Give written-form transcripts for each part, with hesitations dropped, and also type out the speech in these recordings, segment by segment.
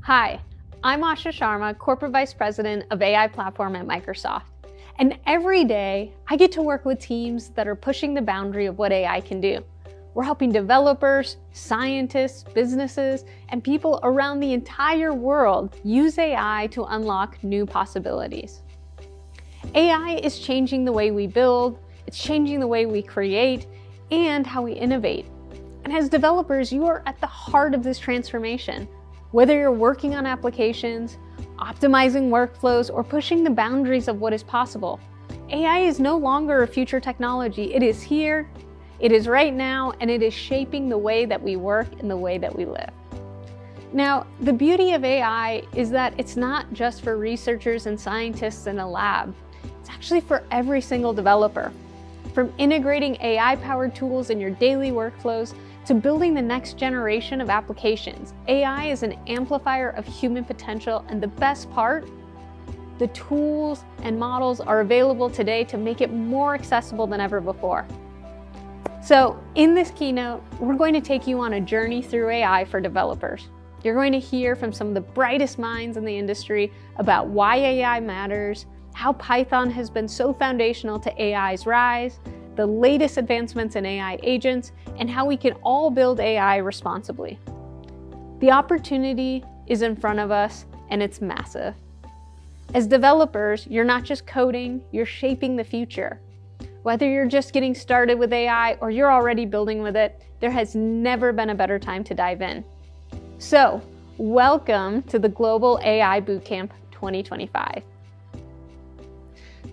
Hi, I'm Asha Sharma, Corporate Vice President of AI Platform at Microsoft. And every day, I get to work with teams that are pushing the boundary of what AI can do. We're helping developers, scientists, businesses, and people around the entire world use AI to unlock new possibilities. AI is changing the way we build, it's changing the way we create, and how we innovate. And as developers, you are at the heart of this transformation. Whether you're working on applications, optimizing workflows, or pushing the boundaries of what is possible, AI is no longer a future technology. It is here, it is right now, and it is shaping the way that we work and the way that we live. Now, the beauty of AI is that it's not just for researchers and scientists in a lab. It's actually for every single developer. From integrating AI-powered tools in your daily workflows to building the next generation of applications, AI is an amplifier of human potential, and the best part, the tools and models are available today to make it more accessible than ever before. So in this keynote, we're going to take you on a journey through AI for developers. You're going to hear from some of the brightest minds in the industry about why AI matters, how Python has been so foundational to AI's rise, the latest advancements in AI agents, and how we can all build AI responsibly. The opportunity is in front of us, and it's massive. As developers, you're not just coding, you're shaping the future. Whether you're just getting started with AI or you're already building with it, there has never been a better time to dive in. So, welcome to the Global AI Bootcamp 2025.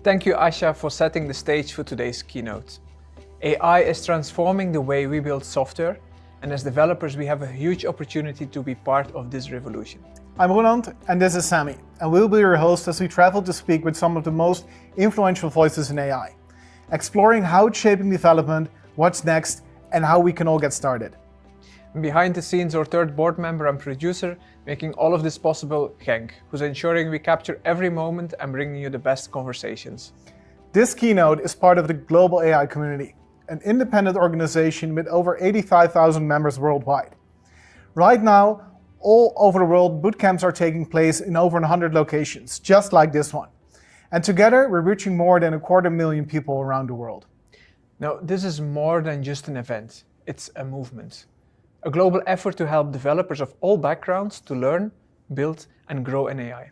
Thank you, Asha, for setting the stage for today's keynote. AI is transforming the way we build software, and as developers, we have a huge opportunity to be part of this revolution. I'm Roland, and this is Sammy, and we'll be your host as we travel to speak with some of the most influential voices in AI, exploring how it's shaping development, what's next, and how we can all get started. Behind the scenes, our third board member and producer, making all of this possible, Genk, who's ensuring we capture every moment and bringing you the best conversations. This keynote is part of the Global AI community, an independent organization with over 85,000 members worldwide. Right now, all over the world, bootcamps are taking place in over 100 locations, just like this one. And together, we're reaching more than 250,000 people around the world. Now, this is more than just an event, it's a movement. A global effort to help developers of all backgrounds to learn, build, and grow in AI.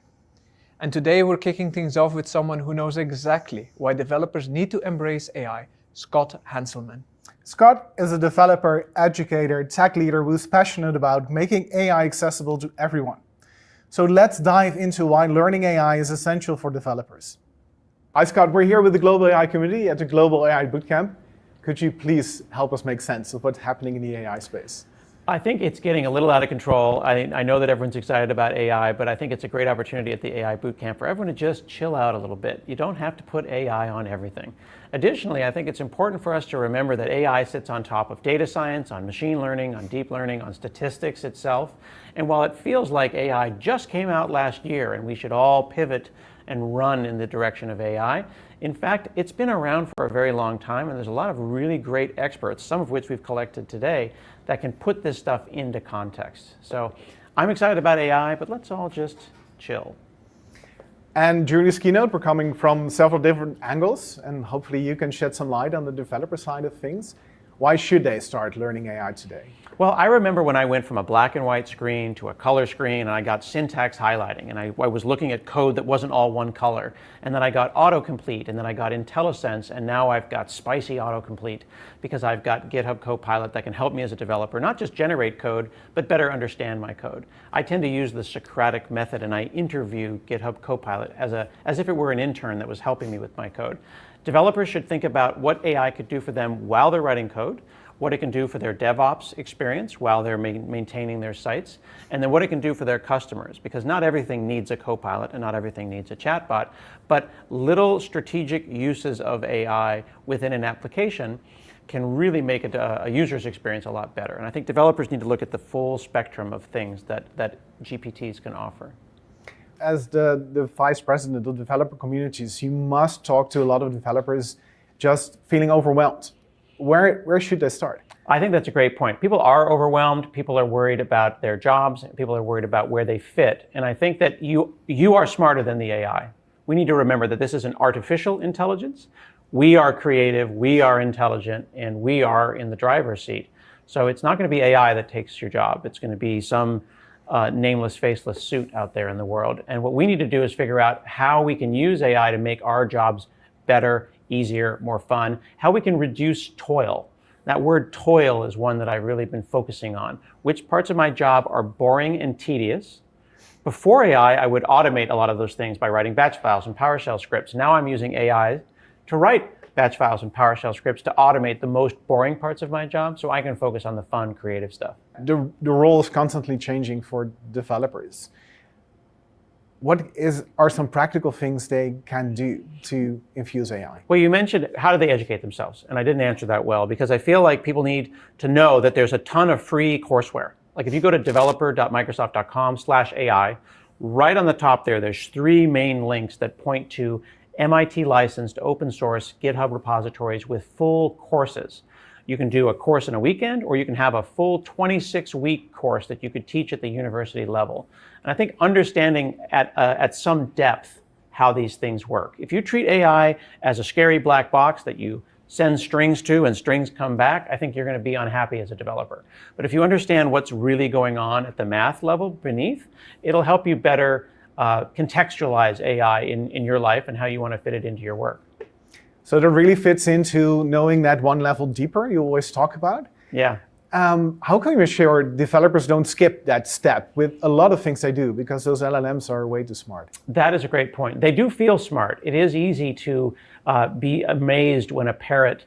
And today we're kicking things off with someone who knows exactly why developers need to embrace AI, Scott Hanselman. Scott is a developer, educator, tech leader who's passionate about making AI accessible to everyone. So let's dive into why learning AI is essential for developers. Hi Scott, we're here with the Global AI community at the Global AI Bootcamp. Could you please help us make sense of what's happening in the AI space? I think it's getting a little out of control. I know that everyone's excited about AI, but I think it's a great opportunity at the AI Bootcamp for everyone to just chill out a little bit. You don't have to put AI on everything. Additionally, I think it's important for us to remember that AI sits on top of data science, on machine learning, on deep learning, on statistics itself. And while it feels like AI just came out last year and we should all pivot and run in the direction of AI, in fact, it's been around for a very long time, and there's a lot of really great experts, some of which we've collected today, that can put this stuff into context. So I'm excited about AI, but let's all just chill. And during this keynote, we're coming from several different angles, and hopefully you can shed some light on the developer side of things. Why should they start learning AI today? Well, I remember when I went from a black and white screen to a color screen, and I got syntax highlighting, and I was looking at code that wasn't all one color, and then I got autocomplete, and then I got IntelliSense, and now I've got spicy autocomplete because I've got GitHub Copilot that can help me as a developer, not just generate code, but better understand my code. I tend to use the Socratic method, and I interview GitHub Copilot as if it were an intern that was helping me with my code. Developers should think about what AI could do for them while they're writing code, what it can do for their DevOps experience while they're maintaining their sites, and then what it can do for their customers, because not everything needs a copilot and not everything needs a chatbot, but little strategic uses of AI within an application can really make a user's experience a lot better. And I think developers need to look at the full spectrum of things that GPTs can offer. As the vice president of developer communities, you must talk to a lot of developers just feeling overwhelmed. Where should they start? I think that's a great point. People are overwhelmed. People are worried about their jobs. People are worried about where they fit. And I think that you are smarter than the AI. We need to remember that this is an artificial intelligence. We are creative, we are intelligent, and we are in the driver's seat. So it's not going to be AI that takes your job. It's going to be some nameless, faceless suit out there in the world. And what we need to do is figure out how we can use AI to make our jobs better, easier, more fun, how we can reduce toil. That word toil is one that I've really been focusing on. Which parts of my job are boring and tedious? Before AI, I would automate a lot of those things by writing batch files and PowerShell scripts. Now I'm using AI to write batch files and PowerShell scripts to automate the most boring parts of my job so I can focus on the fun, creative stuff. The role is constantly changing for developers. What are some practical things they can do to infuse AI? Well, you mentioned how do they educate themselves, and I didn't answer that well because I feel like people need to know that there's a ton of free courseware. Like if you go to developer.microsoft.com/AI, right on the top there's 3 main links that point to MIT licensed open source GitHub repositories with full courses. You can do a course in a weekend, or you can have a full 26-week course that you could teach at the university level. And I think understanding at some depth how these things work. If you treat AI as a scary black box that you send strings to and strings come back, I think you're going to be unhappy as a developer. But if you understand what's really going on at the math level beneath, it'll help you better contextualize AI in your life and how you want to fit it into your work. So that really fits into knowing that one level deeper you always talk about. Yeah. How can we ensure developers don't skip that step with a lot of things they do because those LLMs are way too smart? That is a great point. They do feel smart. It is easy to be amazed when a parrot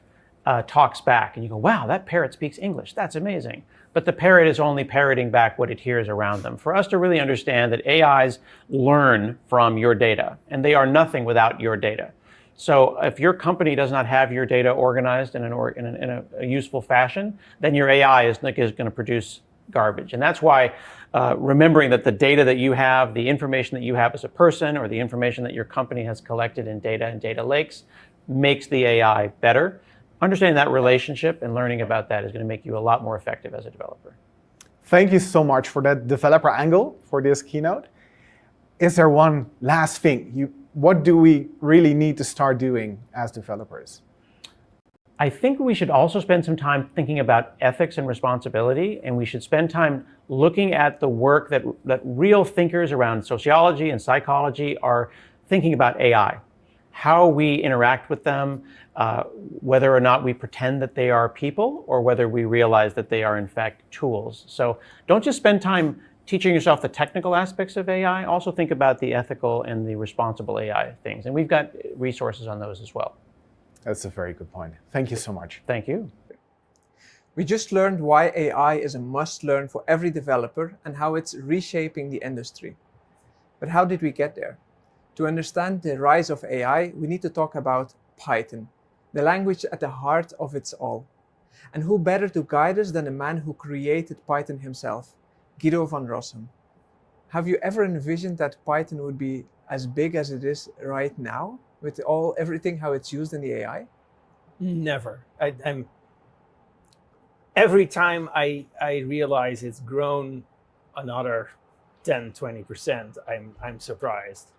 talks back and you go, wow, that parrot speaks English. That's amazing. But the parrot is only parroting back what it hears around them. For us to really understand that AIs learn from your data, and they are nothing without your data. So if your company does not have your data organized in a useful fashion, then your AI is going to produce garbage. And that's why remembering that the data that you have, the information that you have as a person, or the information that your company has collected in data and data lakes makes the AI better. Understanding that relationship and learning about that is going to make you a lot more effective as a developer. Thank you so much for that developer angle for this keynote. Is there one last thing? What do we really need to start doing as developers? I think we should also spend some time thinking about ethics and responsibility, and we should spend time looking at the work that real thinkers around sociology and psychology are thinking about AI. How we interact with them, whether or not we pretend that they are people, or whether we realize that they are in fact tools. So don't just spend time teaching yourself the technical aspects of AI, also think about the ethical and the responsible AI things. And we've got resources on those as well. That's a very good point. Thank you so much. Thank you. We just learned why AI is a must-learn for every developer and how it's reshaping the industry. But how did we get there? To understand the rise of AI, we need to talk about Python, the language at the heart of it all. And who better to guide us than the man who created Python himself, Guido van Rossum. Have you ever envisioned that Python would be as big as it is right now, with everything how it's used in the AI? Never. Every time I realize it's grown another 10-20%, I'm surprised.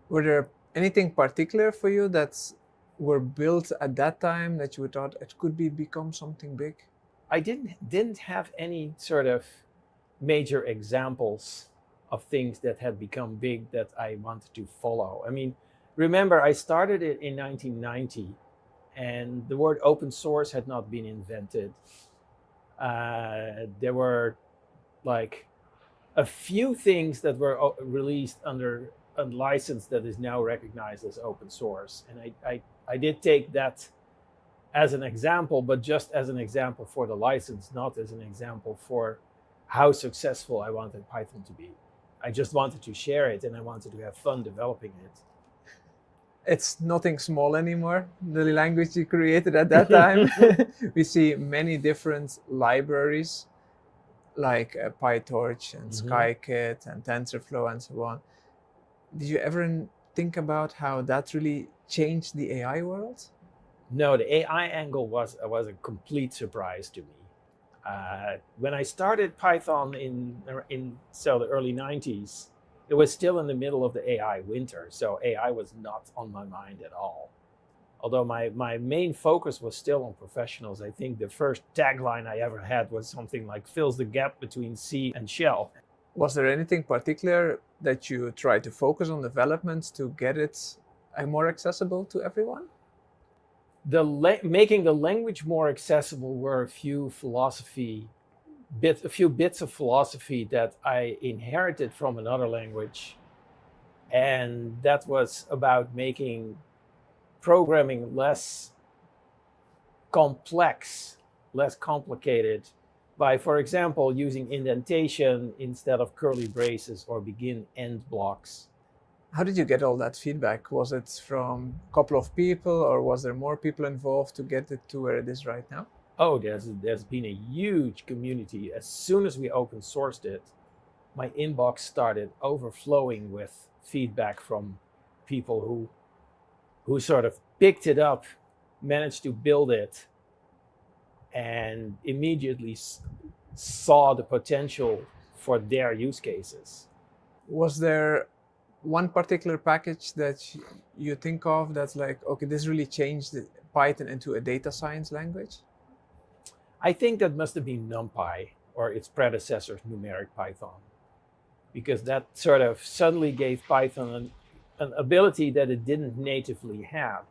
Were there anything particular for you that were built at that time that you thought it could become something big? I didn't have any sort of major examples of things that had become big that I wanted to follow. I mean, remember, I started it in 1990, and the word open source had not been invented. There were like a few things that were released under a license that is now recognized as open source. And I did take that as an example, but just as an example for the license, not as an example for how successful I wanted Python to be. I just wanted to share it, and I wanted to have fun developing it. It's nothing small anymore, the language you created at that time. We see many different libraries like PyTorch and Scikit and TensorFlow and so on. Did you ever think about how that really changed the AI world? No, the AI angle was a complete surprise to me. When I started Python in the early 90s, it was still in the middle of the AI winter, so AI was not on my mind at all. Although my main focus was still on professionals. I think the first tagline I ever had was something like fills the gap between C and shell. Was there anything particular that you tried to focus on development to get it more accessible to everyone? Making the language more accessible were a few bits of philosophy that I inherited from another language, and that was about making programming less complex, less complicated by, for example, using indentation instead of curly braces or begin-end blocks. How did you get all that feedback? Was it from a couple of people, or was there more people involved to get it to where it is right now? Oh, there's been a huge community. As soon as we open sourced it, my inbox started overflowing with feedback from people who sort of picked it up, managed to build it, and immediately saw the potential for their use cases. Was there one particular package that you think of that's like, okay, this really changed Python into a data science language? I think that must have been NumPy or its predecessor, numeric Python, because that sort of suddenly gave Python an ability that it didn't natively have,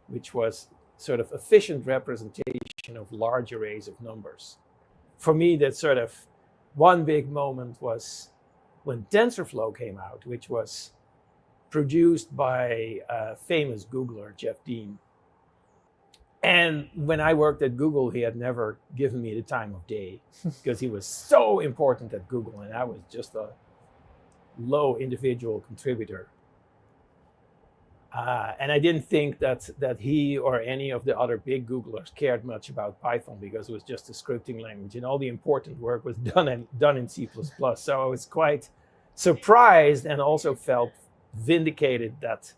which was sort of efficient representation of large arrays of numbers. For me, that sort of one big moment was when TensorFlow came out, which was produced by a famous Googler, Jeff Dean. And when I worked at Google, he had never given me the time of day because he was so important at Google and I was just a low individual contributor. And I didn't think that he or any of the other big Googlers cared much about Python because it was just a scripting language and all the important work was done in C++. So I was quite surprised and also felt vindicated that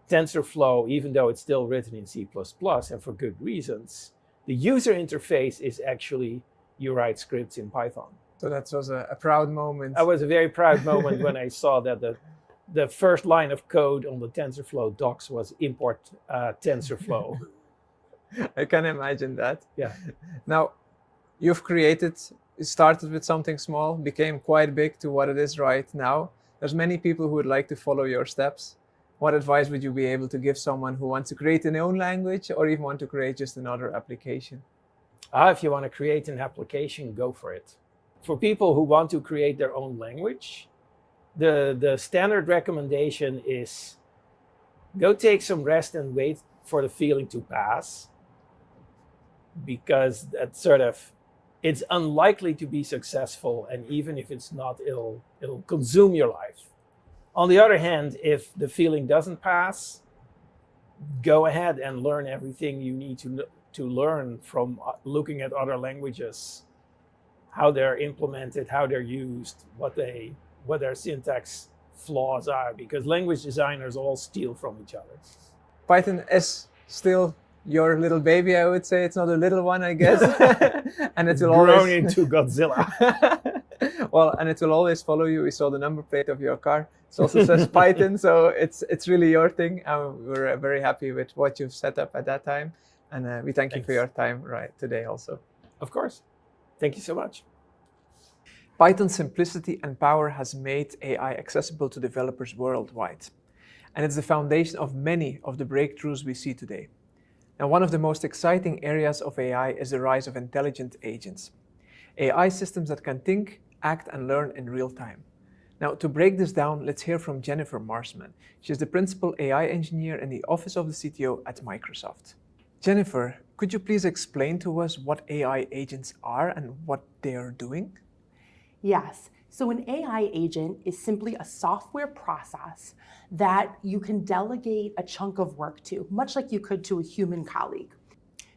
TensorFlow, even though it's still written in C++ and for good reasons, the user interface is actually you write scripts in Python. So that was a proud moment. That was a very proud moment when I saw that the first line of code on the TensorFlow docs was import TensorFlow. I can imagine that. Yeah. Now, you've started with something small, became quite big to what it is right now. There's many people who would like to follow your steps. What advice would you be able to give someone who wants to create their own language or even want to create just another application? If you want to create an application, go for it. For people who want to create their own language, the standard recommendation is go take some rest and wait for the feeling to pass, because that sort of, it's unlikely to be successful, and even if it's not, it'll consume your life. On the other hand, if the feeling doesn't pass, go ahead and learn everything you need to learn from looking at other languages, how they're implemented, how they're used, what their syntax flaws are, because language designers all steal from each other. Python is still your little baby, I would say. It's not a little one, I guess. And it will grown into Godzilla. Well, and it will always follow you. We saw the number plate of your car. It also says Python, so it's really your thing. We're very happy with what you've set up at that time. And we thank you for your time today also. Of course. Thank you so much. Python's simplicity and power has made AI accessible to developers worldwide. And it's the foundation of many of the breakthroughs we see today. Now, one of the most exciting areas of AI is the rise of intelligent agents. AI systems that can think, act, and learn in real time. Now, to break this down, let's hear from Jennifer Marsman. She's the principal AI engineer in the office of the CTO at Microsoft. Jennifer, could you please explain to us what AI agents are and what they are doing? Yes. So an AI agent is simply a software process that you can delegate a chunk of work to, much like you could to a human colleague.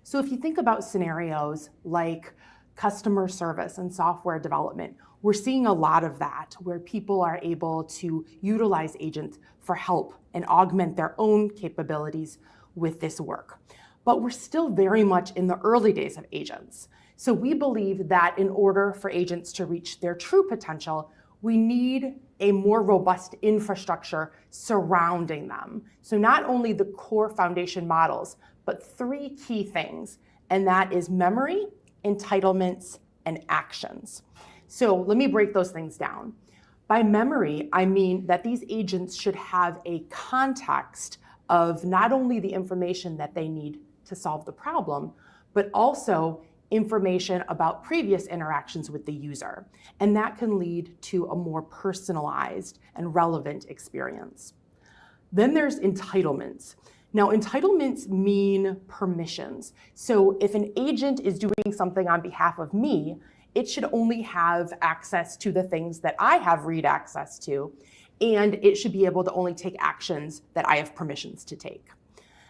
So if you think about scenarios like customer service and software development, we're seeing a lot of that where people are able to utilize agents for help and augment their own capabilities with this work. But we're still very much in the early days of agents. So we believe that in order for agents to reach their true potential, we need a more robust infrastructure surrounding them. So not only the core foundation models, but three key things, and that is memory, entitlements, and actions. So let me break those things down. By memory, I mean that these agents should have a context of not only the information that they need to solve the problem, but also information about previous interactions with the user. And that can lead to a more personalized and relevant experience. Then there's entitlements. Now, entitlements mean permissions. So if an agent is doing something on behalf of me, it should only have access to the things that I have read access to, and it should be able to only take actions that I have permissions to take.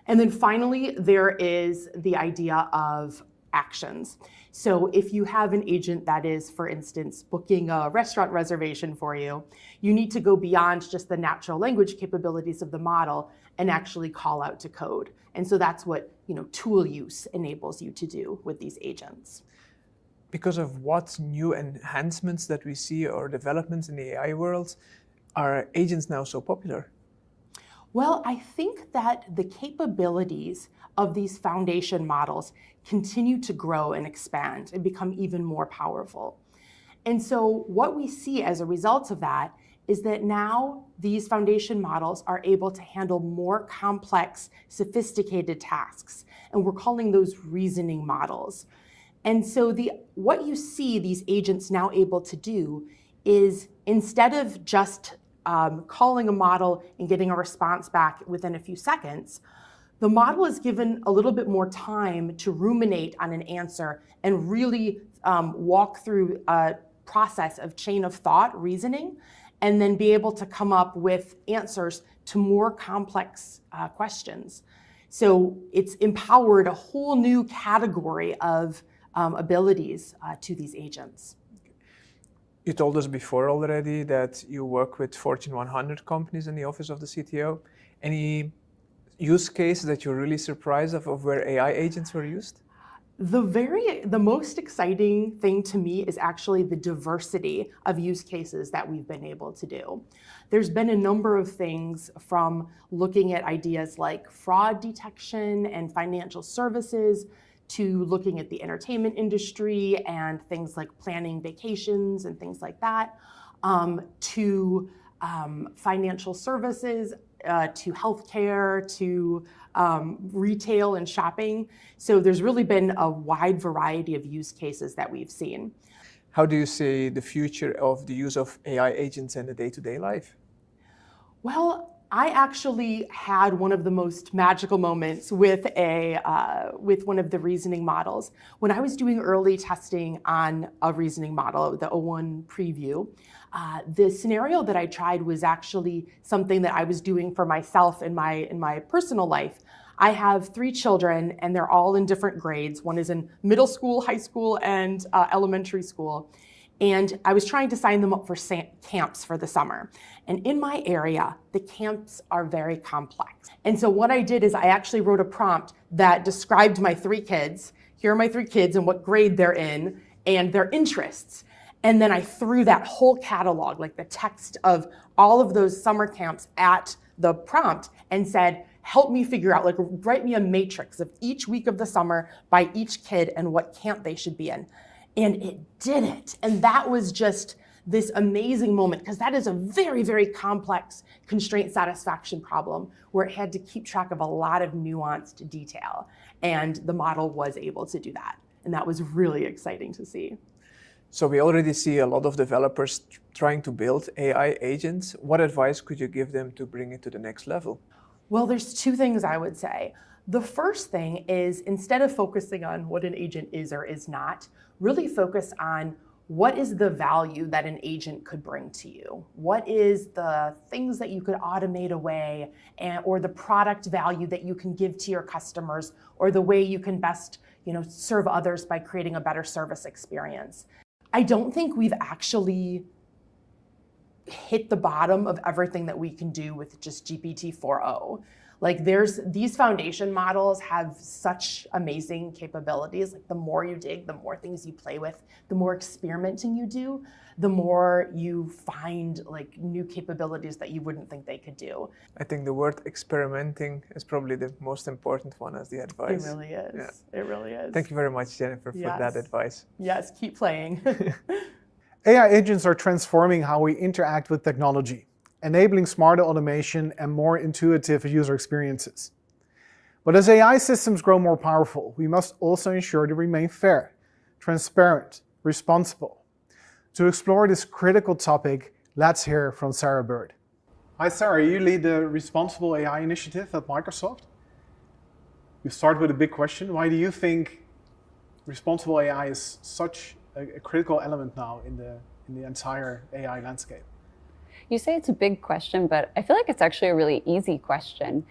And then finally, there is the idea of actions. So if you have an agent that is, for instance, booking a restaurant reservation for you, you need to go beyond just the natural language capabilities of the model and actually call out to code. And so that's what tool use enables you to do with these agents. Because of what new enhancements that we see or developments in the AI world are agents now so popular? Well, I think that the capabilities of these foundation models continue to grow and expand and become even more powerful. And so what we see as a result of that is that now these foundation models are able to handle more complex, sophisticated tasks, and we're calling those reasoning models. And so what you see these agents now able to do is, instead of just calling a model and getting a response back within a few seconds, the model is given a little bit more time to ruminate on an answer and really walk through a process of chain of thought reasoning, and then be able to come up with answers to more complex questions. So it's empowered a whole new category of abilities to these agents. You told us before already that you work with Fortune 100 companies in the office of the CTO. Any use case that you're really surprised of where AI agents were used? The most exciting thing to me is actually the diversity of use cases that we've been able to do. There's been a number of things, from looking at ideas like fraud detection and financial services, to looking at the entertainment industry and things like planning vacations and things like that, to financial services, to healthcare, to retail and shopping. So there's really been a wide variety of use cases that we've seen. How do you see the future of the use of AI agents in the day-to-day life? Well, I actually had one of the most magical moments with one of the reasoning models. When I was doing early testing on a reasoning model, the O1 preview, the scenario that I tried was actually something that I was doing for myself in my personal life. I have 3 children, and they're all in different grades. One is in middle school, high school, and elementary school. And I was trying to sign them up for camps for the summer. And in my area, the camps are very complex. And so what I did is I actually wrote a prompt that described my 3 kids. Here are my 3 kids and what grade they're in and their interests. And then I threw that whole catalog, like the text of all of those summer camps, at the prompt and said, help me figure out, write me a matrix of each week of the summer by each kid and what camp they should be in. And it did it. And that was just this amazing moment, because that is a very, very complex constraint satisfaction problem where it had to keep track of a lot of nuanced detail. And the model was able to do that. And that was really exciting to see. So we already see a lot of developers trying to build AI agents. What advice could you give them to bring it to the next level? Well, there's 2 things I would say. The first thing is, instead of focusing on what an agent is or is not, really focus on what is the value that an agent could bring to you? What is the things that you could automate away, or the product value that you can give to your customers, or the way you can best serve others by creating a better service experience? I don't think we've actually hit the bottom of everything that we can do with just GPT 4.0. Like these foundation models have such amazing capabilities. Like the more you dig, the more things you play with, the more experimenting you do, the more you find like new capabilities that you wouldn't think they could do. I think the word experimenting is probably the most important one as the advice. It really is. Yeah. It really is. Thank you very much, Jennifer, for that advice. Yes, keep playing. AI agents are transforming how we interact with technology, enabling smarter automation and more intuitive user experiences. But as AI systems grow more powerful, we must also ensure they remain fair, transparent, responsible. To explore this critical topic, let's hear from Sarah Bird. Hi Sarah, you lead the Responsible AI initiative at Microsoft. We start with a big question. Why do you think responsible AI is such a critical element now in the entire AI landscape? You say it's a big question, but I feel like it's actually a really easy question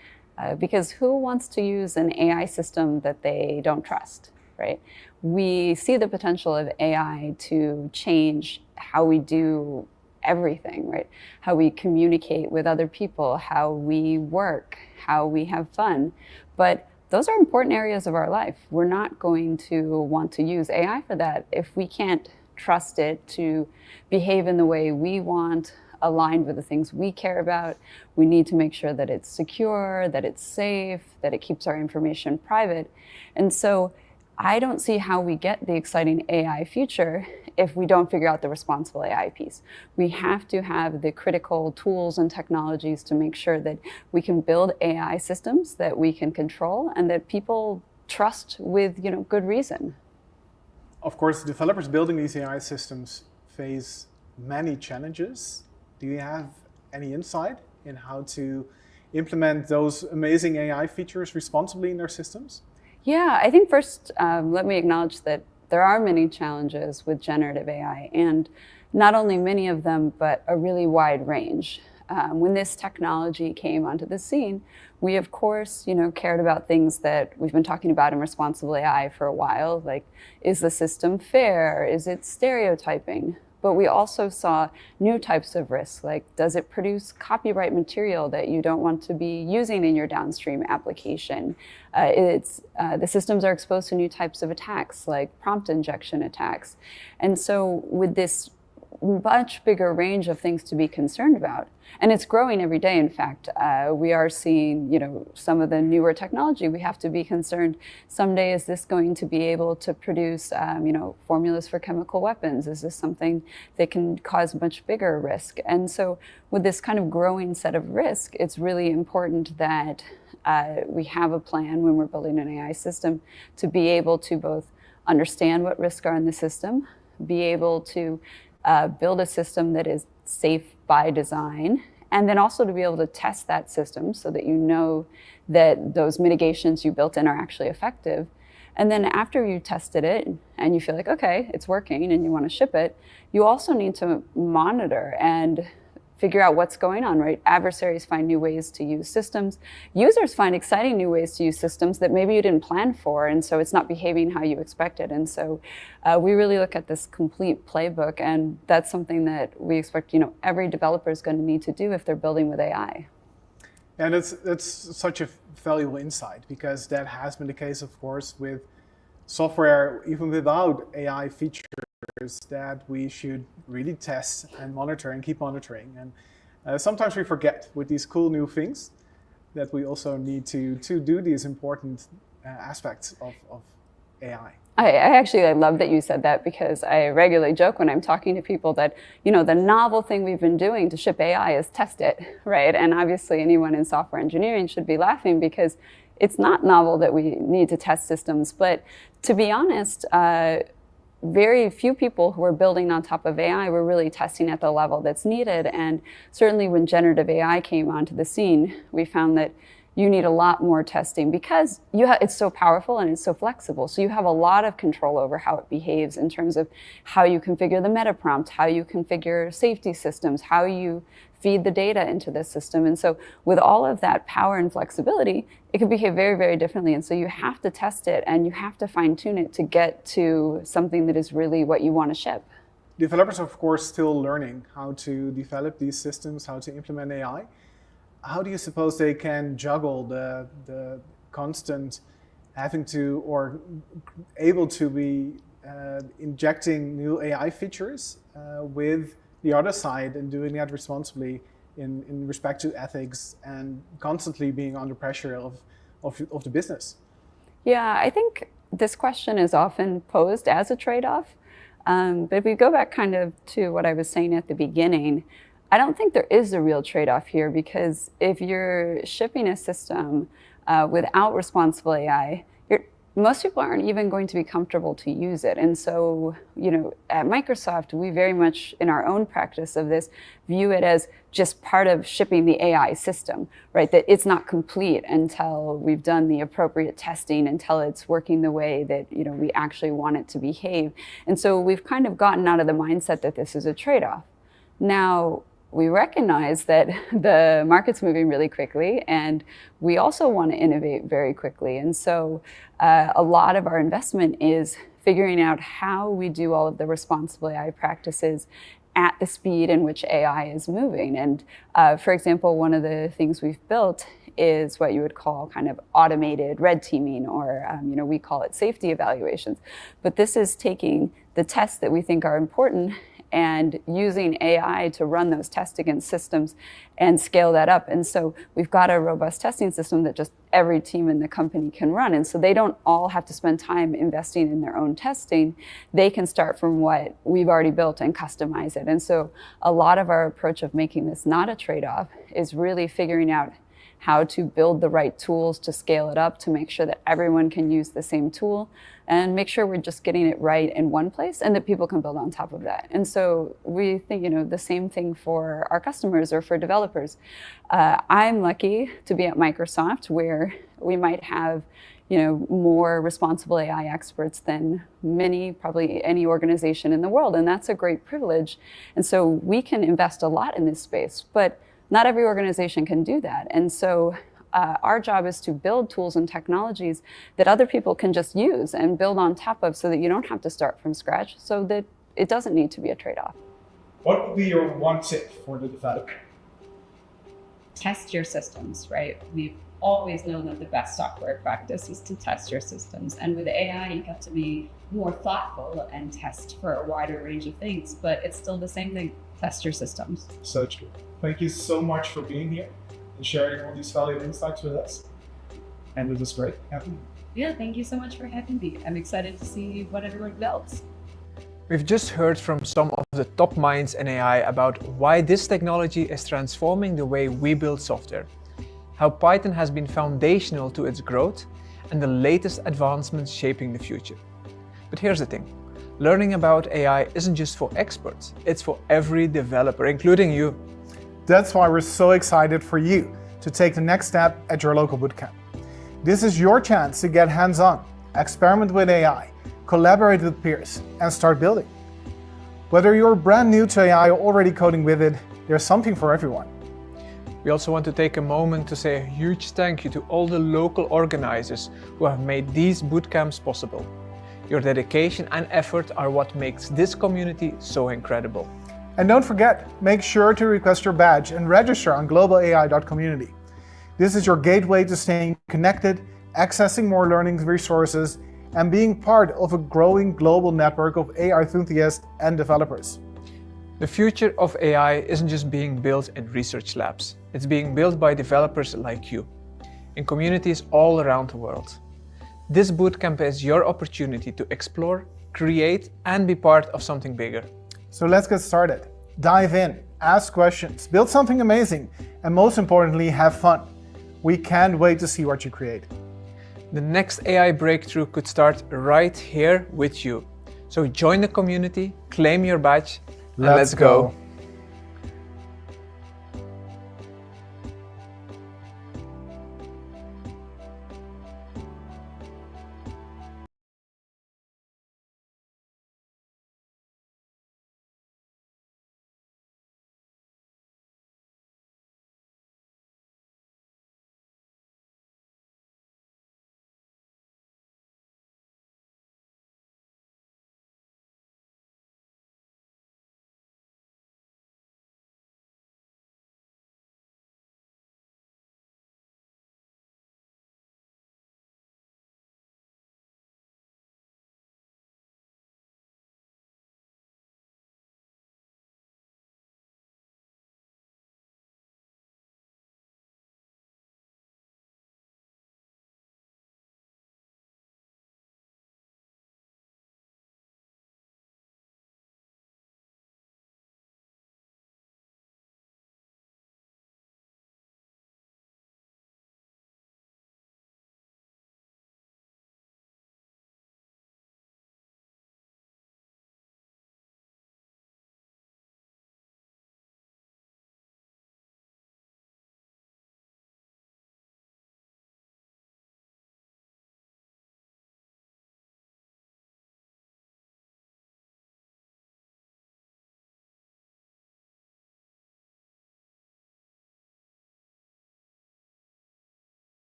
because who wants to use an AI system that they don't trust, right? We see the potential of AI to change how we do everything, right? How we communicate with other people, how we work, how we have fun. But those are important areas of our life. We're not going to want to use AI for that if we can't trust it to behave in the way we want, aligned with the things we care about. We need to make sure that it's secure, that it's safe, that it keeps our information private. And so I don't see how we get the exciting AI future if we don't figure out the responsible AI piece. We have to have the critical tools and technologies to make sure that we can build AI systems that we can control and that people trust with, good reason. Of course, developers building these AI systems face many challenges. Do you have any insight in how to implement those amazing AI features responsibly in their systems? Yeah, I think first, let me acknowledge that there are many challenges with generative AI, and not only many of them, but a really wide range. When this technology came onto the scene, we of course, cared about things that we've been talking about in responsible AI for a while, like, is the system fair? Is it stereotyping? But we also saw new types of risks, like does it produce copyright material that you don't want to be using in your downstream application? The systems are exposed to new types of attacks, like prompt injection attacks. And so with this much bigger range of things to be concerned about, and it's growing every day. In fact, we are seeing, some of the newer technology. We have to be concerned. Someday, is this going to be able to produce, formulas for chemical weapons? Is this something that can cause much bigger risk? And so, with this kind of growing set of risk, it's really important that we have a plan when we're building an AI system to be able to both understand what risks are in the system, be able to build a system that is safe by design, and then also to be able to test that system so that you know that those mitigations you built in are actually effective. And then after you tested it and you feel like, okay, it's working and you want to ship it, you also need to monitor and figure out what's going on, right? Adversaries find new ways to use systems. Users find exciting new ways to use systems that maybe you didn't plan for, and so it's not behaving how you expected. And so we really look at this complete playbook, and that's something that we expect, every developer is going to need to do if they're building with AI. And that's such a valuable insight, because that has been the case, of course, with software, even without AI features, that we should really test and monitor and keep monitoring. And sometimes we forget with these cool new things that we also need to do these important aspects of AI. I love that you said that, because I regularly joke when I'm talking to people that, the novel thing we've been doing to ship AI is test it, right? And obviously anyone in software engineering should be laughing, because it's not novel that we need to test systems. But to be honest, very few people who are building on top of AI were really testing at the level that's needed. And certainly when generative AI came onto the scene, we found that you need a lot more testing, because it's so powerful and it's so flexible. So you have a lot of control over how it behaves in terms of how you configure the meta prompt, how you configure safety systems, how you feed the data into the system. And so with all of that power and flexibility, it can behave very, very differently. And so you have to test it and you have to fine tune it to get to something that is really what you want to ship. Developers are, of course, still learning how to develop these systems, how to implement AI. how do you suppose they can juggle the constant having to or able to be injecting new AI features with the other side and doing that responsibly in respect to ethics and constantly being under pressure of the business? Yeah, I think this question is often posed as a trade-off. But if we go back kind of to what I was saying at the beginning, I don't think there is a real trade-off here, because if you're shipping a system without responsible AI, most people aren't even going to be comfortable to use it. And so, at Microsoft, we very much, in our own practice of this, view it as just part of shipping the AI system, right? That it's not complete until we've done the appropriate testing, until it's working the way that, we actually want it to behave. And so we've kind of gotten out of the mindset that this is a trade-off. Now, we recognize that the market's moving really quickly, and we also want to innovate very quickly. And so a lot of our investment is figuring out how we do all of the responsible AI practices at the speed in which AI is moving. And for example, one of the things we've built is what you would call kind of automated red teaming, or we call it safety evaluations. But this is taking the tests that we think are important and using AI to run those tests against systems and scale that up. And so we've got a robust testing system that just every team in the company can run. And so they don't all have to spend time investing in their own testing. They can start from what we've already built and customize it. And so a lot of our approach of making this not a trade-off is really figuring out how to build the right tools to scale it up, to make sure that everyone can use the same tool, and make sure we're just getting it right in one place and that people can build on top of that. And so we think, the same thing for our customers or for developers. I'm lucky to be at Microsoft, where we might have more responsible AI experts than probably any organization in the world. And that's a great privilege. And so we can invest a lot in this space, but not every organization can do that. And so our job is to build tools and technologies that other people can just use and build on top of, so that you don't have to start from scratch, so that it doesn't need to be a trade-off. What would be your one tip for the developer? Test your systems, right? We've always known that the best software practice is to test your systems. And with AI, you have to be more thoughtful and test for a wider range of things, but it's still the same thing. Test your systems. So true. Thank you so much for being here and sharing all these valuable insights with us. And it was great having you. Yeah, thank you so much for having me. I'm excited to see what everyone builds. We've just heard from some of the top minds in AI about why this technology is transforming the way we build software, how Python has been foundational to its growth, and the latest advancements shaping the future. But here's the thing. Learning about AI isn't just for experts, it's for every developer, including you. That's why we're so excited for you to take the next step at your local bootcamp. This is your chance to get hands-on, experiment with AI, collaborate with peers, and start building. Whether you're brand new to AI or already coding with it, there's something for everyone. We also want to take a moment to say a huge thank you to all the local organizers who have made these bootcamps possible. Your dedication and effort are what makes this community so incredible. And don't forget, make sure to request your badge and register on globalai.community. This is your gateway to staying connected, accessing more learning resources, and being part of a growing global network of AI enthusiasts and developers. The future of AI isn't just being built in research labs. It's being built by developers like you, in communities all around the world. This bootcamp is your opportunity to explore, create, and be part of something bigger. So let's get started. Dive in, ask questions, build something amazing, and most importantly, have fun. We can't wait to see what you create. The next AI breakthrough could start right here with you. So join the community, claim your badge, and let's go.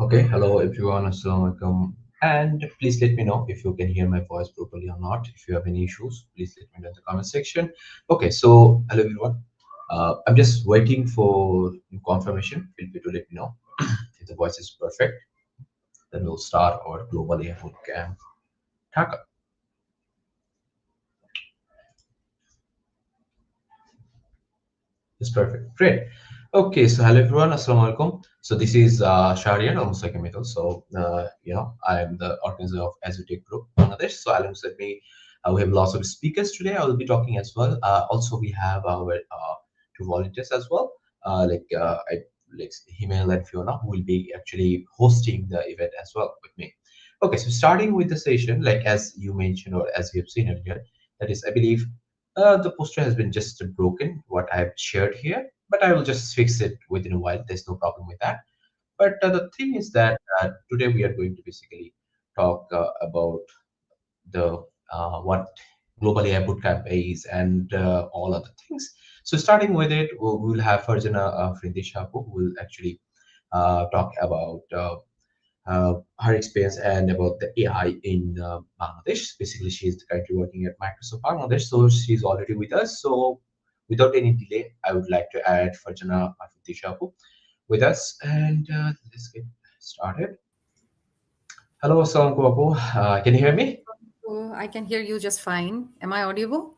Okay, hello everyone, assalamu alaikum. And please let me know if you can hear my voice properly or not. If you have any issues, please let me know in the comment section. Okay, so hello everyone. I'm just waiting for confirmation. Feel free to let me know if the voice is perfect. Then we'll start our global AI bootcamp. Dhaka. It's perfect. Great. Okay, so hello everyone. Assalamu alaikum. So this is Shahrian, almost like a middle. So I am the organizer of Azure Tech Group Bangladesh. So alongside me, we have lots of speakers today. I will be talking as well. Also, we have our two volunteers as well, like Himal and Fiona, who will be actually hosting the event as well with me. Okay, so starting with the session, like as you mentioned or as we have seen earlier, that is, I believe the poster has been just broken, what I've shared here, but I will just fix it within a while. There's no problem with that. But the thing is that today we are going to basically talk about the what global AI bootcamp is and all other things. So starting with it, we'll have Farjana Frindishapu, who will actually talk about her experience and about the AI in Bangladesh. Basically, she's currently working at Microsoft Bangladesh, so she's already with us. So, without any delay, I would like to add Farjana Afitishapu with us, and let's get started. Hello, Assalamualaikum Apu. Can you hear me? Oh, I can hear you just fine. Am I audible?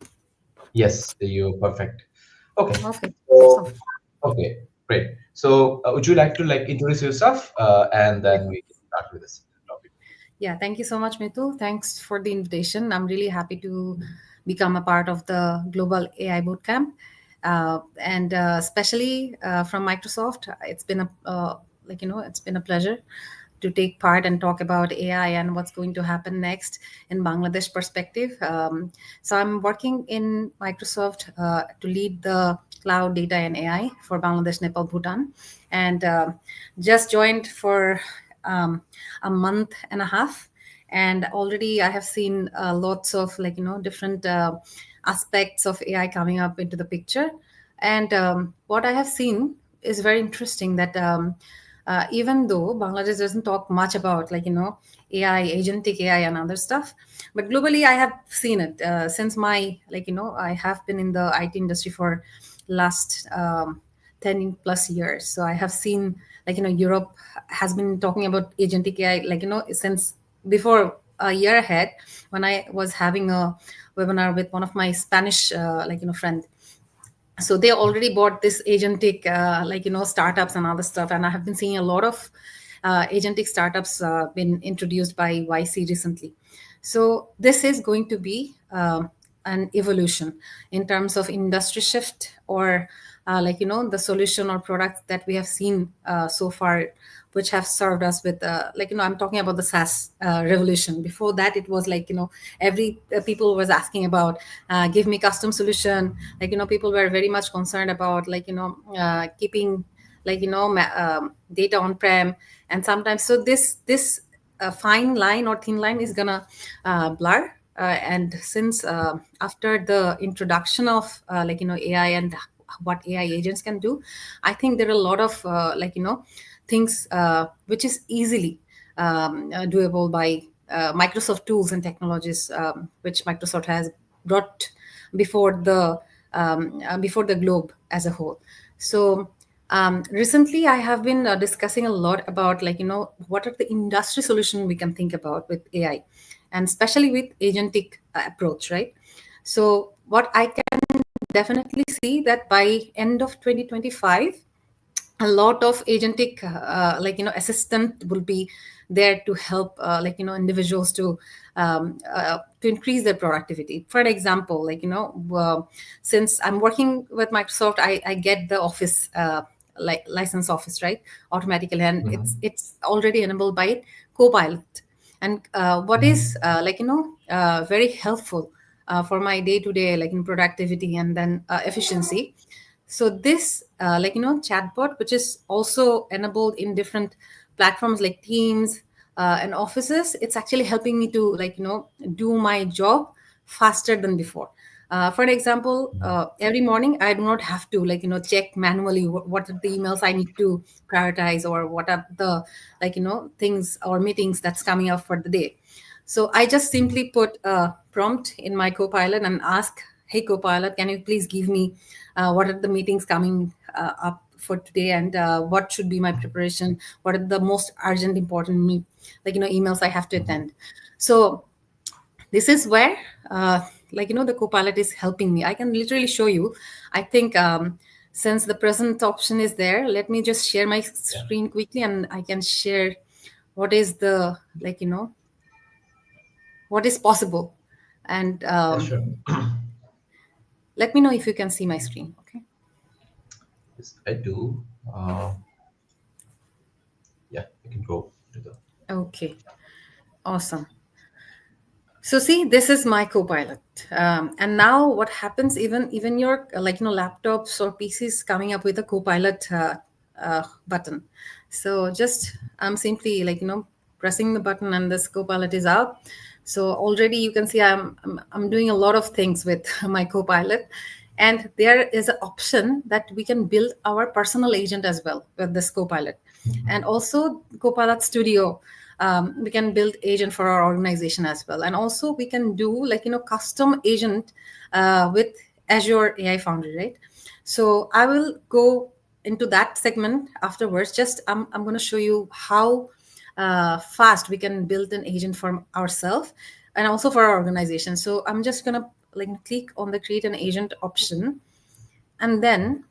Yes, you're perfect. Okay, Okay, so awesome. okay, great. So, would you like to introduce yourself, and Yes. then we can start with this topic? Yeah, thank you so much, Mitu. Thanks for the invitation. I'm really happy to become a part of the Global AI Bootcamp. And especially from Microsoft, it's been it's been a pleasure to take part and talk about AI and what's going to happen next in Bangladesh perspective. So I'm working in Microsoft to lead the cloud data and AI for Bangladesh, Nepal, Bhutan, and just joined for a month and a half, and already I have seen lots of different aspects of AI coming up into the picture. And what I have seen is very interesting that even though Bangladesh doesn't talk much about AI, agentic AI, and other stuff, but globally I have seen it since my I have been in the IT industry for last 10 plus years. So I have seen Europe has been talking about agentic AI since before a year ahead, when I was having a webinar with one of my Spanish friend. So they already bought this agentic startups and other stuff, and I have been seeing a lot of agentic startups been introduced by YC recently. So this is going to be an evolution in terms of industry shift, or the solution or product that we have seen so far, which have served us with I'm talking about the SaaS revolution. Before that, it was every people was asking about give me custom solution. People were very much concerned about keeping data on prem, and sometimes so this fine line or thin line is gonna blur. And since after the introduction of AI and what AI agents can do, I think there are a lot of things which is easily doable by Microsoft tools and technologies, which Microsoft has brought before the globe as a whole. So recently, I have been discussing a lot about what are the industry solution we can think about with AI, and especially with agentic approach, right? So what I can definitely see that by end of 2025, a lot of agentic assistant will be there to help individuals to increase their productivity. For example, since I'm working with Microsoft, I get the office license office, right, automatically, and Mhm. it's already enabled by Copilot. And what is very helpful for my day to day productivity and then efficiency. So this chatbot, which is also enabled in different platforms like Teams and Offices, it's actually helping me to do my job faster than before. For example, every morning I do not have to check manually what are the emails I need to prioritize, or what are the things or meetings that's coming up for the day. So I just simply put a prompt in my Copilot and ask, "Hey Copilot, can you please give me what are the meetings coming up for today, and what should be my preparation? What are the most urgent, important emails I have to attend?" So this is where the Copilot is helping me. I can literally show you. I think since the present option is there, let me just share my screen quickly, and I can share what is the what is possible. And Yeah, sure. let me know if you can see my screen. Okay. Yes, I do. Yeah, you can go to the. Okay. Awesome. So see, this is my Copilot, and now what happens? Even your laptops or PCs coming up with a Copilot button. So just I'm simply pressing the button, and this Copilot is out. So already you can see I'm doing a lot of things with my Copilot, and there is an option that we can build our personal agent as well with this Copilot, and also Copilot Studio. We can build agent for our organization as well, and also we can do custom agent with Azure AI Foundry, right? So I will go into that segment afterwards. Just I'm going to show you how fast we can build an agent for ourselves and also for our organization. So I'm just going to click on the create an agent option, and then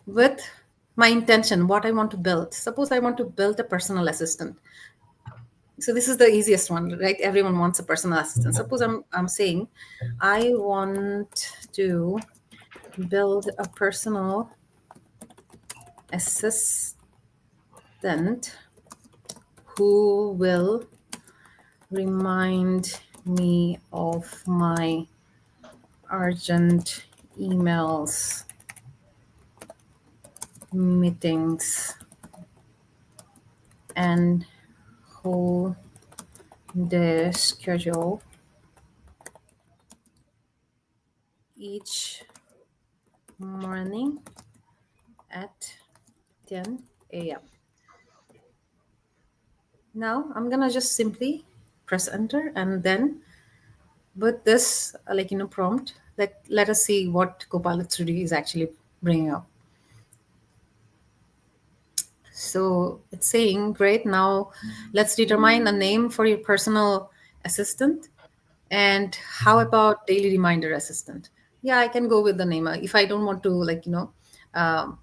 with my intention, what I want to build. Suppose I want to build a personal assistant. So this is the easiest one, right? Everyone wants a personal assistant. Suppose I'm saying I want to build a personal assistant who will remind me of my urgent emails, meetings, and whole day schedule each morning at 10 a.m. Now I'm gonna just simply press enter, and then with this prompt, let us see what Copilot 3D is actually bringing up. So it's saying, great, now let's determine a name for your personal assistant. And how about daily reminder assistant? Yeah, I can go with the name. If I don't want to um,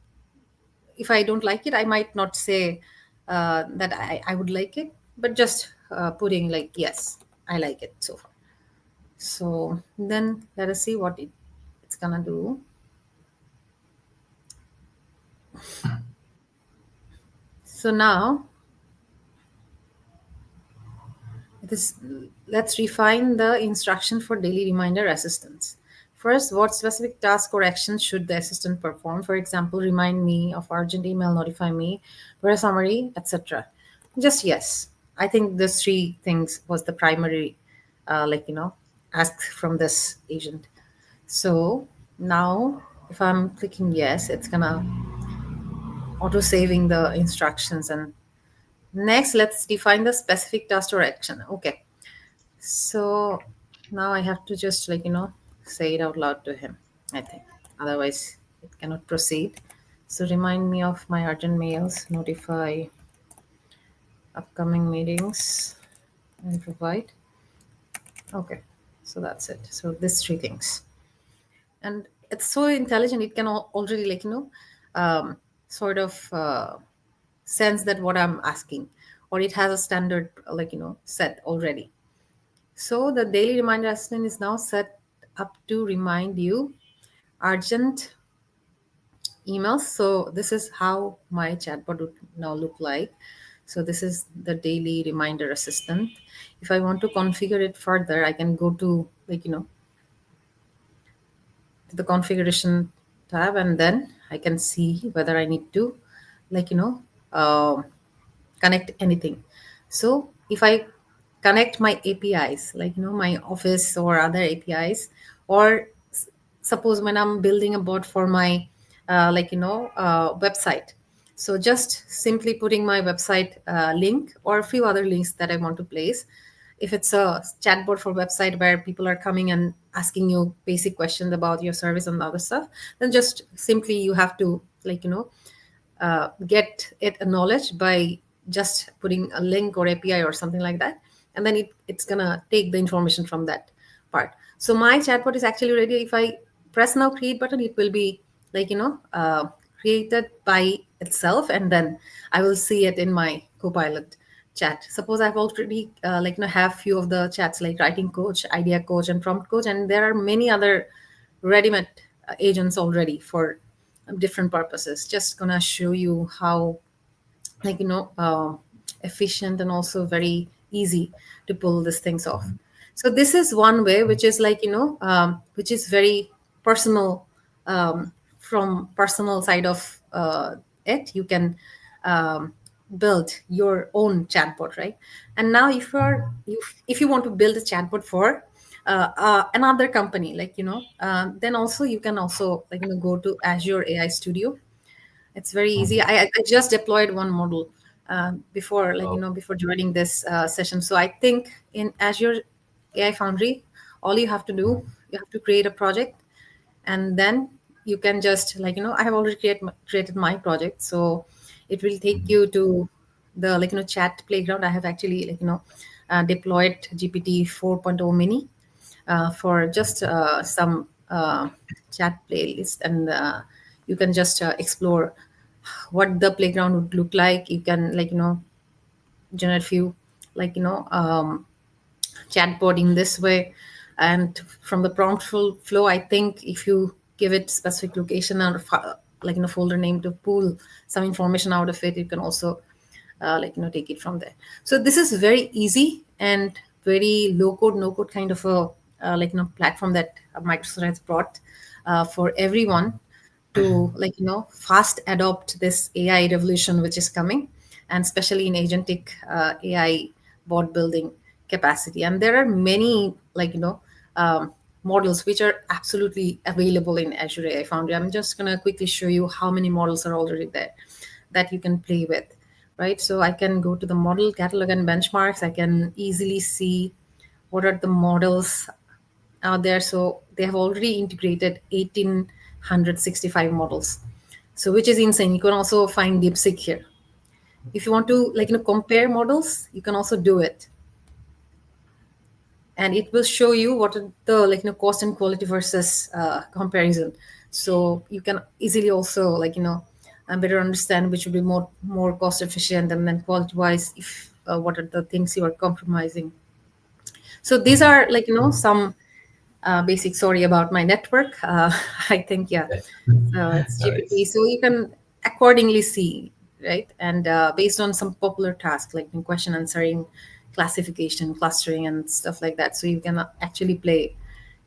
if I don't like it, I might not say that I would like it, but just putting yes, I like it so far. So then let us see what it's gonna do. So now let's refine the instruction for daily reminder assistance. First, what specific task or action should the assistant perform? For example, remind me of urgent email, notify me, for a summary, etc. Just yes. I think these three things was the primary, ask from this agent. So now, if I'm clicking yes, it's gonna auto saving the instructions. And next, let's define the specific task or action. Okay. So now I have to just say it out loud to him, I think. Otherwise it cannot proceed. So remind me of my urgent mails, notify upcoming meetings, and provide. Okay. So that's it. So these three things. And it's so intelligent, it can already sort of sense that what I'm asking, or it has a standard set already. So the daily reminder assistant is now set up to remind you urgent emails. So this is how my chatbot would now look like. So this is the daily reminder assistant. If I want to configure it further, I can go to to the configuration tab, and then I can see whether I need to like connect anything. So if I connect my APIs, like my Office or other APIs, or suppose when I'm building a bot for my website. So just simply putting my website link or a few other links that I want to place. If it's a chatbot for website where people are coming and asking you basic questions about your service and other stuff, then just simply you have to get it acknowledged by just putting a link or API or something like that, and then it's gonna take the information from that part. So my chatbot is actually ready. If I press now create button, it will be created by itself, and then I will see it in my Copilot chat. Suppose I've already have few of the chats like writing coach, idea coach, and prompt coach, and there are many other ready-made agents already for different purposes. Just gonna show you how efficient and also very easy to pull these things off. So this is one way, which is which is very personal, from personal side of it. You can build your own chatbot, right? And now if you want to build a chatbot for another company, then also you can also go to Azure AI Studio. It's very easy. I just deployed one model before, before joining this session. So I think in Azure AI Foundry, all you have to do, you have to create a project, and then you can just I have already created my project. So it will take you to the chat playground. I have actually deployed GPT 4.0 mini for just some chat playlist, and you can just explore what the playground would look like. You can generate few chatbot in this way, and from the prompt flow, I think if you give it specific location and folder name to pull some information out of it, you can also take it from there. So this is very easy and very low code, no code kind of a platform that Microsoft has brought for everyone to fast adopt this AI revolution which is coming, and especially in agentic AI bot building capacity. And there are many models which are absolutely available in Azure AI Foundry. I'm just going to quickly show you how many models are already there that you can play with, right? So I can go to the model catalog and benchmarks. I can easily see what are the models out there. So they have already integrated 1,865 models. So which is insane. You can also find DeepSeek here. If you want to compare models, you can also do it. And it will show you what are the cost and quality versus comparison. So you can easily also better understand which would be more cost efficient, and then quality wise, if what are the things you are compromising. So these are some basic. Sorry about my network. I think it's GPT. So you can accordingly see, right? And based on some popular tasks like in question answering, classification, clustering, and stuff like that. So you can actually play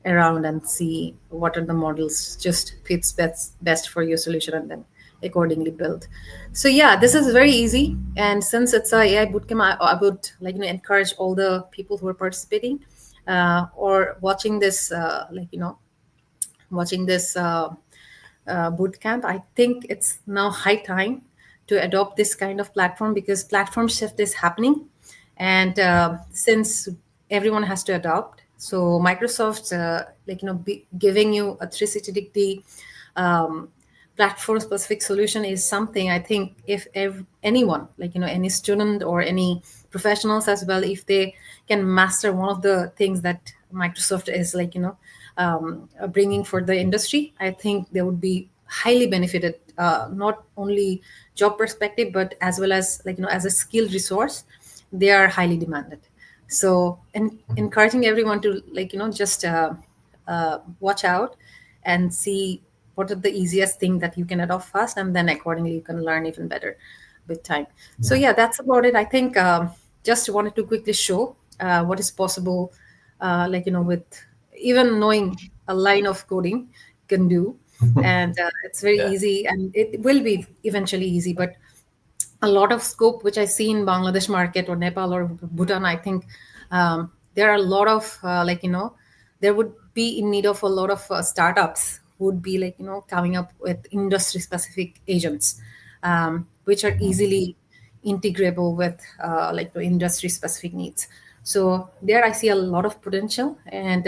around and see what are the models just fits best for your solution, and then accordingly build. So yeah, this is very easy. And since it's a AI bootcamp, I would encourage all the people who are participating or watching this bootcamp. I think it's now high time to adopt this kind of platform, because platform shift is happening, and since everyone has to adopt, so Microsoft giving you a 360-degree platform specific solution is something. I think if anyone any student or any professionals as well, if they can master one of the things that Microsoft is bringing for the industry, I think they would be highly benefited, not only job perspective, but as well as as a skilled resource, they are highly demanded. So encouraging everyone to just watch out and see what are the easiest thing that you can adopt fast, and then accordingly you can learn even better with time. So yeah, that's about it. I think just wanted to quickly show what is possible, with even knowing a line of coding can do. And it's very easy, and it will be eventually easy, but a lot of scope which I see in Bangladesh market or Nepal or Bhutan, I think there are a lot of there would be in need of a lot of startups who would be coming up with industry specific agents, which are easily integrable with the industry specific needs. So there I see a lot of potential, and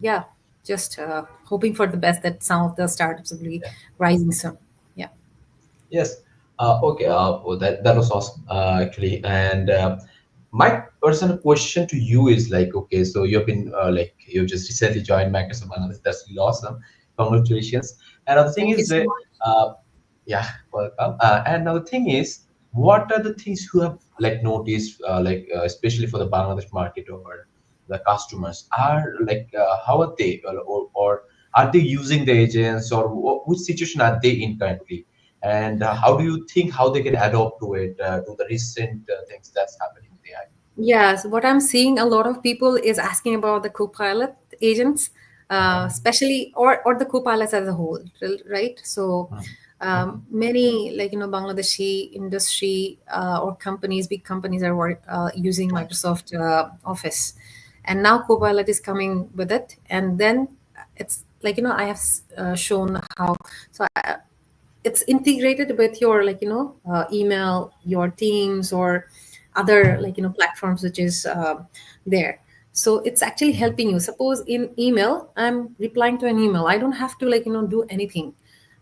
yeah, just hoping for the best that some of the startups will be rising soon. Yeah. Yes. Okay. That was awesome, actually. And my personal question to you is like, okay, so you've been you just recently joined Microsoft Analyst. That's really awesome. Congratulations. And the thing Thank you is so that, much. yeah, welcome. And now the thing is, what are the things you have like noticed, especially for the Bangladesh market or the customers are like, how are they, or are they using the agents, or which situation are they in currently? And how do you think how they can adopt to it, to the recent things that's happening with AI? Yes, what I'm seeing a lot of people is asking about the Copilot agents, Uh-huh. especially or the Copilots as a whole, right? So Mhm. Mhm. many Bangladeshi industry or companies, big companies are using Microsoft Office, and now Copilot is coming with it, and then it's I have shown how so. It's integrated with your email, your Teams, or other platforms which is there. So it's actually helping you. Suppose in email I'm replying to an email, I don't have to do anything.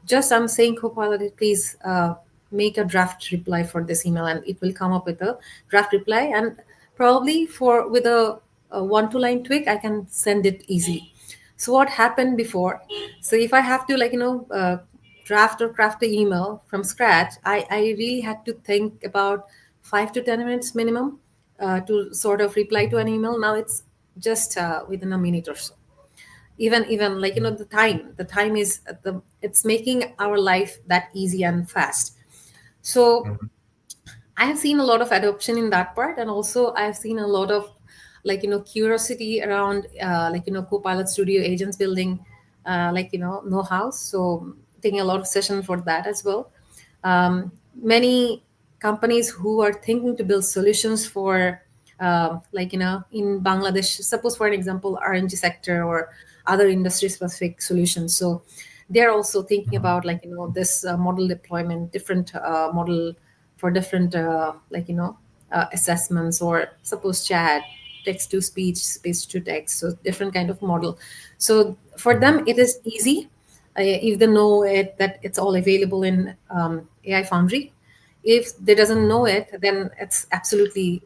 Just I'm saying Copilot, please make a draft reply for this email, and it will come up with a draft reply, and probably for with a one two line tweak I can send it easily. So what happened before, so if I have to draft or craft the email from scratch, I really had to think about 5 to 10 minutes minimum to sort of reply to an email. Now it's just within a minute or so. Even the time is it's making our life that easy and fast. So Mhm. I have seen a lot of adoption in that part, and also I have seen a lot of curiosity around Copilot Studio agents building know-how. So taking a lot of session for that as well. Many companies who are thinking to build solutions for in Bangladesh, suppose for an example RNG sector or other industry specific solutions. So they're also thinking Mhm. about this model deployment, different model for different assessments, or suppose chat, text to speech, speech to text, so different kind of model. So for Mhm. them it is easy if they know it, that it's all available in AI Foundry. If they doesn't know it, then it's absolutely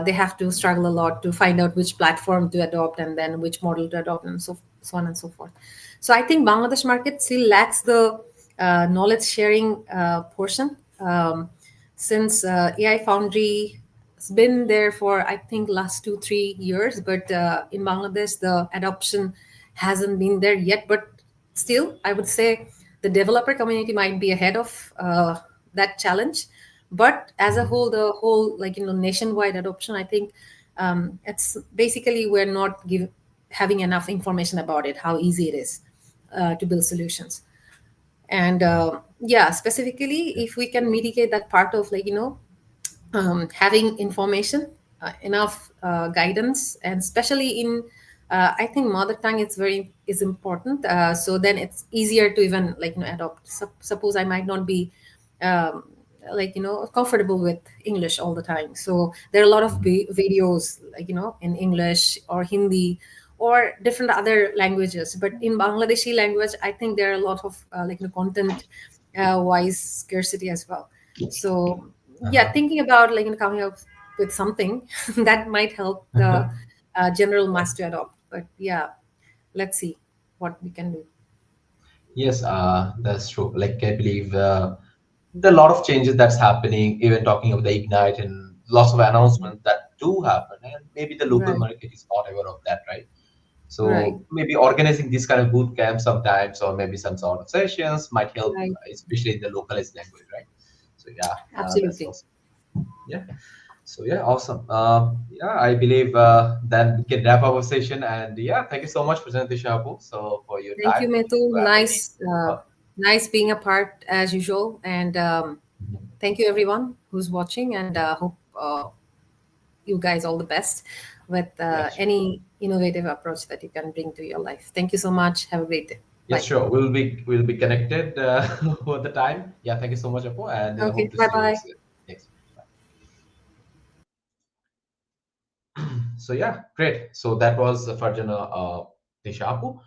they have to struggle a lot to find out which platform to adopt, and then which model to adopt, and so on and so forth. So I think Bangladesh market still lacks the knowledge sharing portion, since AI Foundry has been there for I think last 2 3 years, but in Bangladesh the adoption hasn't been there yet. But still, I would say the developer community might be ahead of that challenge. But as a whole, the whole nationwide adoption, I think it's basically we're not having enough information about it, how easy it is to build solutions. And yeah, specifically if we can mitigate that part of having information, enough guidance, and especially in I think mother tongue is important. So then it's easier to even adopt. Suppose I might not be um, comfortable with English all the time, so there are a lot of videos in English or Hindi or different other languages. But in Bangladeshi language, I think there are a lot of content wise scarcity as well. So yeah, Uh-huh. thinking about coming up with something that might help the general mass to adopt. But yeah, let's see what we can do. Yes, that's true. Like I believe there are a lot of changes that's happening. Even talking about the Ignite and lots of announcements that do happen, and maybe the local Right, market is not aware of that, right? right, So maybe organizing this kind of boot camp sometimes, or maybe some sort of sessions might help, right. especially in the localized language, right? So yeah, that's Absolutely. awesome. Yeah. So yeah, awesome. Yeah, I believe then we can wrap up our session. And yeah, thank you so much, President Shabu, so for your Thank you, time. Metu. Valuable. Nice being a part as usual. And thank you everyone who's watching. And hope you guys all the best with Yes. any innovative approach that you can bring to your life. Thank you so much. Have a great day. Yes, Bye. sure. We'll be connected over the time. Yeah, thank you so much, Apo, and Okay. hope to Bye see you bye. soon. Next. So yeah, great. So that was Farjana Deshapu.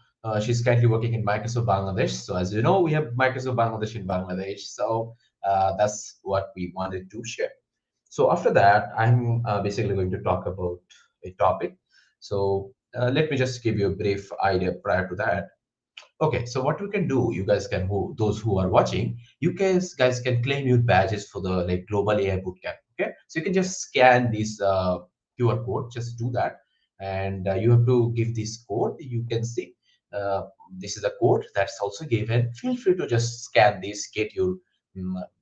She's currently working in Microsoft Bangladesh. So as you know, we have Microsoft Bangladesh in Bangladesh. So that's what we wanted to share. So after that, I'm basically going to talk about a topic. So let me just give you a brief idea prior to that. Okay, so what we can do, you guys can, those who are watching, you guys can claim your badges for the like global AI bootcamp. Okay, so you can just scan this QR code, just do that, and you have to give this code. You can see uh, this is a code that's also given. Feel free to just scan this, get your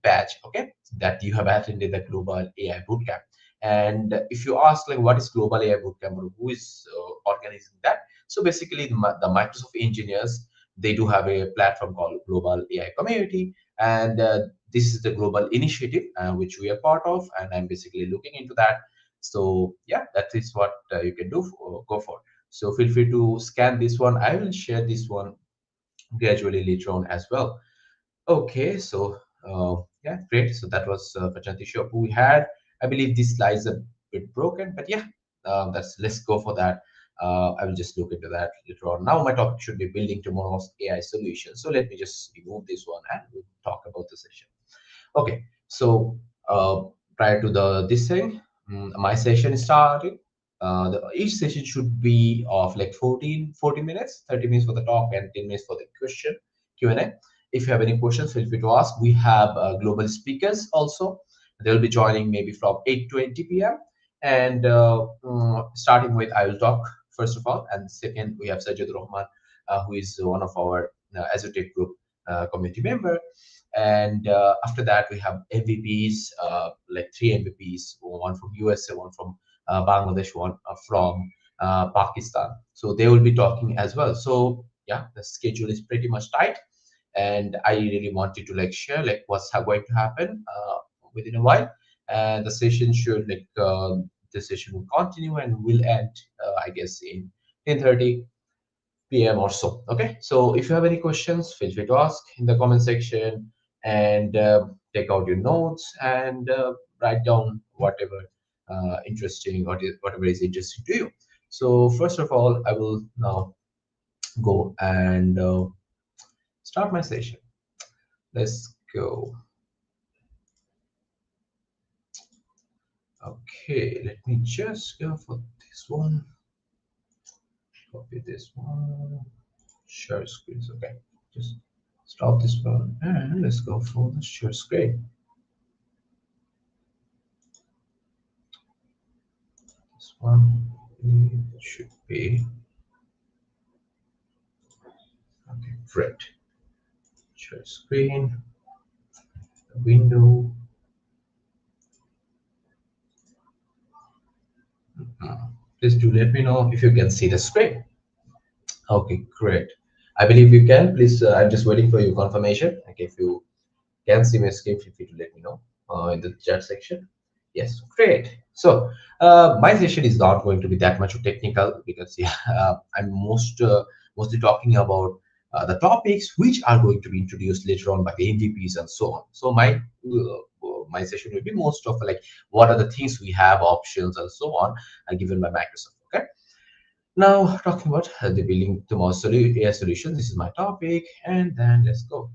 badge. Okay, that you have attended the global AI bootcamp. And if you ask like what is global AI bootcamp or who is organizing that, so basically the Microsoft engineers, they do have a platform called Global AI Community, and this is the global initiative which we are part of, and I'm basically looking into that. So yeah, that is what you can go for. So feel free to scan this one. I will share this one gradually later on as well. Okay, so yeah, great. So that was Prachanti Shop we had. I believe this slide is a bit broken, but yeah, let's go for that. I will just look into that later on. Now my topic should be building tomorrow's AI solution. So let me just remove this one and we'll talk about the session. Okay, so prior to the this thing, my session is starting. Each session should be of like 14 minutes, 30 minutes for the talk and 10 minutes for the question Q&A. If you have any questions, feel free to ask. We have global speakers also. They'll be joining maybe from 8:20 p.m. And starting with, I will talk first of all. And second, we have Sajid Rahman, who is one of our Azure Tech Group community member. And after that, we have MVPs, like three MVPs, one from USA, one from Bangladesh, one from Pakistan. So they will be talking as well. So yeah, the schedule is pretty much tight, and I really wanted to like share like what's going to happen within a while. And the session should like the session will continue and will end, I guess, in 10:30 p.m. or so. Okay, so if you have any questions, feel free to ask in the comment section, and take out your notes and write down whatever interesting or whatever is interesting to you. So first of all, I will now go and start my session. Let's go. Okay, let me just go for this one. Copy this one. Share screens. Okay, just stop this one and let's go for the share screen. This one it should be okay. Great. Share screen. Window. Please do let me know if you can see the screen. Okay, great. I believe you can. Please, I'm just waiting for your confirmation. Okay, if you can see my screen, feel free to let me know in the chat section. Yes, great. So my session is not going to be that much technical because yeah, I'm mostly talking about the topics which are going to be introduced later on by the MVPs and so on. So my session will be most of like what are the things we have, options and so on, given by Microsoft. Okay. Now talking about the building tomorrow AI solutions. This is my topic, and then let's go.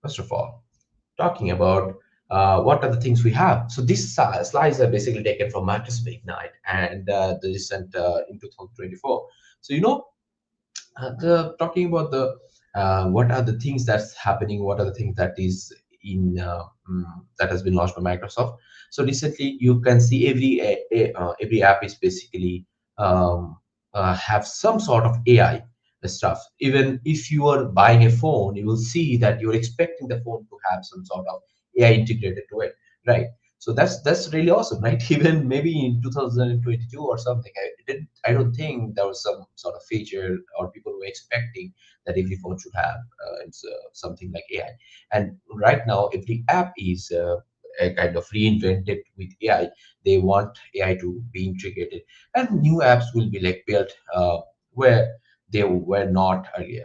First of all, talking about what are the things we have. So these slides are basically taken from Microsoft Ignite and the recent in 2024. So the talking about the what are the things that's happening, what are the things that is in that has been launched by Microsoft. So recently you can see every app is basically have some sort of AI stuff. Even if you are buying a phone, you will see that you're expecting the phone to have some sort of AI integrated to it, right? So that's really awesome, right? Even maybe in 2022 or something, I don't think there was some sort of feature or people were expecting that every phone should have something like AI. And right now, every app is kind of reinvented with AI. They want AI to be integrated, and new apps will be like built where they were not earlier.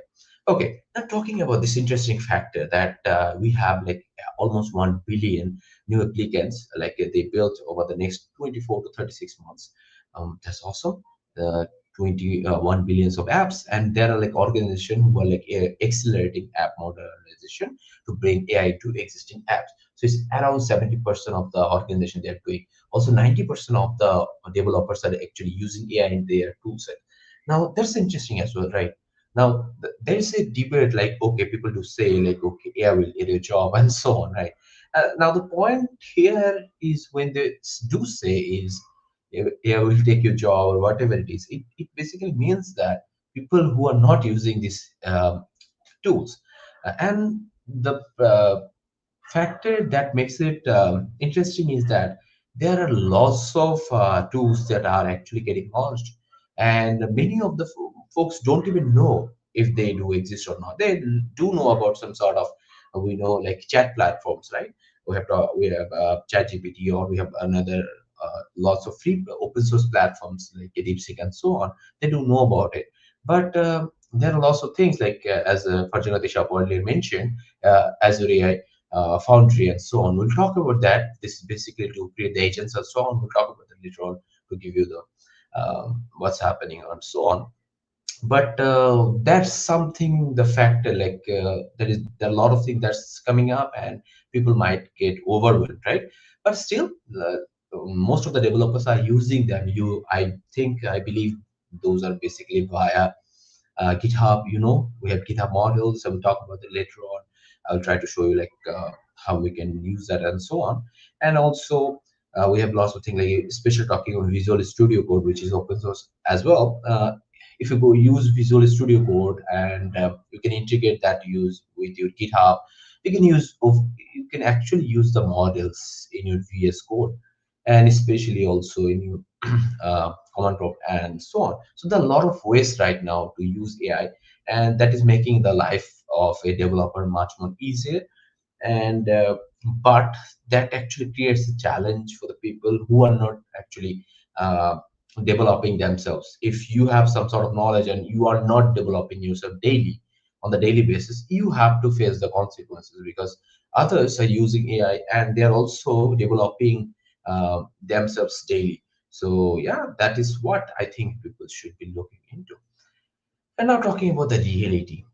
Okay, now talking about this interesting factor that we have like almost 1 billion new applicants, like they built over the next 24 to 36 months. That's awesome. The 21 billions of apps, and there are like organizations who are like accelerating app modernization to bring AI to existing apps. So it's around 70% of the organization they're doing. Also, 90% of the developers are actually using AI in their toolset. Now that's interesting as well, right? Now there's a debate like, okay, people do say like, okay, AI will get your job and so on, right? Now the point here is when they do say is AI will take your job or whatever it is, it basically means that people who are not using these tools and the factor that makes it interesting is that there are lots of tools that are actually getting launched, and many of the folks don't even know if they do exist or not. They do know about some sort of we know like chat platforms, right? We have ChatGPT, or we have another lots of free open source platforms like DeepSeek and so on. They do know about it, but there are lots of things like as Farjana Disha earlier mentioned, Azure AI Foundry and so on. We'll talk about that. This is basically to create the agents and so on. We'll talk about that later on to give you the what's happening and so on. But that's something the factor like there are a lot of things that's coming up and people might get overwhelmed, right? But still, most of the developers are using them. I believe those are basically via GitHub. We have GitHub models. I will talk about it later on. I'll try to show you like how we can use that and so on. And also we have lots of things like especially talking on Visual Studio Code, which is open source as well. If you go use Visual Studio Code and you can integrate that use with your GitHub, you can actually use the models in your VS Code, and especially also in your command prompt and so on. So there are a lot of ways right now to use AI, and that is making the life of a developer much more easier. And but that actually creates a challenge for the people who are not actually developing themselves. If you have some sort of knowledge and you are not developing yourself daily on the daily basis, you have to face the consequences because others are using AI and they're also developing themselves daily. So yeah, that is what I think people should be looking into. And now talking about the reality.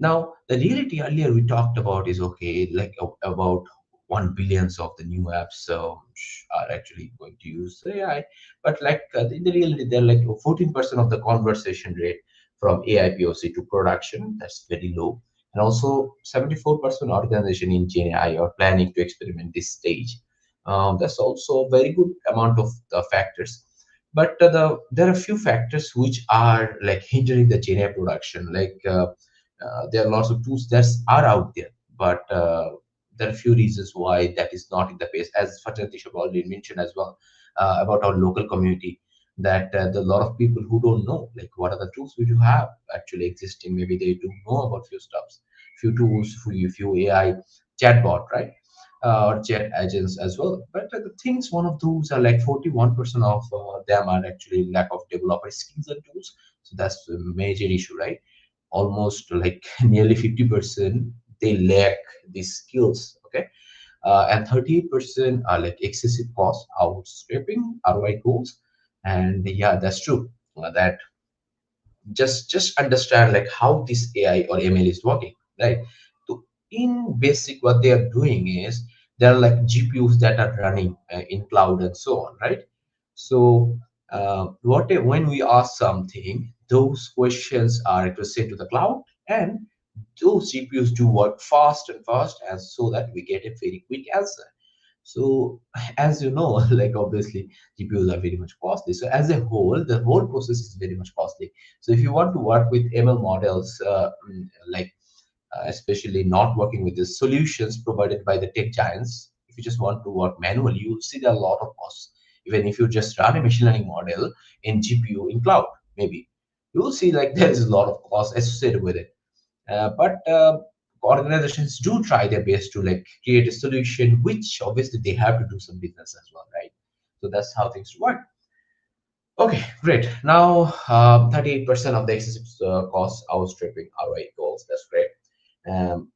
Now, the reality earlier we talked about is okay, like about 1 billions of the new apps are actually going to use AI. But like in the reality, they're like 14% of the conversation rate from AI POC to production. That's very low. And also 74% organization in Gen AI are planning to experiment this stage. That's also a very good amount of the factors, but there are a few factors which are like hindering the Gen AI production. Like there are lots of tools that are out there, but there are a few reasons why that is not in the pace. As Fatih already mentioned as well about our local community, that there are a lot of people who don't know like what are the tools we do have actually existing. Maybe they do know about few stuffs, few tools, few AI chatbot, right? Or chat agents as well. But the things, one of those are like 41% of them are actually lack of developer skills and tools. So that's a major issue, right? Almost like nearly 50% they lack these skills. Okay, and 38% are like excessive cost outstripping ROI goals. And yeah, that's true. That just understand like how this AI or ML is working, right? So in basic, what they are doing is there are like GPUs that are running in cloud and so on, right? So when we ask something, those questions are sent to the cloud, and those GPUs do work fast and fast, and so that we get a very quick answer. So as you know, like obviously GPUs are very much costly. So as a whole, the whole process is very much costly. So if you want to work with ML models, like especially not working with the solutions provided by the tech giants, if you just want to work manually, you'll see there are a lot of costs. Even if you just run a machine learning model in GPU in cloud, maybe you will see like there is a lot of cost associated with it. But organizations do try their best to like create a solution, which obviously they have to do some business as well, right? So that's how things work. Okay, great. Now, 38% of the excessive costs outstripping ROI goals. That's great. Um,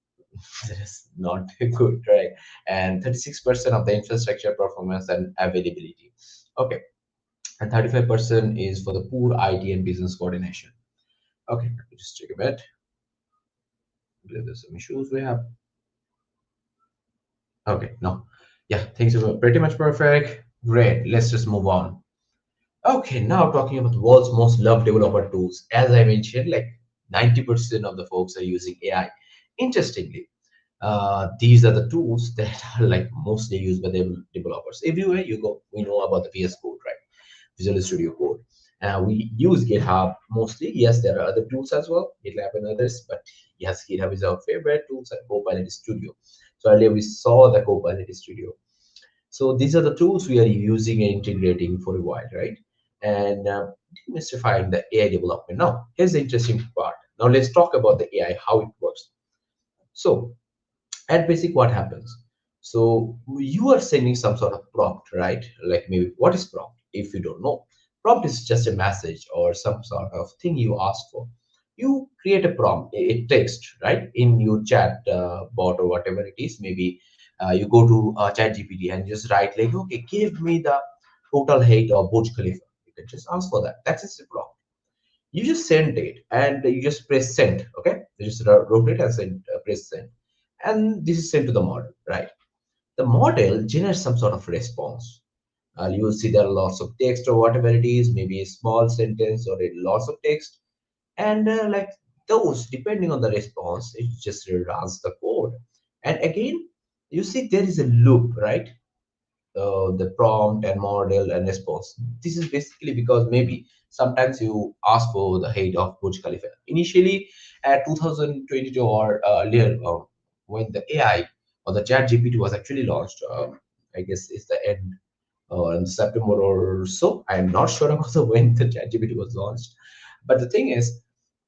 that is not good, right? And 36% of the infrastructure performance and availability. Okay, and 35% is for the poor IT and business coordination. Okay, let me just check a bit. There's some issues we have. Okay, no. Yeah, things are pretty much perfect. Great, let's just move on. Okay, now talking about the world's most loved developer tools. As I mentioned, like 90% of the folks are using AI. Interestingly, these are the tools that are like mostly used by the developers. Everywhere you go, we know about the VS Code, right? Visual Studio Code. We use GitHub mostly. Yes, there are other tools as well, GitLab and others, but yes, GitHub is our favorite tools and Copilot Studio. So earlier we saw the Copilot Studio. So these are the tools we are using and integrating for a while, right? And demystifying the AI development. Now, here's the interesting part. Now let's talk about the AI, how it works. So at basic, what happens? So you are sending some sort of prompt, right? Like maybe what is prompt? If you don't know, prompt is just a message or some sort of thing you ask for. You create a prompt, a text, right, in your chat bot or whatever it is. Maybe you go to chat GPT and just write like, okay, give me the total height of Burj Khalifa. You can just ask for that. That's just a prompt. You just send it and you just press send. Okay, you just rotate and send, press send, and this is sent to the model, right? The model generates some sort of response. You will see there are lots of text or whatever it is, maybe a small sentence or a lots of text, and like those, depending on the response, it just runs the code. And again, you see there is a loop, right? The prompt and model and response. This is basically because maybe sometimes you ask for the height of Burj Khalifa. Initially, at 2022 or earlier, when the AI or the Chat GPT was actually launched, I guess it's the end in September or so. I'm not sure about the when the Chat GPT was launched, but the thing is,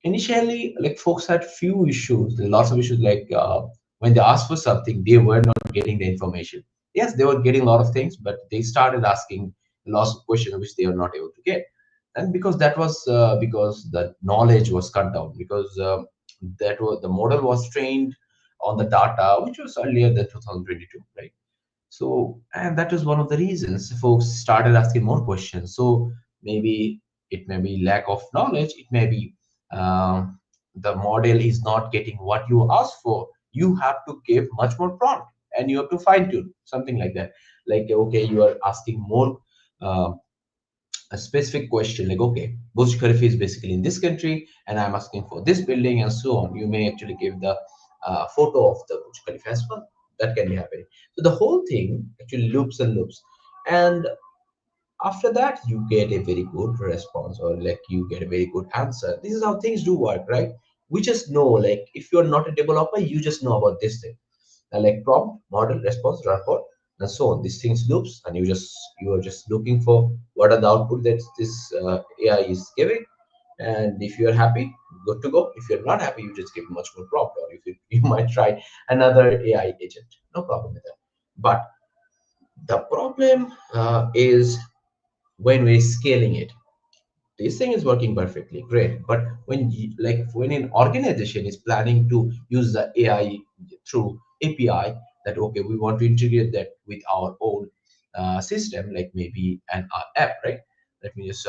initially, like folks had few issues, lots of issues, like when they asked for something, they were not getting the information. Yes, they were getting a lot of things, but they started asking lots of questions which they were not able to get. And because that was because the knowledge was cut down, because that was the model was trained on the data which was earlier than 2022, right? So, and that is one of the reasons folks started asking more questions. So maybe it may be lack of knowledge, it may be the model is not getting what you asked for. You have to give much more prompt and you have to fine tune something like that. Like, okay, you are asking more uh, a specific question, like, okay, Burj Khalifa is basically in this country and I'm asking for this building and so on. You may actually give the photo of the Burj Khalifa as well. That can be happening. So the whole thing actually loops and loops. And after that, you get a very good response, or like you get a very good answer. This is how things do work, right? We just know, like, if you're not a developer, you just know about this thing. Like prompt, model, response, record, and so on. These things loops, and you are just looking for what are the output that this AI is giving. And if you're happy, good to go. If you're not happy, you just give much more prompt, or if you might try another AI agent. No problem with that. But the problem is when we're scaling it. This thing is working perfectly great, but when like when an organization is planning to use the AI through API, that okay, we want to integrate that with our own system, like maybe an app, right? Let me just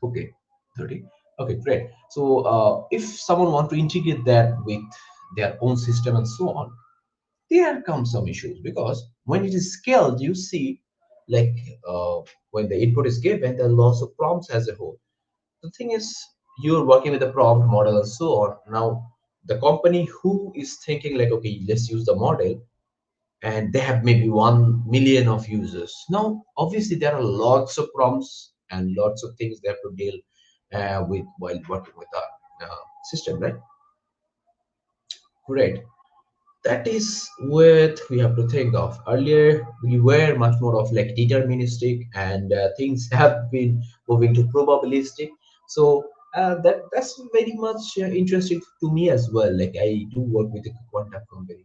okay, 30. Okay, great. So if someone want to integrate that with their own system and so on, there come some issues, because when it is scaled, you see, like when the input is given, there are lots of prompts as a whole. The thing is, you're working with the prompt model and so on. Now the company who is thinking like, okay, let's use the model, and they have maybe 1 million of users. Now obviously there are lots of prompts and lots of things they have to deal with while working with the system, right? Great. That is what we have to think of. Earlier we were much more of like deterministic, and things have been moving to probabilistic. So That's very much interesting to me as well. Like I do work with a quantum computing.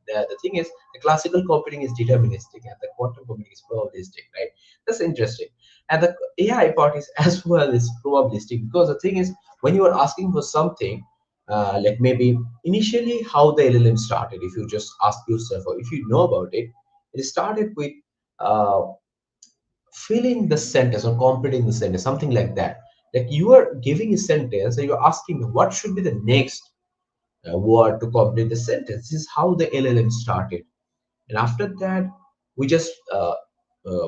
The thing is, the classical computing is deterministic, and the quantum computing is probabilistic, right? That's interesting. And the AI part is as well is probabilistic because the thing is, when you are asking for something, like maybe initially how the LLM started, if you just ask yourself or if you know about it, it started with uh, filling the sentence or completing the sentence, something like that. Like you are giving a sentence and you're asking what should be the next word to complete the sentence. This is how the LLM started. And after that, we just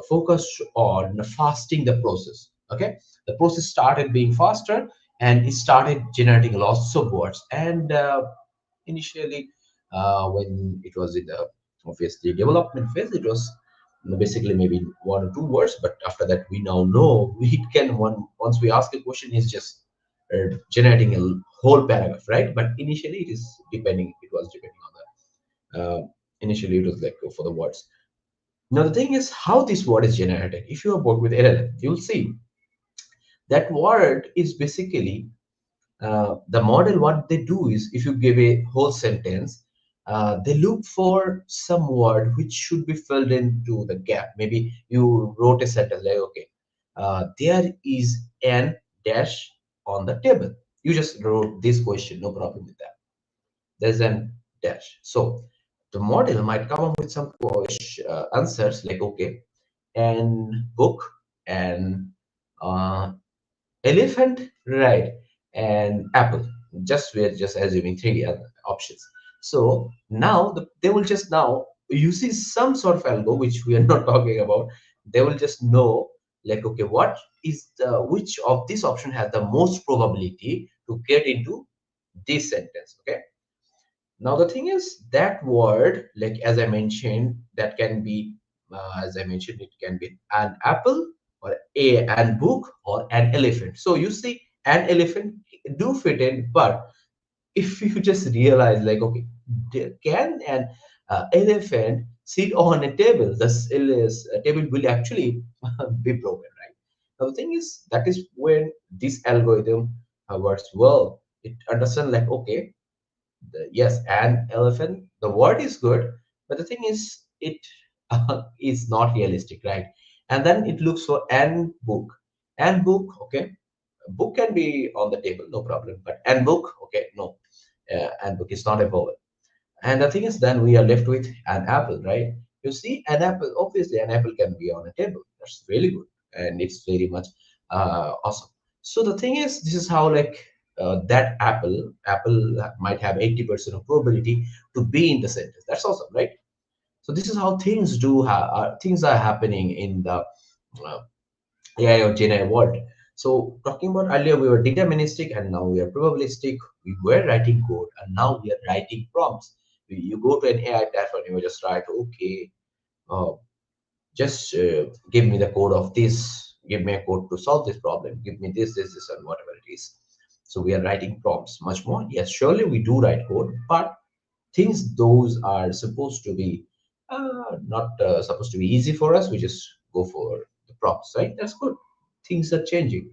focused on fasting the process. Okay, the process started being faster and it started generating lots of words. And initially, when it was in the obviously development phase, it was basically maybe 1 or 2 words. But after that, we now know we can once we ask a question, it's just generating a whole paragraph, right? But initially, it is depending. It was depending on the initially it was like for the words. Now the thing is how this word is generated. If you have worked with LLM, you'll see that word is basically the model. What they do is if you give a whole sentence, they look for some word which should be filled into the gap. Maybe you wrote a sentence like, okay, there is an dash on the table. You just wrote this question, no problem with that. There's an dash. So the model might come up with some answers like, okay, and book and elephant, right, and apple. Just we're just assuming three other options. So now they will just now using some sort of algo which we are not talking about. They will just know like, okay, what is the which of this option has the most probability to get into this sentence. Okay, now the thing is that word, like as I mentioned, that can be, as I mentioned, it can be an apple or an book or an elephant. So you see, an elephant do fit in, but if you just realize, like, okay, can an elephant sit on a table? This table will actually be broken, right? Now the thing is, that is when this algorithm works well. It understands like, okay, yes, an elephant. The word is good, but the thing is, it is not realistic, right? And then it looks for an book. An book, okay. A book can be on the table, no problem. But an book, okay, no. An book is not a vowel. And the thing is, then we are left with an apple, right? You see, an apple, obviously, an apple can be on a table. That's really good. And it's very much awesome. So the thing is, this is how, like, that apple might have 80% of probability to be in the sentence. That's awesome, right? So this is how things are happening in the uh, AI or Gen AI world. So talking about earlier, we were deterministic and now we are probabilistic. We were writing code and now we are writing prompts. You go to an AI platform, you just write, okay, uh, just give me the code of this, give me a code to solve this problem, give me this, and whatever it is. So we are writing prompts much more. Yes, surely we do write code, but things those are supposed to be not supposed to be easy for us. We just go for the prompts, right? That's good. Things are changing,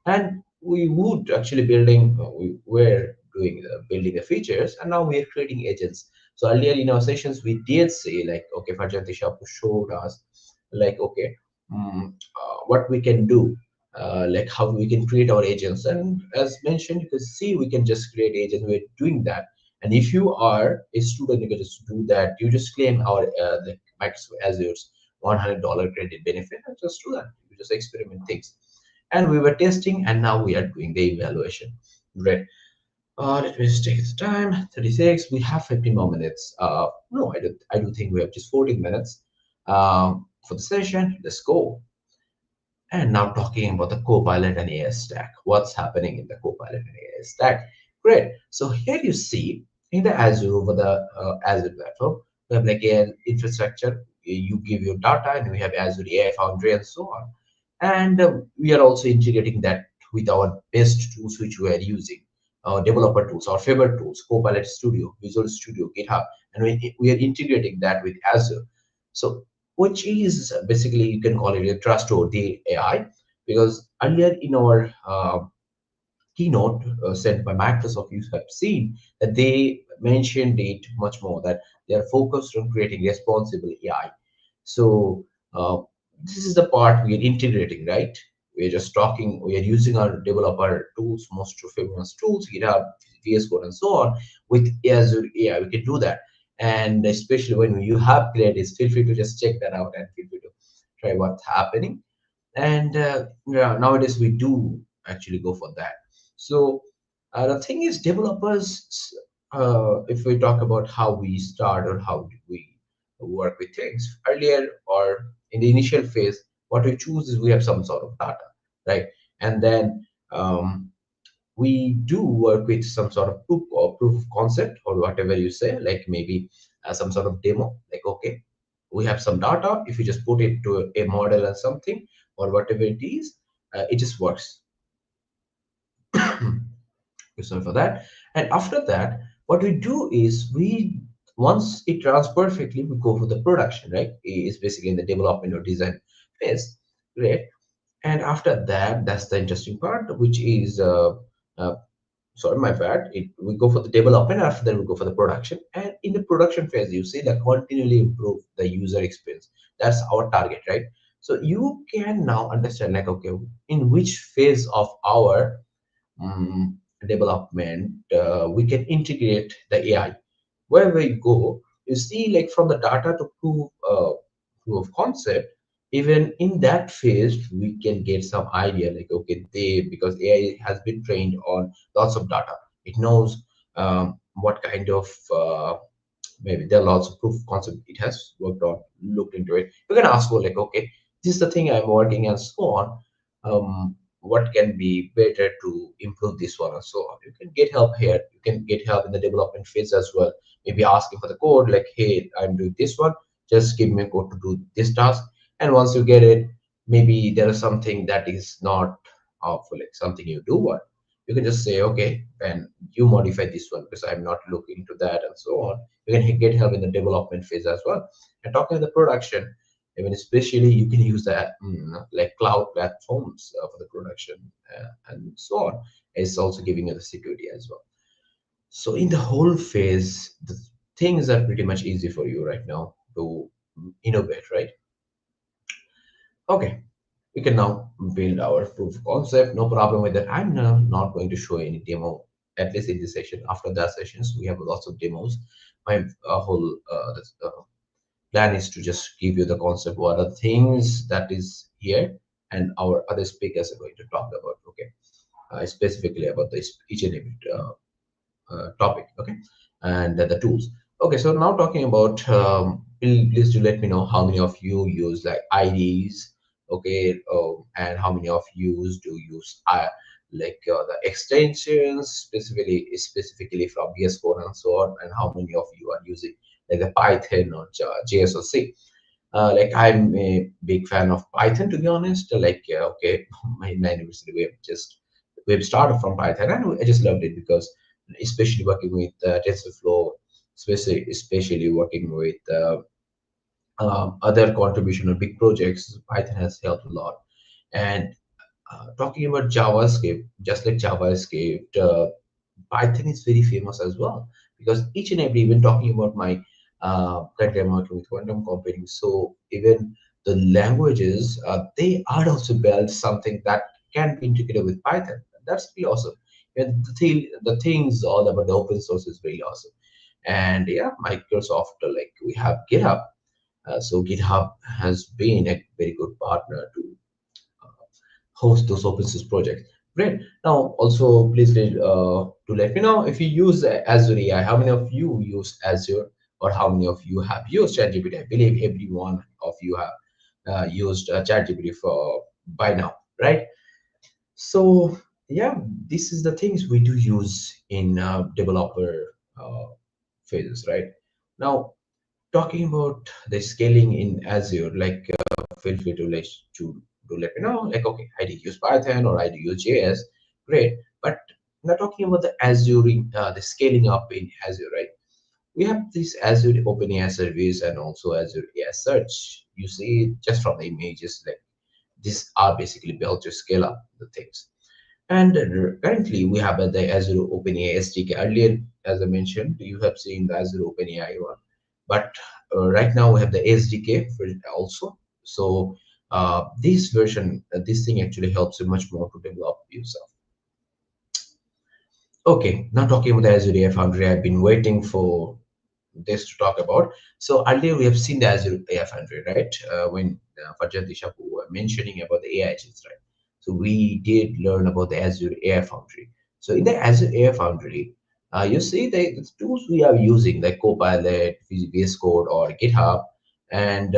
and we would actually we were doing building the features, and now we are creating agents. So earlier in our sessions, we did say like, okay, Farjati Shapu showed us like, okay, what we can do, like how we can create our agents. And as mentioned, you can see we can just create agents. We're doing that. And if you are a student, you can just do that. You just claim our the Microsoft Azure's $100 credit benefit and just do that. You just experiment things. And we were testing, and now we are doing the evaluation. Great. Let me just take the time. 36. We have 15 more minutes. No, I don't. I do think we have just 14 minutes for the session. Let's go. And now talking about the Copilot and AI stack. What's happening in the Copilot and AI stack? Great. So here you see in the Azure, over the Azure platform, we have like an infrastructure. You give your data, and we have Azure AI Foundry and so on. And we are also integrating that with our best tools which we are using, our developer tools, our favorite tools, Copilot Studio, Visual Studio, GitHub, and we are integrating that with Azure. So which is basically, you can call it a trustworthy AI, because earlier in our keynote said by Microsoft, you have seen that they mentioned it much more, that they are focused on creating responsible AI. So this is the part we are integrating, right? We're just talking, we are using our developer tools, most famous tools, GitHub, VS Code, and so on, with Azure AI. We can do that. And especially when you have creatives, feel free to just check that out and feel free to try what's happening. And yeah, nowadays we do actually go for that. So the thing is, developers, if we talk about how we start or how do we work with things earlier or in the initial phase, what we choose is we have some sort of data, right? And then we do work with some sort of proof of concept or whatever you say, like maybe some sort of demo, like, okay, we have some data. If you just put it to a model or something or whatever it is, it just works. Sorry for that. And after that, what we do is we, once it runs perfectly, we go for the production, right? It's basically in the development or design phase, right? And after that, that's the interesting part, which is uh, sorry, my bad. We go for the development. After that, we go for the production. And in the production phase, you see that continually improve the user experience. That's our target, right? So you can now understand, like, okay, in which phase of our development we can integrate the AI. Wherever you go, you see, like, from the data to proof of concept, even in that phase we can get some idea, like, okay, because AI has been trained on lots of data. It knows what kind of maybe there are lots of proof of concept it has worked on, looked into it. You can ask for, like, okay, this is the thing I'm working and so on. What can be better to improve this one and so on. You can get help here. You can get help in the development phase as well. Maybe asking for the code, like, hey, I'm doing this one. Just give me a code to do this task. And once you get it, maybe there is something that is not for like something you do want. You can just say, okay, and you modify this one because I'm not looking into that and so on. You can get help in the development phase as well. And talking about the production, I mean, especially you can use that like cloud platforms for the production and so on. It's also giving you the security as well. So in the whole phase, the things are pretty much easy for you right now to innovate, right? Okay, we can now build our proof of concept. No problem with that. I'm now not going to show any demo, at least in this session. After that sessions, we have lots of demos. My whole plan is to just give you the concept, what are the things that is here, and our other speakers are going to talk about, okay, specifically about this each and every topic, okay, and the tools. Okay, so now talking about, please do let me know how many of you use like IDs, okay, and how many of you do use like the extensions, specifically from VS Code and so on, and how many of you are using like the Python or JS or C. Like, I'm a big fan of Python, to be honest. Like, okay, my university web started from Python, and I just loved it because, especially working with TensorFlow, especially working with other contribution or big projects, Python has helped a lot. And talking about JavaScript, just like JavaScript, Python is very famous as well, because each and every, even talking about my currently I'm working with quantum computing, so even the languages, they are also built something that can be integrated with Python. That's really awesome. And the things all about the open source is really awesome. And yeah, Microsoft, like, we have GitHub. So GitHub has been a very good partner to host those open source projects. Great. Now, also, please to let me know if you use Azure AI. How many of you use Azure, or how many of you have used ChatGPT? I believe every one of you have used ChatGPT for by now, right? So yeah, this is the things we do use in developer phases, right? Now, talking about the scaling in Azure, like, feel free to let me know, like, okay, I did use Python or I do use JS, great. But now talking about the Azure, the scaling up in Azure, right? We have this Azure OpenAI service and also Azure AI Search. You see just from the images, like, these are basically built to scale up the things. And currently, we have the Azure OpenAI SDK. Earlier, as I mentioned, you have seen the Azure OpenAI one, but right now we have the SDK for it also. So this version, this thing actually helps you much more to develop yourself. Okay, now talking about the Azure AI Foundry, I've been waiting for this to talk about. So earlier we have seen the Azure AI Foundry, right? When Fajat Ishapu were mentioning about the AI agents, right? So we did learn about the Azure AI Foundry. So in the Azure AI Foundry, you see the tools we are using like Copilot, VS Code, or GitHub, and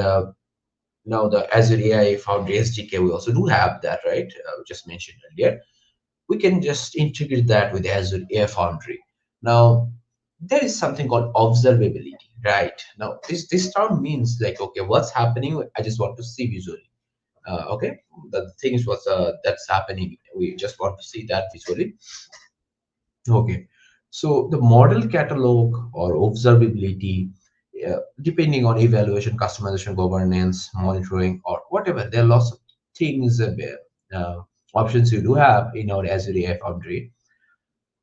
now the Azure AI Foundry SDK. We also do have that, right? We just mentioned earlier. We can just integrate that with Azure AI Foundry. Now, there is something called observability, right? Now, this term means like, okay, what's happening? I just want to see visually. Okay, the things that's happening. We just want to see that visually. Okay, so the model catalog or observability, depending on evaluation, customization, governance, monitoring, or whatever, there are lots of things, options you do have in our Azure AI Foundry.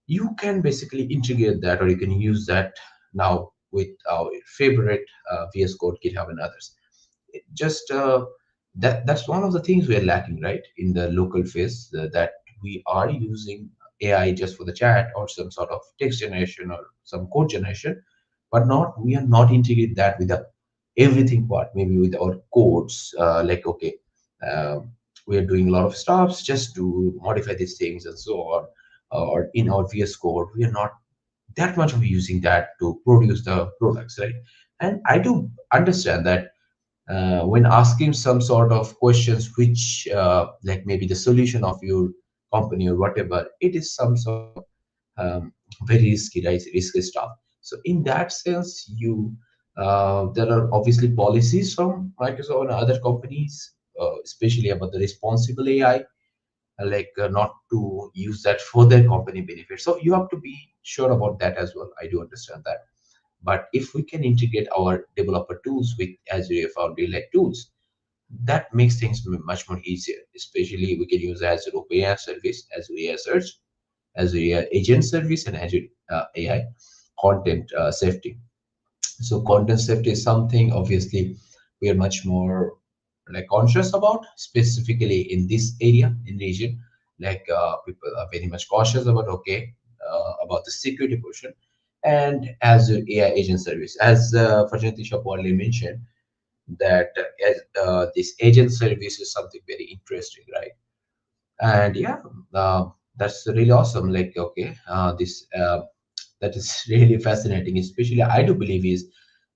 You can basically integrate that, or you can use that now with our favorite VS Code, GitHub, and others. Just that's one of the things we're lacking, right, in the local phase, that we are using AI just for the chat or some sort of text generation or some code generation, but not we are not integrate that with the everything part, maybe with our codes, like, okay, um, we are doing a lot of stuffs just to modify these things and so on, or in our VS Code, we are not that much of using that to produce the products, right? And I do understand that when asking some sort of questions, which like maybe the solution of your company or whatever, it is some sort of um, very risky, right? Risky stuff. So in that sense, there are obviously policies from Microsoft and other companies, especially about the responsible AI, like not to use that for their company benefit. So you have to be sure about that as well. I do understand that. But if we can integrate our developer tools with Azure Foundry like tools, that makes things much more easier. Especially we can use Azure OpenAI service, Azure AI Search, Azure AI Agent Service, and Azure AI Content Safety. So content safety is something obviously we are much more like conscious about, specifically in this area in region. Like people are very much cautious about, okay, about the security portion. And Azure AI Agent Service, as Fajati Shapwali mentioned, that this agent service is something very interesting, right? And yeah, that's really awesome. Like, okay, this that is really fascinating. Especially I do believe is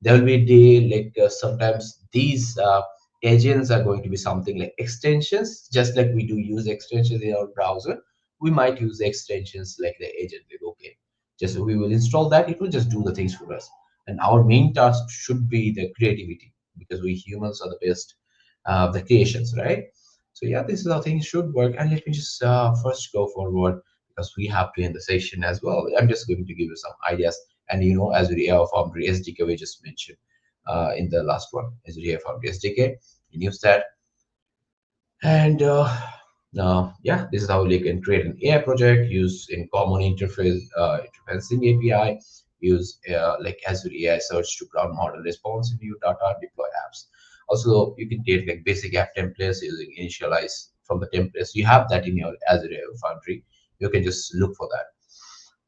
there will be a day like sometimes these agents are going to be something like extensions, just like we do use extensions in our browser. We might use extensions like the agent, like, okay, just we will install that, it will just do the things for us, and our main task should be the creativity, because we humans are the best the creations, right? So yeah, this is how things should work. And let me just first go forward, because we have to end the session as well. I'm just going to give you some ideas. And as we AI Foundry SDK we just mentioned in the last one, as we AI Foundry SDK, you use that. And yeah, this is how you can create an AI project, use in common interfacing API, use like Azure AI Search to ground model response in your data, deploy apps. Also, you can create like basic app templates using initialize from the templates. You have that in your Azure AI Foundry. You can just look for that.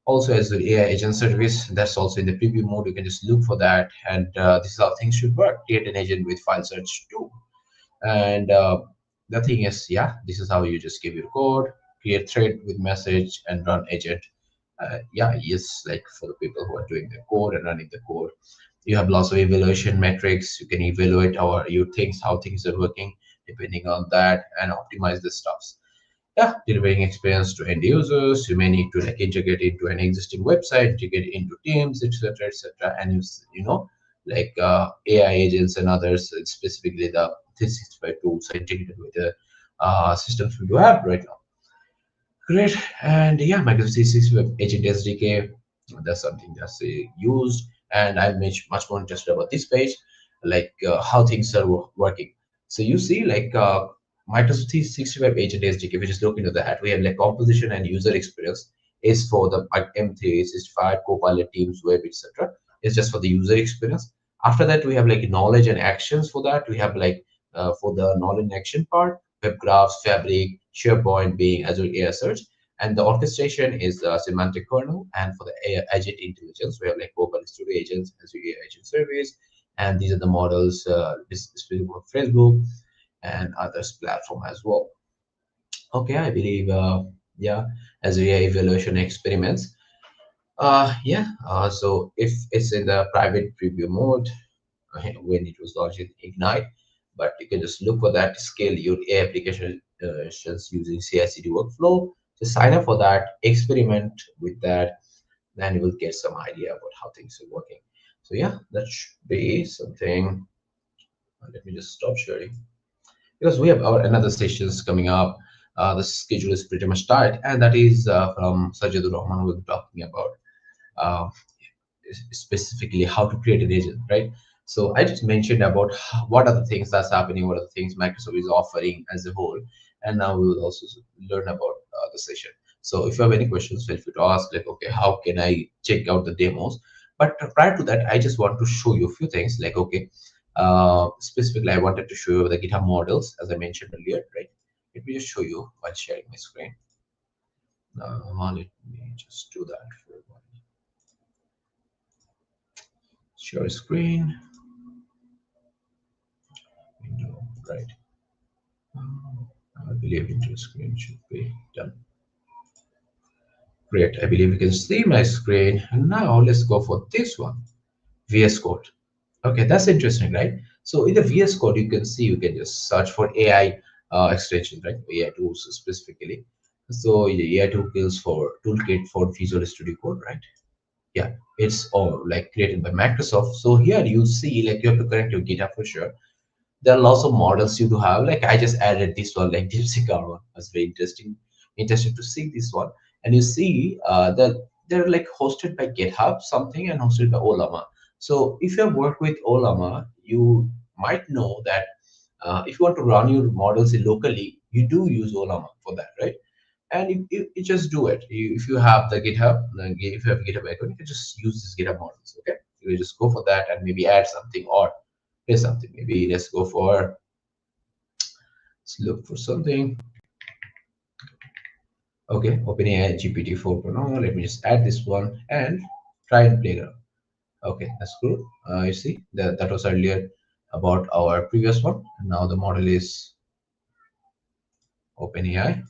Also, Azure AI Agent Service, that's also in the preview mode. You can just look for that. And this is how things should work. Create an agent with file search too. And the thing is, yeah, this is how you just give your code, create thread with message, and run agent. Yeah, yes, like for the people who are doing the code and running the code, you have lots of evaluation metrics. You can evaluate how things are working depending on that, and optimize the stuffs. Yeah, delivering experience to end users. You may need to like integrate into an existing website, integrate into teams, etc., etc. And like AI agents and others, specifically the 365 tools are integrated with the systems we do have right now. Great. And yeah, Microsoft 365 Agent SDK, that's something that's used. And I'm much more interested about this page, like how things are working. So you see, like Microsoft 365 Agent SDK, which is looking into that. We have like composition and user experience is for the M365 Copilot, Teams, Web, etc. It's just for the user experience. After that, we have like knowledge and actions for that. We have like for the knowledge and action part, web graphs, Fabric, SharePoint being Azure AI Search. And the orchestration is the semantic kernel. And for the agent intelligence, we have like Copilot Studio agents, Azure AI Agent Service. And these are the models displayed on Facebook and others platform as well. Okay, I believe, yeah, Azure AI evaluation experiments. Yeah, so if it's in the private preview mode, when it was launched in Ignite, but you can just look for that, scale your AI applications using CI/CD workflow. Just sign up for that, experiment with that, then you will get some idea about how things are working. So yeah, that should be something. Let me just stop sharing because we have our another sessions coming up. The schedule is pretty much tight, and that is from Sajadur Rahman. We'll be talking about uh, specifically how to create an agent, right? So I just mentioned about what are the things that's happening, what are the things Microsoft is offering as a whole, and now we will also learn about the session. So if you have any questions, feel free to ask, like, okay, how can I check out the demos? But prior to that, I just want to show you a few things, like, okay, specifically, I wanted to show you the GitHub models, as I mentioned earlier, right? Let me just show you while sharing my screen. Let me just do that for a while. Share screen. Window, right. I believe into screen should be done. Great. I believe you can see my screen. And now let's go for this one, VS Code. Okay, that's interesting, right? So in the VS Code, you can see you can just search for AI extensions, right? AI tools specifically. So the AI toolkit for Visual Studio Code, right? Yeah, it's all like created by Microsoft. So here you see like you have to connect your GitHub for sure. There are lots of models you do have. Like I just added this one, like DeepSeek one. It's very interesting to see this one. And you see that they're like hosted by GitHub something and hosted by Olama. So if you have worked with Olama, you might know that if you want to run your models locally, you do use Olama for that, right? And you just do it. If you have the GitHub, if you have GitHub account, you can just use this GitHub models. Okay, you just go for that and maybe add something or here's something. Maybe let's go for, let's look for something. Okay, OpenAI GPT 4.0. Let me just add this one and try and play around. Okay, that's cool. You see that was earlier about our previous one. And now the model is OpenAI.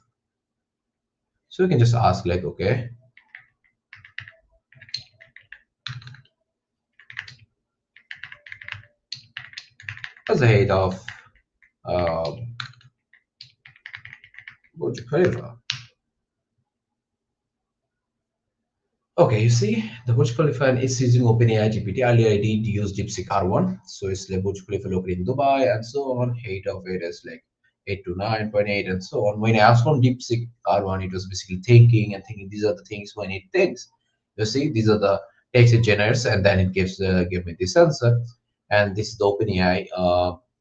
So we can just ask like, okay, what's the height of Burj Khalifa? Okay, you see the Burj Khalifa is using OpenAI GPT. Earlier I did use DeepSeek R1, so it's like Burj Khalifa located in Dubai and so on. Height of it is like 8 to 9.8 and so on. When I asked on DeepSeek R1, it was basically thinking and thinking these are the things when it thinks. You see, these are the text it generates and then it give me this answer. And this is the OpenAI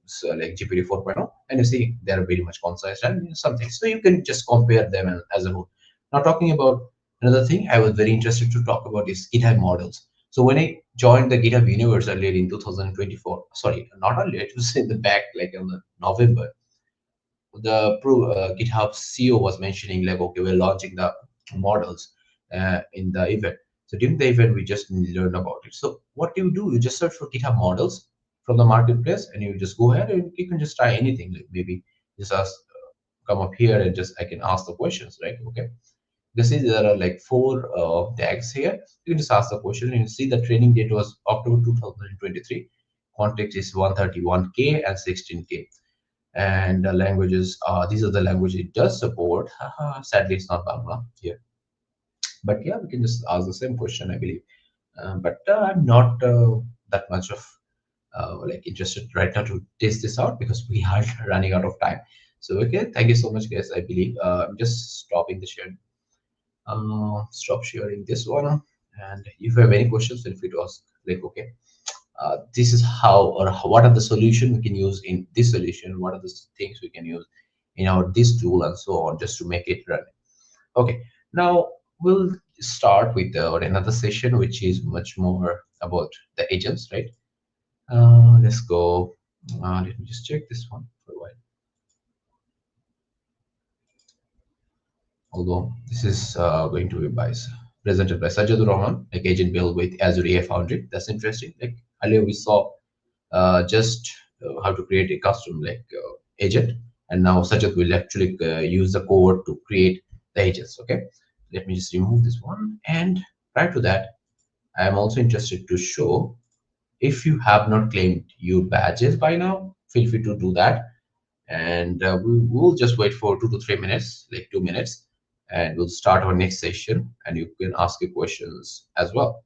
so like GPT 4.0, and you see they're very much concise and something. So you can just compare them as a whole. Now talking about another thing I was very interested to talk about is GitHub models. So when I joined the GitHub universe earlier in 2024, sorry, not earlier, it was in the back, like in the November, the GitHub CEO was mentioning like, okay, we're launching the models in the event. So during the event, we just learned about it. So what do? You just search for GitHub models from the marketplace, and you just go ahead and you can just try anything. Like maybe just ask, come up here and just I can ask the questions, right? Okay. You see there are like 4 tags here. You can just ask the question and you see the training date was October 2023. Context is 131K and 16K. And the languages, these are the languages it does support. Sadly, it's not Bangla here. But yeah, we can just ask the same question, I believe. But I'm not that much of like interested right now to test this out because we are running out of time. So okay, thank you so much, guys. I believe I'm just stopping the share. Stop sharing this one. And if you have any questions, feel free to ask. Like, okay, this is how or what are the solution we can use in this solution? What are the things we can use in our this tool and so on, just to make it run. Okay, now we'll start with another session, which is much more about the agents, right? Let's go. Let me just check this one for a while. Although this is going to be presented by Sajid Rahman, like agent build with Azure AI Foundry. That's interesting. Like earlier we saw just how to create a custom agent, and now Sajid will actually use the code to create the agents. Okay, let me just remove this one. And prior to that, I am also interested to show, if you have not claimed your badges by now, feel free to do that. And we'll just wait for 2 to 3 minutes, like 2 minutes, and we'll start our next session, and you can ask your questions as well.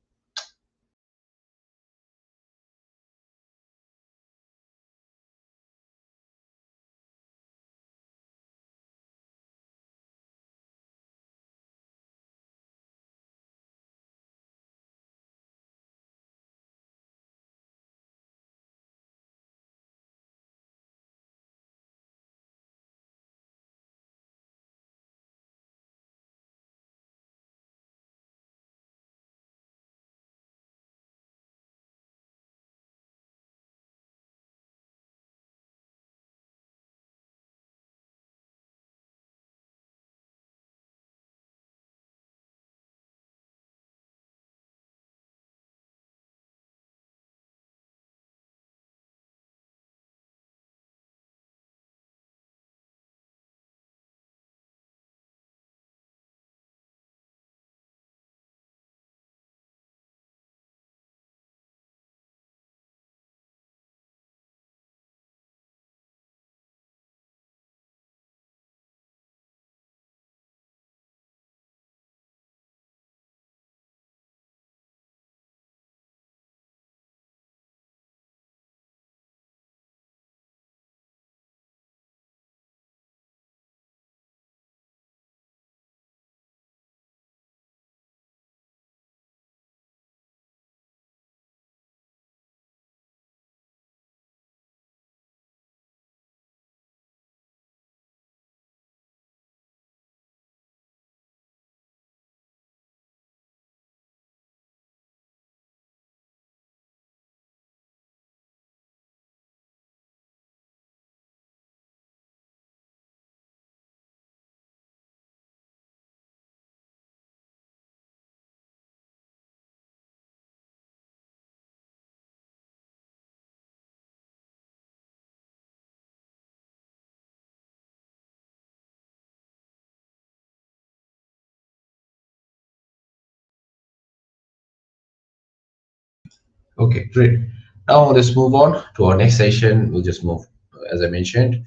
Okay, great. Now let's move on to our next session. We'll just move, as I mentioned,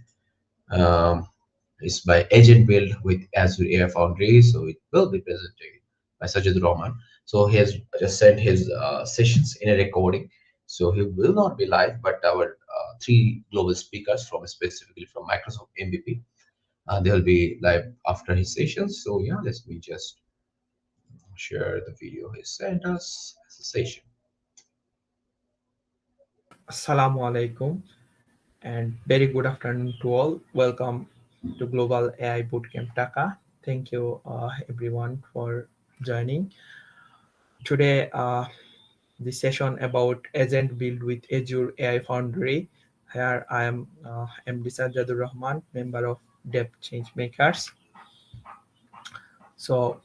um, it's by agent build with Azure AI Foundry. So it will be presented by Sajid Rahman. So he has just sent his sessions in a recording. So he will not be live, but our three global speakers from specifically from Microsoft MVP, they'll be live after his sessions. So yeah, let me just share the video he sent us as a session. Assalamu alaikum and very good afternoon to all. Welcome to Global AI Bootcamp Dhaka. Thank you everyone for joining. Today, the session about agent build with Azure AI Foundry. Here I am MD Sajjadur Rahman, member of Dev Changemakers. So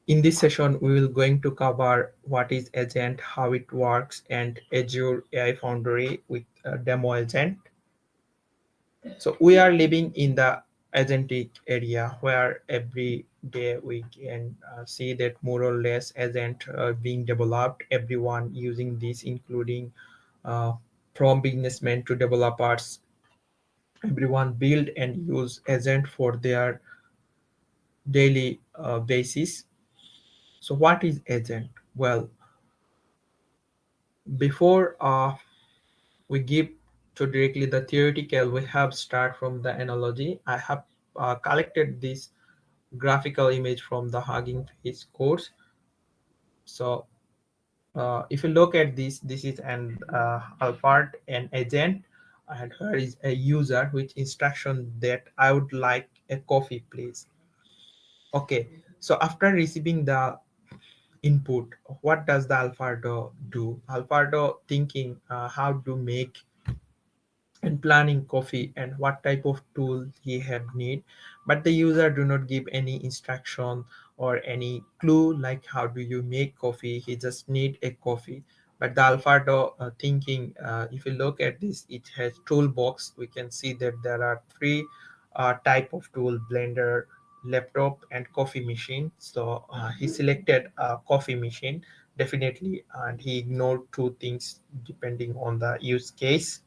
in this session, we will going to cover what is agent, how it works, and Azure AI Foundry with a demo agent. So we are living in the agentic area where every day we can see that more or less agent being developed, everyone using this, including uh, from businessmen to developers, everyone build and use agent for their daily basis. So what is agent? Well, before we give to directly the theoretical, we have start from the analogy. I have collected this graphical image from the Hugging Face course. So if you look at this is an part an agent. and here is a user which instruction that I would like a coffee please. Okay, so after receiving the input, what does the Alphardo do? Alphardo thinking how to make and planning coffee and what type of tool he had need, but the user do not give any instruction or any clue like how do you make coffee. He just need a coffee. But the Alphardo thinking, if you look at this, it has toolbox. We can see that there are three type of tool: blender, laptop, and coffee machine. So he selected a coffee machine definitely, and he ignored two things depending on the use case.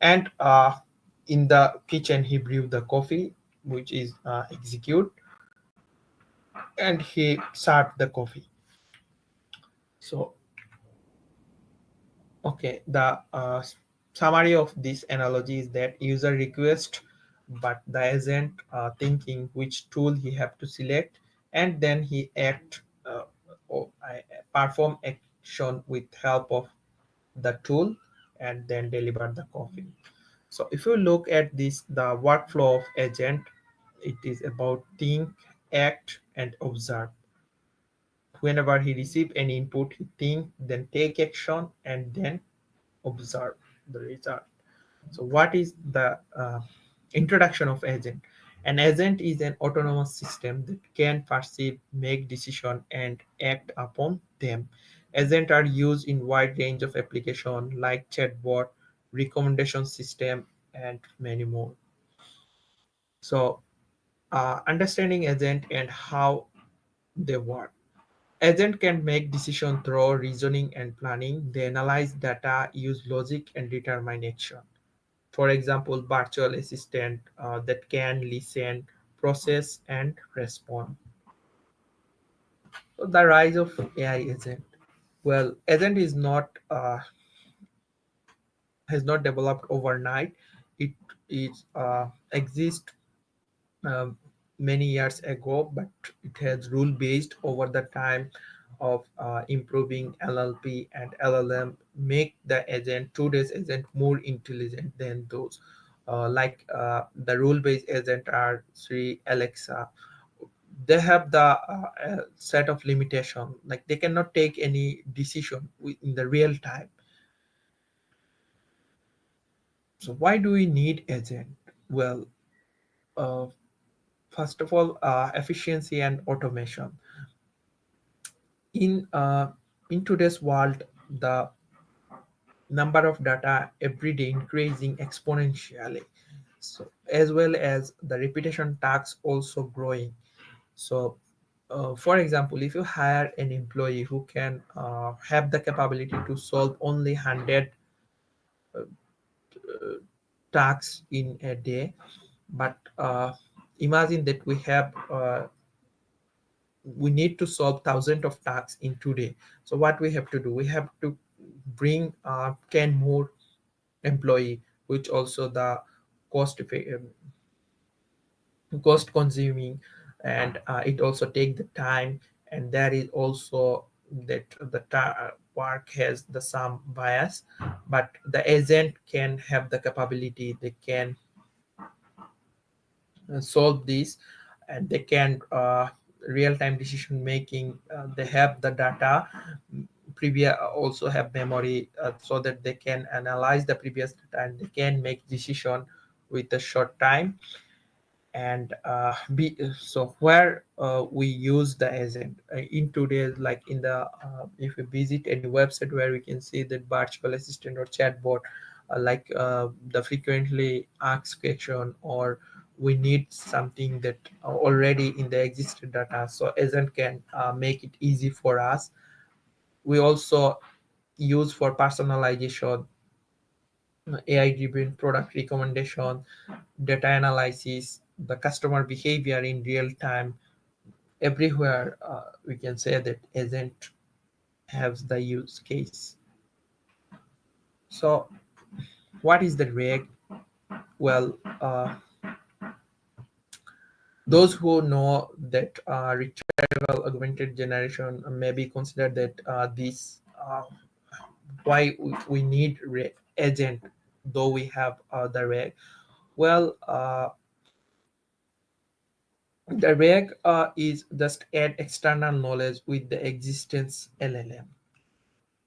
And in the kitchen he brewed the coffee, which is execute, and he served the coffee. So okay, the summary of this analogy is that user request, but the agent thinking which tool he have to select, and then he act or perform action with help of the tool, and then deliver the coffee. So if you look at this, the workflow of agent, it is about think, act, and observe. Whenever he receive any input, he think, then take action, and then observe the result. So what is the introduction of agent? An agent is an autonomous system that can perceive, make decision, and act upon them. Agents are used in wide range of application like chatbot, recommendation system, and many more. So understanding agent and how they work. Agent can make decision through reasoning and planning. They analyze data, use logic, and determine action. For example, virtual assistant that can listen, process, and respond. So the rise of AI agent. Well, agent is not has not developed overnight. It is exists um, many years ago, but it has rule based over the time of improving LLP and LLM make the agent today's agent more intelligent than those. The rule based agent are Siri, Alexa. They have the set of limitation, like they cannot take any decision in the real time. So why do we need agent? Well, uh, first of all, efficiency and automation. In today's world, the number of data every day increasing exponentially, so as well as the repetition tasks also growing. So for example, if you hire an employee who can have the capability to solve only 100 tasks in a day, but imagine that we need to solve thousands of tasks in today. So what we have to do, we have to bring 10 more employee, which also the cost cost consuming, and it also take the time, and there is also that work has the some bias. But the agent can have the capability, they can solve this, and they can real-time decision making. They have the data, previous also have memory, so that they can analyze the previous data and they can make decision with a short time. And be so where we use the agent in today's, like in the if we visit any website where we can see that virtual assistant or chatbot, the frequently asked question, or we need something that already in the existing data, so agent can make it easy for us. We also use for personalization, AI driven product recommendation, data analysis, the customer behavior in real time. Everywhere we can say that agent has the use case. So what is the RAG? Well, those who know that retrieval augmented generation maybe consider that this why we need agent. though we have the RAG? Well, the RAG is just add external knowledge with the existence LLM,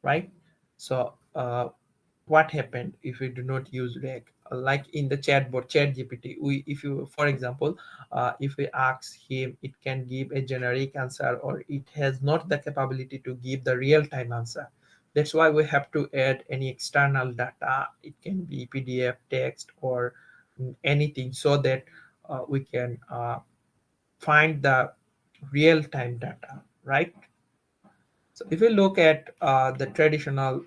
right? So what happened if we do not use RAG? Like in the chatbot, ChatGPT, if you, for example, if we ask him, it can give a generic answer, or it has not the capability to give the real-time answer. That's why we have to add any external data. It can be PDF, text, or anything, so that we can find the real-time data, right? So if we look at the traditional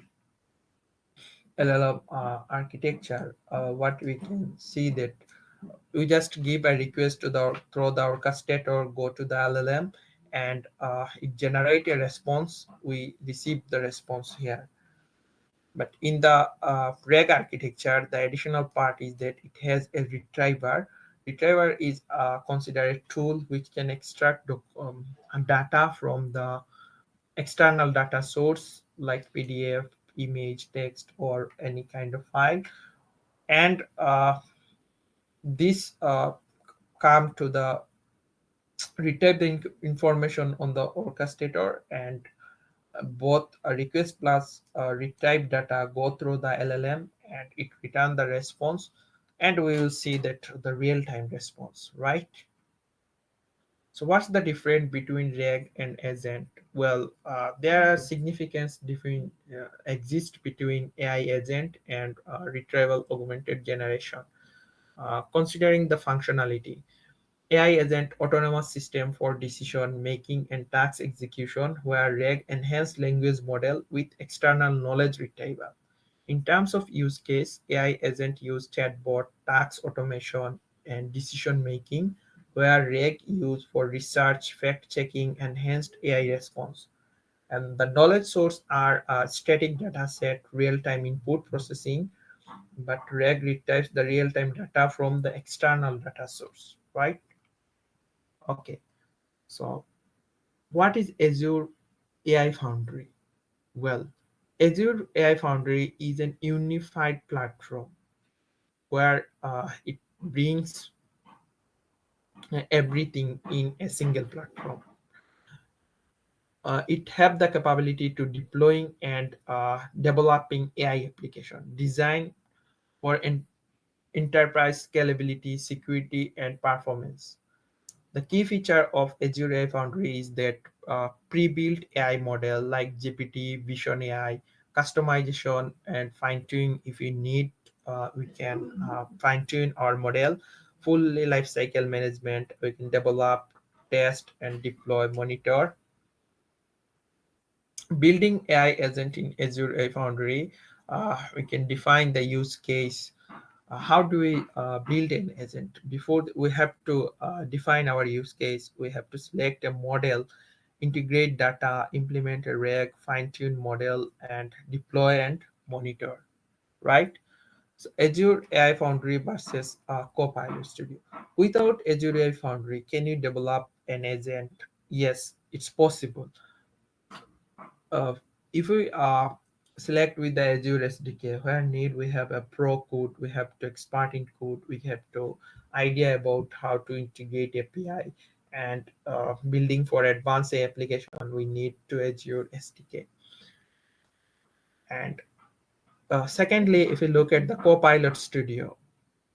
LLM architecture, what we can see that we just give a request to the through the orchestrator, go to the LLM, and it generate a response. We receive the response here. But in the RAG architecture, the additional part is that it has a retriever. Retriever is considered a tool which can extract data from the external data source like PDF, image, text, or any kind of file, and this come to the retrieve the information on the orchestrator, and both a request plus retrieve data go through the LLM, and it return the response, and we will see that the real-time response, right? So what's the difference between RAG and agent? Well, there are significant different exist between AI agent and retrieval augmented generation. Considering the functionality, AI agent autonomous system for decision making and task execution, where RAG enhanced language model with external knowledge retrieval. In terms of use case, AI agent use chatbot, task automation, and decision making, where RAG used for research, fact checking, enhanced AI response. And the knowledge source are a static data set, real-time input processing, but RAG retrieves the real-time data from the external data source, right? Okay, so what is Azure AI Foundry? Well, Azure AI Foundry is an unified platform where it brings everything in a single platform. It have the capability to deploying and developing AI application designed for enterprise scalability, security, and performance. The key feature of Azure AI Foundry is that pre-built AI model like GPT, Vision AI, customization and fine-tuning. If we need, we can fine-tune our model. Full lifecycle management, we can develop, test, and deploy, monitor. Building AI agent in Azure AI Foundry, we can define the use case. How do we build an agent? Before we have to define our use case, we have to select a model, integrate data, implement a RAG, fine-tune model, and deploy and monitor, right? So Azure AI Foundry versus Copilot Studio. Without Azure AI Foundry, can you develop an agent? Yes, it's possible. uh, if we select with the Azure SDK, where need we have a pro code, we have to expert in code, we have to idea about how to integrate API, and building for advanced application, we need to Azure SDK. And secondly, if we look at the Copilot Studio,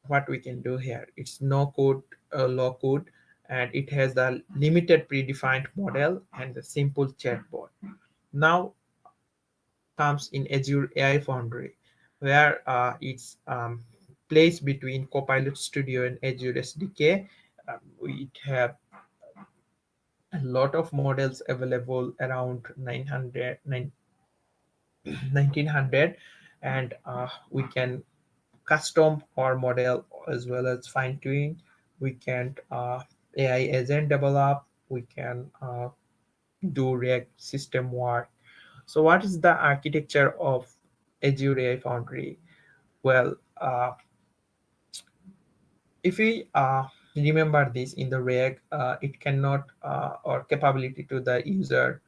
what we can do here, it's no code, low code, and it has the limited predefined model and the simple chatbot. Now comes in Azure AI Foundry, where it's placed between Copilot Studio and Azure SDK. We have a lot of models available around 1900, and we can custom our model as well as fine tune. We can AI agent develop. We can do React system work. So what is the architecture of Azure AI Foundry? Well, if we remember this in the React, it cannot or capability to the user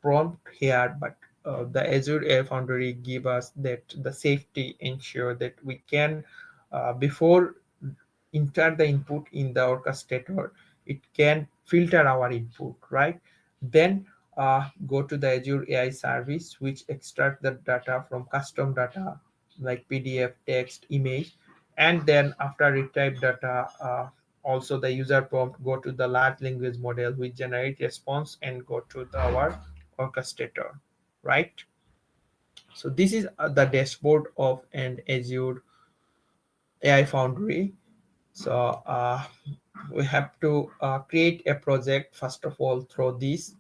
prompt here, but the Azure AI Foundry give us that the safety ensure that we can before enter the input in the orchestrator, it can filter our input, right? Then go to the Azure AI service, which extract the data from custom data like PDF, text, image, and then after retrieve data, also the user prompt go to the large language model, which generate response and go to our orchestrator, right? So this is the dashboard of an Azure AI Foundry. So we have to create a project first of all through this,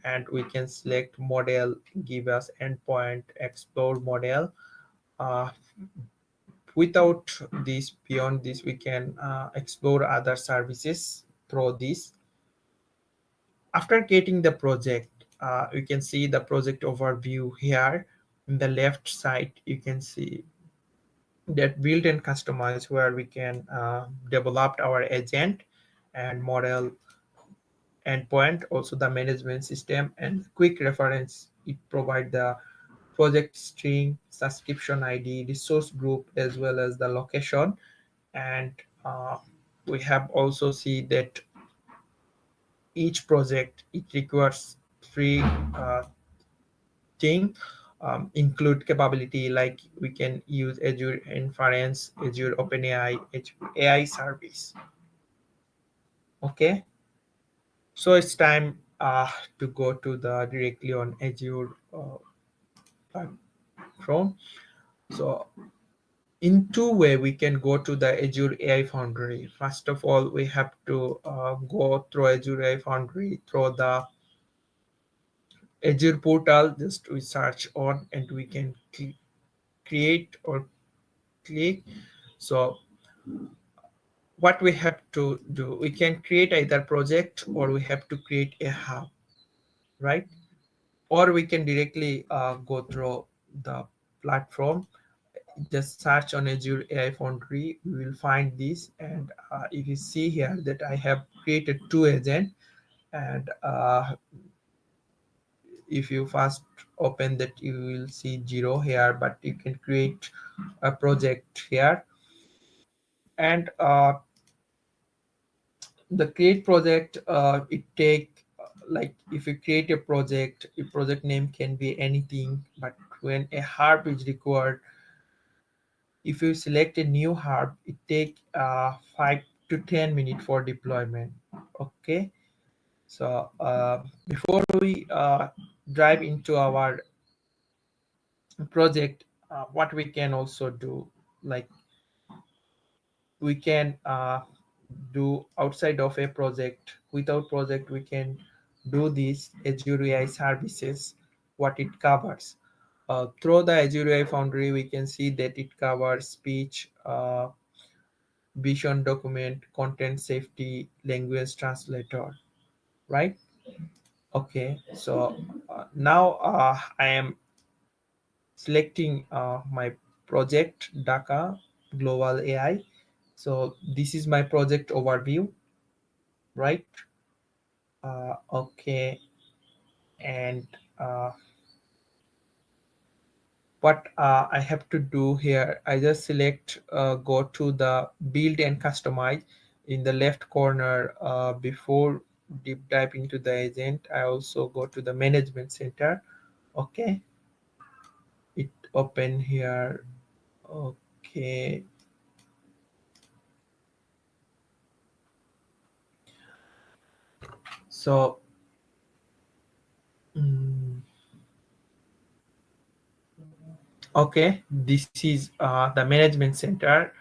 and we can select model, give us endpoint, explore model. Uh, Without this, beyond this, we can explore other services through this. After getting the project, you can see the project overview here. In the left side, you can see that build and customize, where we can develop our agent and model endpoint, also the management system and quick reference. It provide the project string, subscription ID, resource group, as well as the location. And we have also see that each project, it requires three thing, include capability like we can use Azure Inference, Azure OpenAI, Azure AI service. Okay, so it's time to go to the directly on Azure platform. So in two way we can go to the Azure AI Foundry. First of all, we have to go through Azure AI Foundry through the Azure portal. Just we search on and we can create or click. So what we have to do, we can create either project or we have to create a hub, right? Or we can directly go through the platform. Just search on Azure AI Foundry, we will find this. And if you see here that I have created two agents, and if you first open that, you will see zero here, but you can create a project here. And the create project, it take like if you create a project, your project name can be anything, but when a harp is required, if you select a new harp, it take 5 to 10 minutes for deployment. Okay, so before we dive into our project, what we can also do, like we can do outside of a project. Without project, we can do this Azure AI services, what it covers. Through the Azure AI Foundry, we can see that it covers speech, vision document, content safety, language translator, right? Okay, so now I am selecting my project DACA Global AI. So this is my project overview, right? Okay, and what I have to do here, I just select go to the build and customize in the left corner. Before deep dive into the agent, I also go to the management center. Okay, it open here. Okay, so mm, okay, this is the management center,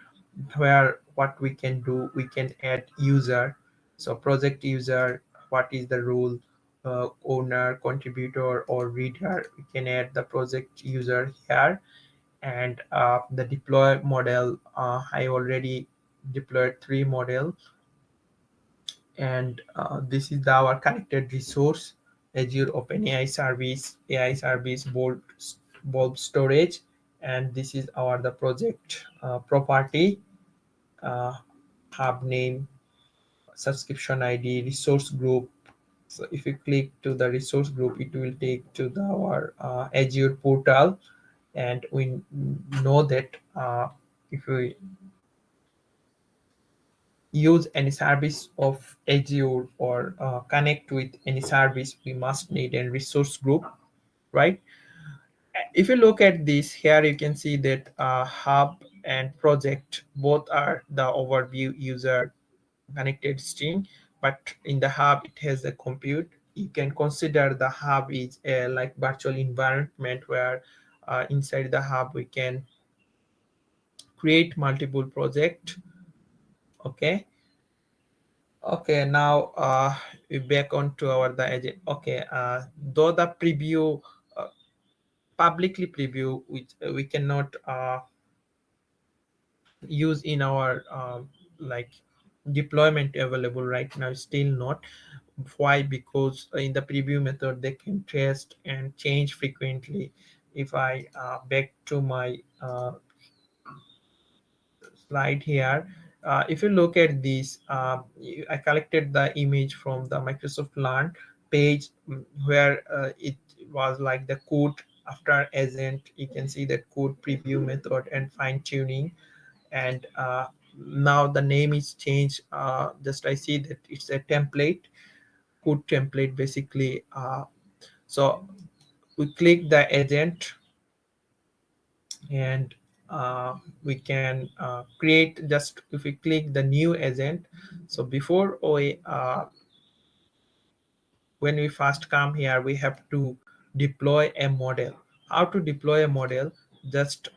where what we can do, we can add user. So project user, what is the role, owner, contributor, or reader. We can add the project user here. And the deploy model, I already deployed 3 models. And this is our connected resource, Azure OpenAI service, AI service, bulb storage. And this is our the project property, uh, hub name, subscription ID, resource group, So if you click to the resource group, it will take to our Azure portal, and we know that if we use any service of Azure or connect with any service, we must need a resource group, right? If you look at this here, you can see that hub and project both are the overview user connected string, but in the hub it has a compute. You can consider the hub is a like virtual environment where inside the hub we can create multiple project. Okay. Okay, now we back onto our the agent. Okay, though the preview uh, publicly preview, which we cannot use in our like deployment available right now, still not. Why? Because in the preview method they can test and change frequently. If I back to my slide here, if you look at this, I collected the image from the Microsoft Learn page, where it was like the code after agent. You can see that code preview method and fine tuning, and now the name is changed. Just I see that it's a template, code template basically. So we click the agent, and we can create, just if we click the new agent. So before we when we first come here, we have to deploy a model. How to deploy a model? Just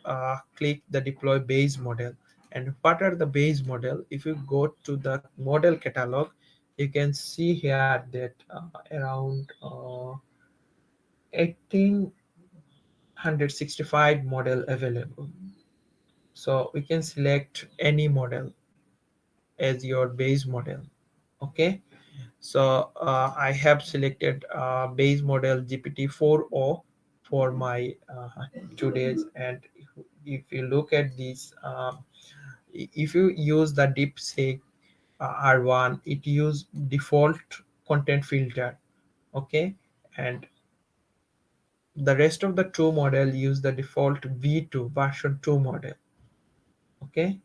click the deploy base model. And what are the base model? If you go to the model catalog, you can see here that around 1865 model available. So we can select any model as your base model. Okay, so I have selected base model GPT-4o for my today's. And if you look at this, if you use the DeepSeek R1, it use default content filter. Okay, and the rest of the two model use the default V2 version 2 model. Okay,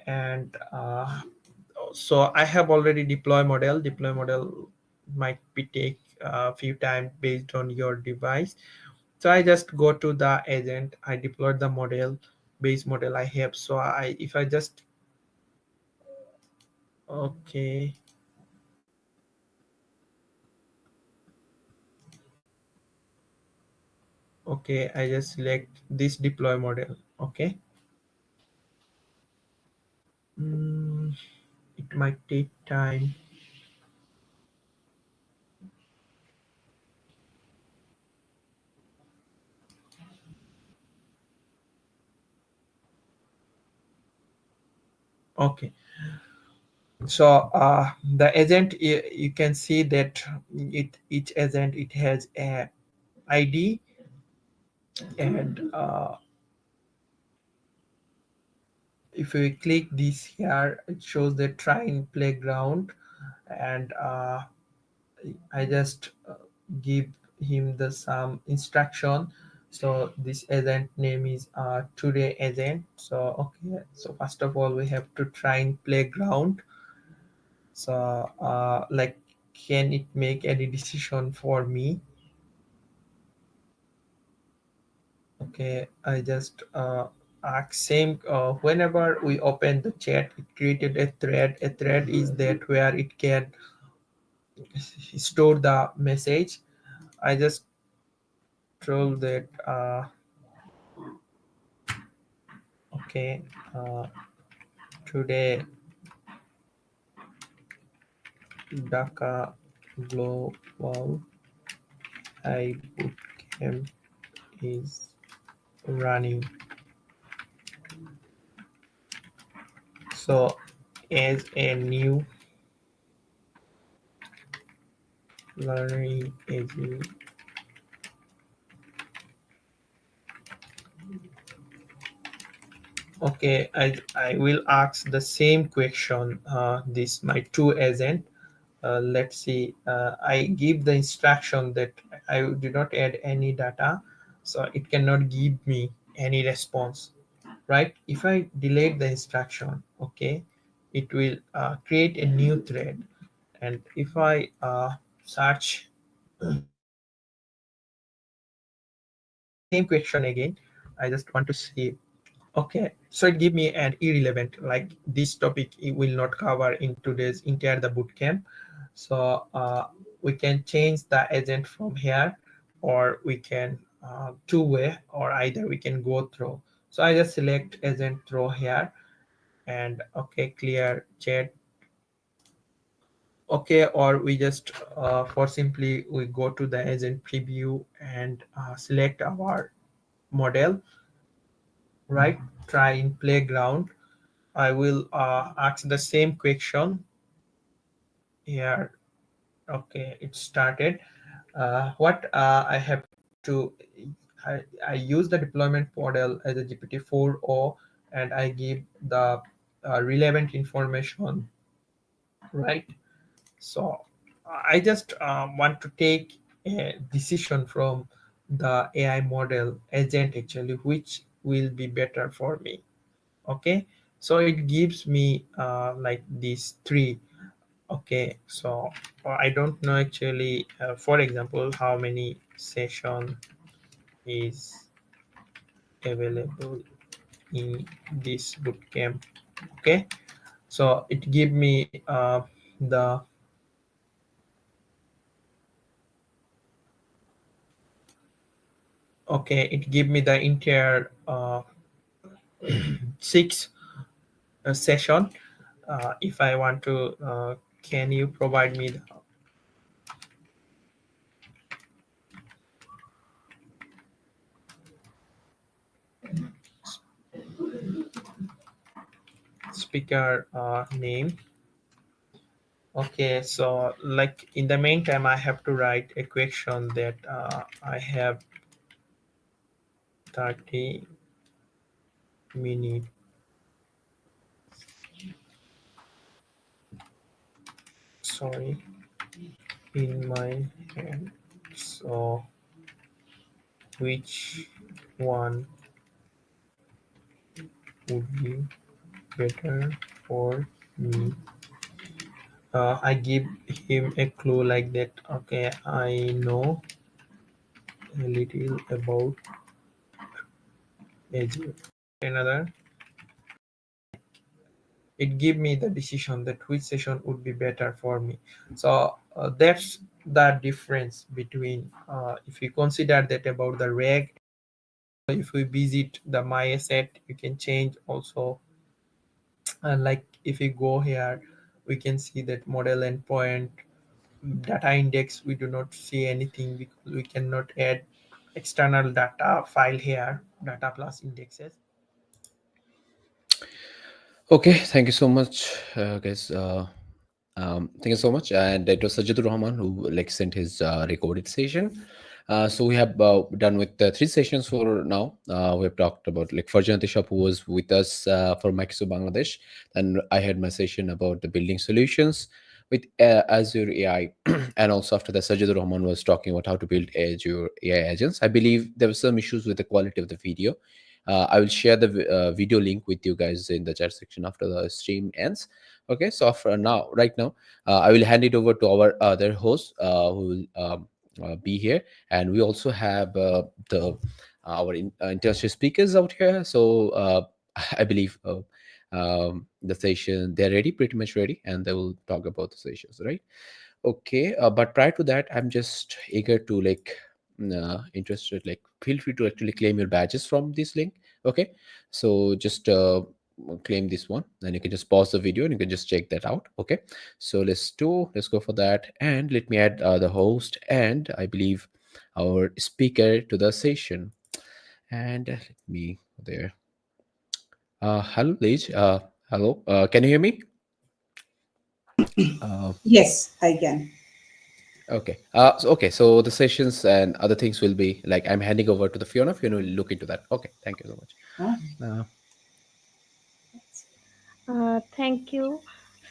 and so I have already deploy model. Deploy model might be take a few times based on your device. So I just go to the agent, I deployed the model, base model I have. So if I just, okay, okay, I just select this deploy model. Okay. It might take time. Okay, so the agent, you can see that each agent, it has a ID, and if we click this here, it shows the train playground, and I just give him the some instruction. So this agent name is today agent. So okay, so first of all we have to train playground. So like, can it make any decision for me? Okay, I just ask same. Whenever we open the chat, it created a thread. A thread is that where it can store the message. I just told that okay, today Dhaka Global AI Bootcamp is running. So as a new learning agent, okay, I will ask the same question. This my two agent. let's see, I give the instruction that I do not add any data, so it cannot give me any response, right? If I delete the instruction, okay, it will create a new thread. And if I search same question again, I just want to see. Okay, so it give me an irrelevant, like this topic it will not cover in today's entire the bootcamp. So we can change the agent from here, or we can two-way, or either we can go through. So I just select agent through here, and okay, clear chat. Okay, or we just for simply we go to the agent preview and select our model, right? Try in playground. I will ask the same question here. Okay, it started. What I have to, I use the deployment model as a GPT-4o, and I give the relevant information, right? So I just want to take a decision from the AI model agent actually, which will be better for me. Okay, so it gives me like these three. Okay, so I don't know actually, for example, how many session is available in this bootcamp. Okay, so it give me the okay, it give me the entire six session. If I want to, can you provide me the speaker name? Okay, so like in the meantime, I have to write a question that I have 30 minutes. Sorry, in my hand. So, which one would be better for me? I give him a clue like that. Okay, I know a little about Azure. Another, it give me the decision that which session would be better for me. So that's the difference between if you consider that about the reg. If we visit the my asset, you can change also. Like if you go here, we can see that model endpoint data index, we do not see anything because we cannot add external data file here, data plus indexes. Okay, thank you so much, guys. Thank you so much. And it was Sajidur Rahman who like sent his recorded session. So we have done with the 3 sessions for now. We have talked about like Farjan Tishap, who was with us for Microsoft Bangladesh, and I had my session about the building solutions with Azure AI, and also after that, Sajidur Rahman was talking about how to build Azure AI agents. I believe there were some issues with the quality of the video. I will share the video link with you guys in the chat section after the stream ends. Okay, so for now, right now, I will hand it over to our other host who will be here, and we also have the our international speakers out here. So I believe the session they're ready, pretty much ready, and they will talk about the sessions, right? Okay, but prior to that, I'm just eager to like interested. Like, feel free to actually claim your badges from this link. Okay, so just claim this one, and you can just pause the video and you can just check that out. Okay, so let's go for that, and let me add the host and I believe our speaker to the session. And let me go there. Hello, Liz. Hello. Can you hear me? Yes, I can. Okay. So the sessions and other things will be like I'm handing over to the Fiona. Fiona will look into that. Okay. Thank you so much. Oh. Thank you.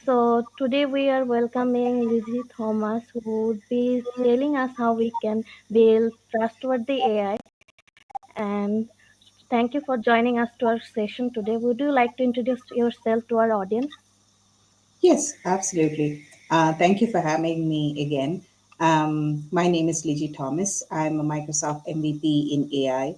So today we are welcoming Lizzie Thomas, who would be telling us how we can build trustworthy AI. And thank you for joining us to our session today. Would you like to introduce yourself to our audience? Yes, absolutely. Thank you for having me again. My name is Liji Thomas. I'm a Microsoft MVP in AI,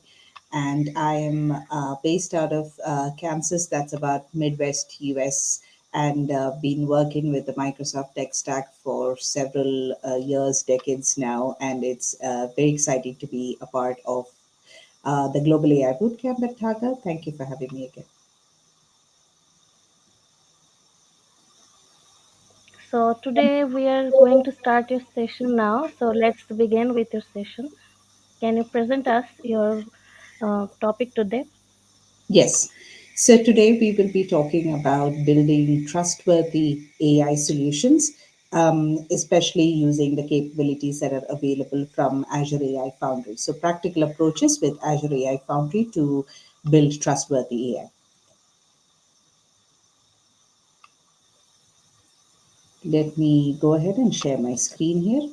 and I am based out of Kansas, that's about Midwest US, and been working with the Microsoft tech stack for several years, decades now, and it's very exciting to be a part of the Global AI Bootcamp at Tata. Thank you for having me again. So today we are going to start your session now. So let's begin with your session. Can you present us your topic today? Yes. So today we will be talking about building trustworthy AI solutions, especially using the capabilities that are available from Azure AI Foundry. So practical approaches with Azure AI Foundry to build trustworthy AI. Let me go ahead and share my screen here.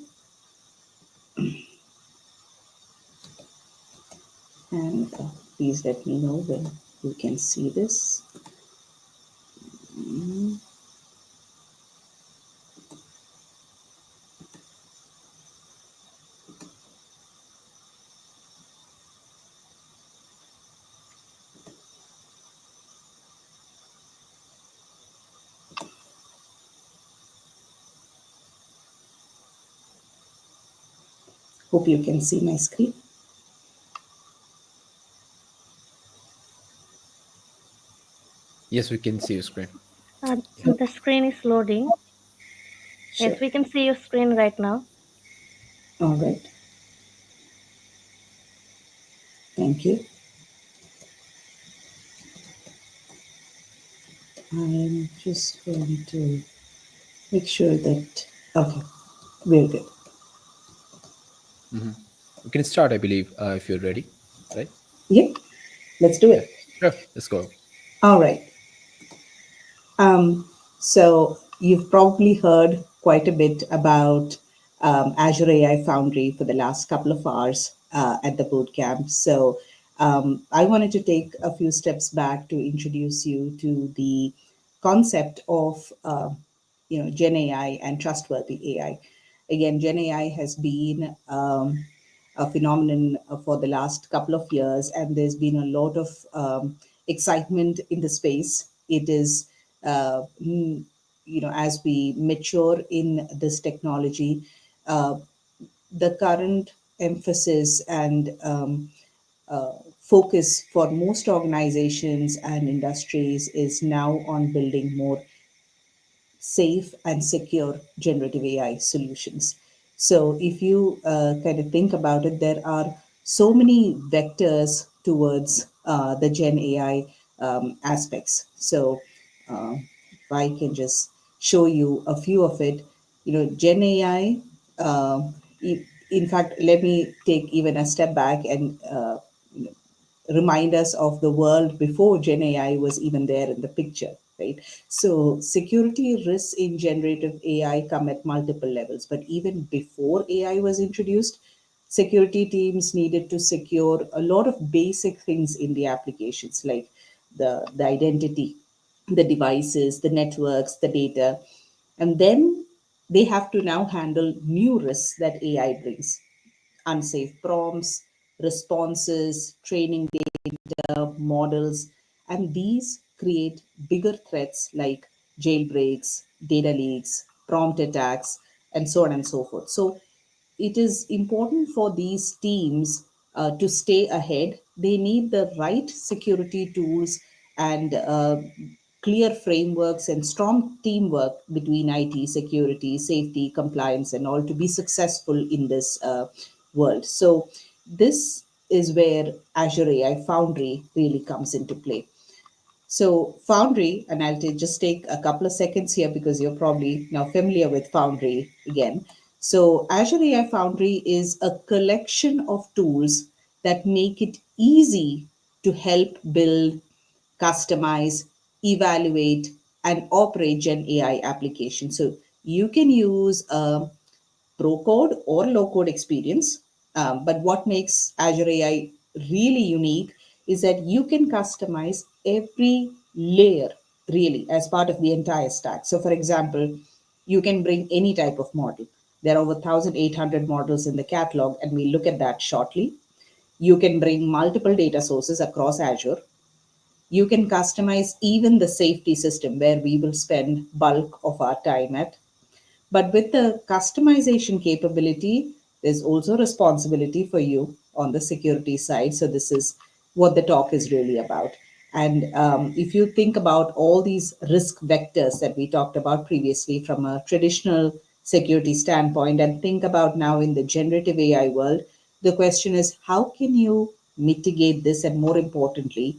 And please let me know when you can see this. Mm. Hope you can see my screen. Yes, we can see your screen. The screen is loading. Sure. Yes, we can see your screen right now. All right. Thank you. I'm just going to make sure that, okay, we're good. We can start, I believe, if you're ready, right? Yeah, let's do Yeah, it. sure. Let's go. All right. So you've probably heard quite a bit about Azure AI Foundry for the last couple of hours at the bootcamp. So I wanted to take a few steps back to introduce you to the concept of Gen AI and trustworthy AI. Again, Gen AI has been a phenomenon for the last couple of years, and there's been a lot of excitement in the space. It is as we mature in this technology, uh, the current emphasis and focus for most organizations and industries is now on building more safe and secure generative AI solutions. So, if you kind of think about it, there are so many vectors towards the Gen AI aspects. So, if I can just show you a few of it, Gen AI. In fact, let me take even a step back and remind us of the world before Gen AI was even there in the picture, right? So security risks in generative AI come at multiple levels, but even before AI was introduced, security teams needed to secure a lot of basic things in the applications, like the identity, the devices, the networks, the data. And then they have to now handle new risks that AI brings: unsafe prompts, responses, training data, models, and these create bigger threats like jailbreaks, data leaks, prompt attacks, and so on and so forth. So it is important for these teams to stay ahead. They need the right security tools and clear frameworks and strong teamwork between IT, security, safety, compliance, and all to be successful in this world. So, this is where Azure AI Foundry really comes into play. So Foundry, and just take a couple of seconds here because you're probably now familiar with Foundry again. So Azure AI Foundry is a collection of tools that make it easy to help build, customize, evaluate, and operate Gen AI applications. So you can use pro code or low code experience. But what makes Azure AI really unique is that you can customize every layer really as part of the entire stack. So, for example, you can bring any type of model. There are over 1,800 models in the catalog, and we'll look at that shortly. You can bring multiple data sources across Azure. You can customize even the safety system where we will spend bulk of our time at. But with the customization capability, there's also responsibility for you on the security side. So this is what the talk is really about. And if you think about all these risk vectors that we talked about previously from a traditional security standpoint, and think about now in the generative AI world, the question is how can you mitigate this? And more importantly,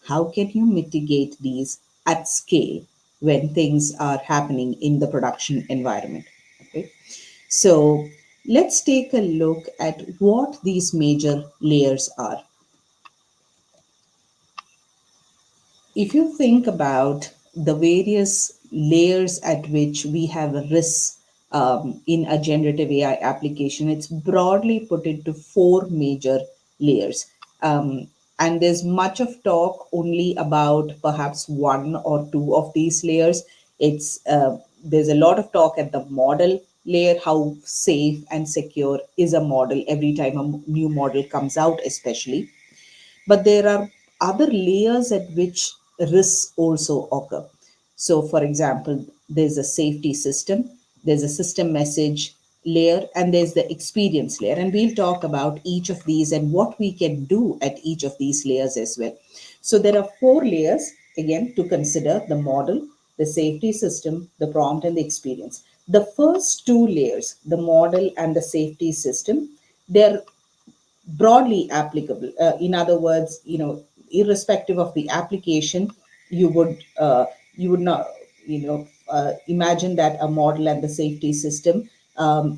how can you mitigate these at scale when things are happening in the production environment? Okay. So let's take a look at what these major layers are. If you think about the various layers at which we have risks in a generative AI application, it's broadly put into four major layers. And there's much of talk only about perhaps one or two of these layers. There's a lot of talk at the model layer, how safe and secure is a model every time a new model comes out, especially. But there are other layers at which risks also occur. So, for example, there's a safety system, there's a system message layer, and there's the experience layer. And we'll talk about each of these and what we can do at each of these layers as well. So, there are four layers again to consider: the model, the safety system, the prompt, and the experience. The first two layers, the model and the safety system, they're broadly applicable. In other words, irrespective of the application, you would not imagine that a model and the safety system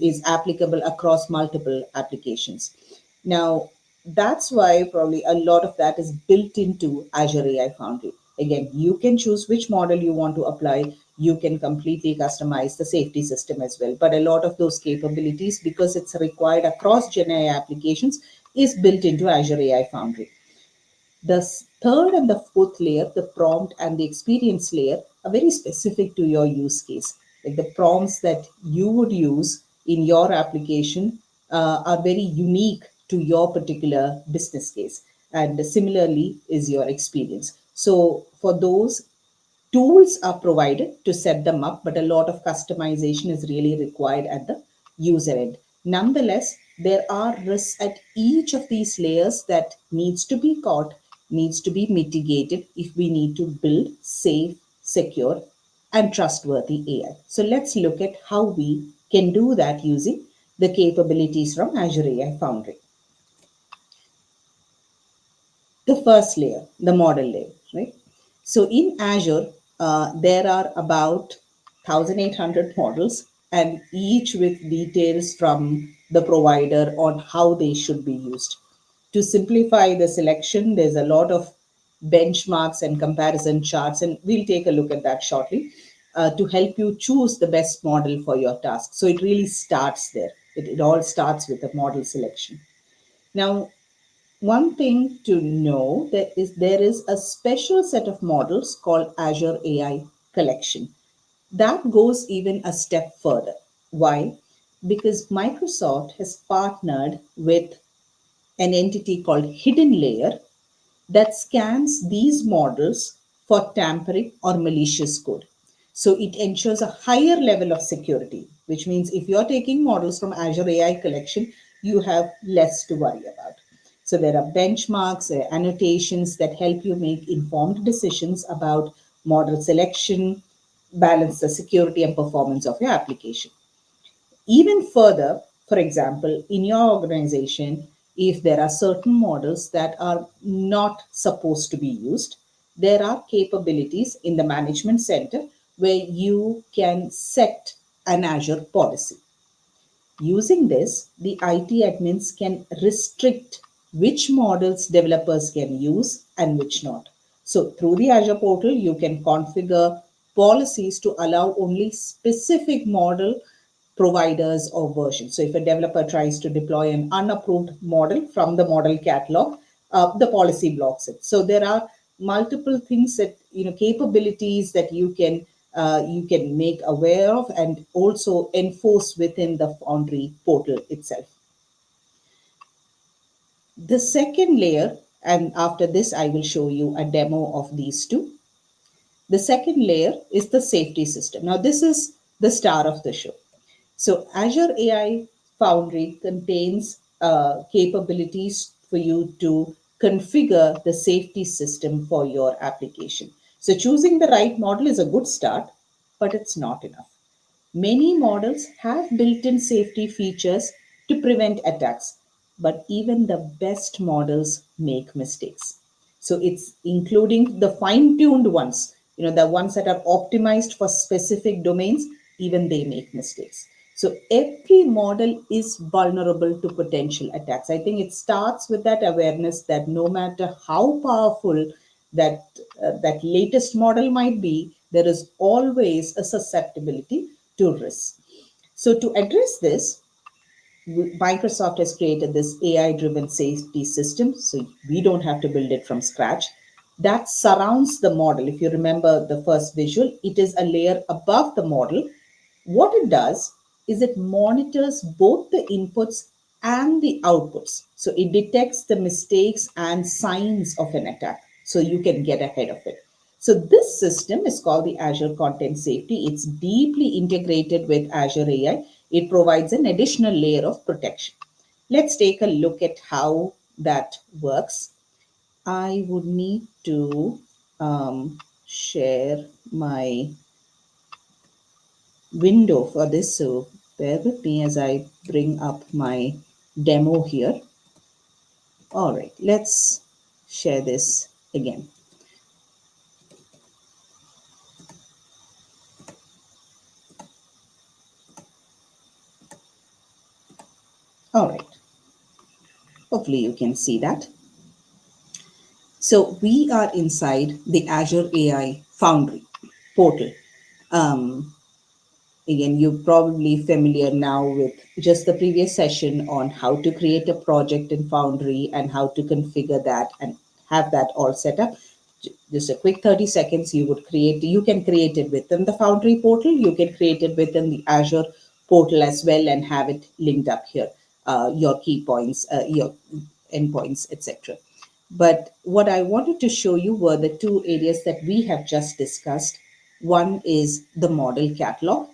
is applicable across multiple applications. Now, that's why probably a lot of that is built into Azure AI Foundry. Again, you can choose which model you want to apply. You can completely customize the safety system as well. But a lot of those capabilities, because it's required across Gen AI applications, is built into Azure AI Foundry. The third and the fourth layer, the prompt and the experience layer, are very specific to your use case. Like the prompts that you would use in your application are very unique to your particular business case. And similarly is your experience. So for those, tools are provided to set them up, but a lot of customization is really required at the user end. Nonetheless, there are risks at each of these layers that needs to be caught, needs to be mitigated if we need to build safe, secure, and trustworthy AI. So let's look at how we can do that using the capabilities from Azure AI Foundry. The first layer, the model layer, right? So in Azure, there are about 1,800 models, and each with details from the provider on how they should be used. To simplify the selection, there's a lot of benchmarks and comparison charts, and we'll take a look at that shortly to help you choose the best model for your task. So it really starts there. It all starts with the model selection. Now, one thing to know that is there is a special set of models called Azure AI Collection. That goes even a step further. Why? Because Microsoft has partnered with an entity called Hidden Layer that scans these models for tampering or malicious code. So it ensures a higher level of security, which means if you're taking models from Azure AI Collection, you have less to worry about. So there are benchmarks, annotations that help you make informed decisions about model selection, balance the security and performance of your application. Even further, for example, in your organization, if there are certain models that are not supposed to be used, there are capabilities in the management center where you can set an Azure policy. Using this, the IT admins can restrict which models developers can use and which not. So through the Azure portal, you can configure policies to allow only specific model providers or versions. So if a developer tries to deploy an unapproved model from the model catalog, the policy blocks it. So there are multiple things that, capabilities that you can make aware of and also enforce within the Foundry portal itself. The second layer, and after this I will show you a demo of these two. The second layer is the safety system. Now this is the star of the show. So Azure AI Foundry contains capabilities for you to configure the safety system for your application. So choosing the right model is a good start, but it's not enough. Many models have built-in safety features to prevent attacks, but even the best models make mistakes. So it's including the fine-tuned ones, the ones that are optimized for specific domains, even they make mistakes. So every model is vulnerable to potential attacks. I think it starts with that awareness that no matter how powerful that latest model might be, there is always a susceptibility to risk. So to address this, Microsoft has created this AI-driven safety system, so we don't have to build it from scratch. That surrounds the model. If you remember the first visual, it is a layer above the model. What it does is it monitors both the inputs and the outputs. So it detects the mistakes and signs of an attack, so you can get ahead of it. So this system is called the Azure Content Safety. It's deeply integrated with Azure AI. It provides an additional layer of protection. Let's take a look at how that works. I would need to share my window for this, so bear with me as I bring up my demo here. All right, let's share this again. All right, hopefully you can see that. So we are inside the Azure AI Foundry portal. Again, you're probably familiar now with just the previous session on how to create a project in Foundry and how to configure that and have that all set up. Just a quick 30 seconds, you can create it within the Foundry portal. You can create it within the Azure portal as well and have it linked up here, your key points, your endpoints, etc. But what I wanted to show you were the two areas that we have just discussed. One is the model catalog.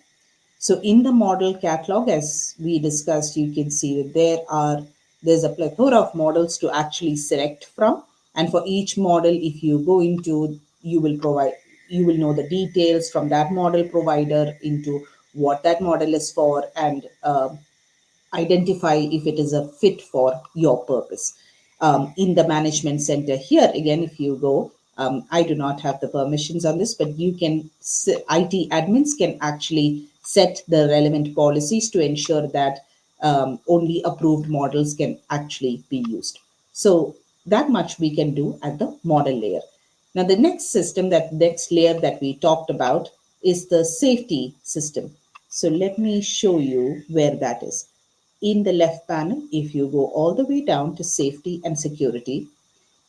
So in the model catalog, as we discussed, you can see that there's a plethora of models to actually select from. And for each model, if you go into, you will know the details from that model provider into what that model is for and identify if it is a fit for your purpose. In the management center here, again, if you go, I do not have the permissions on this, but IT admins can actually set the relevant policies to ensure that only approved models can actually be used. So that much we can do at the model layer. Now, the next layer that we talked about is the safety system. So let me show you where that is. In the left panel, if you go all the way down to safety and security,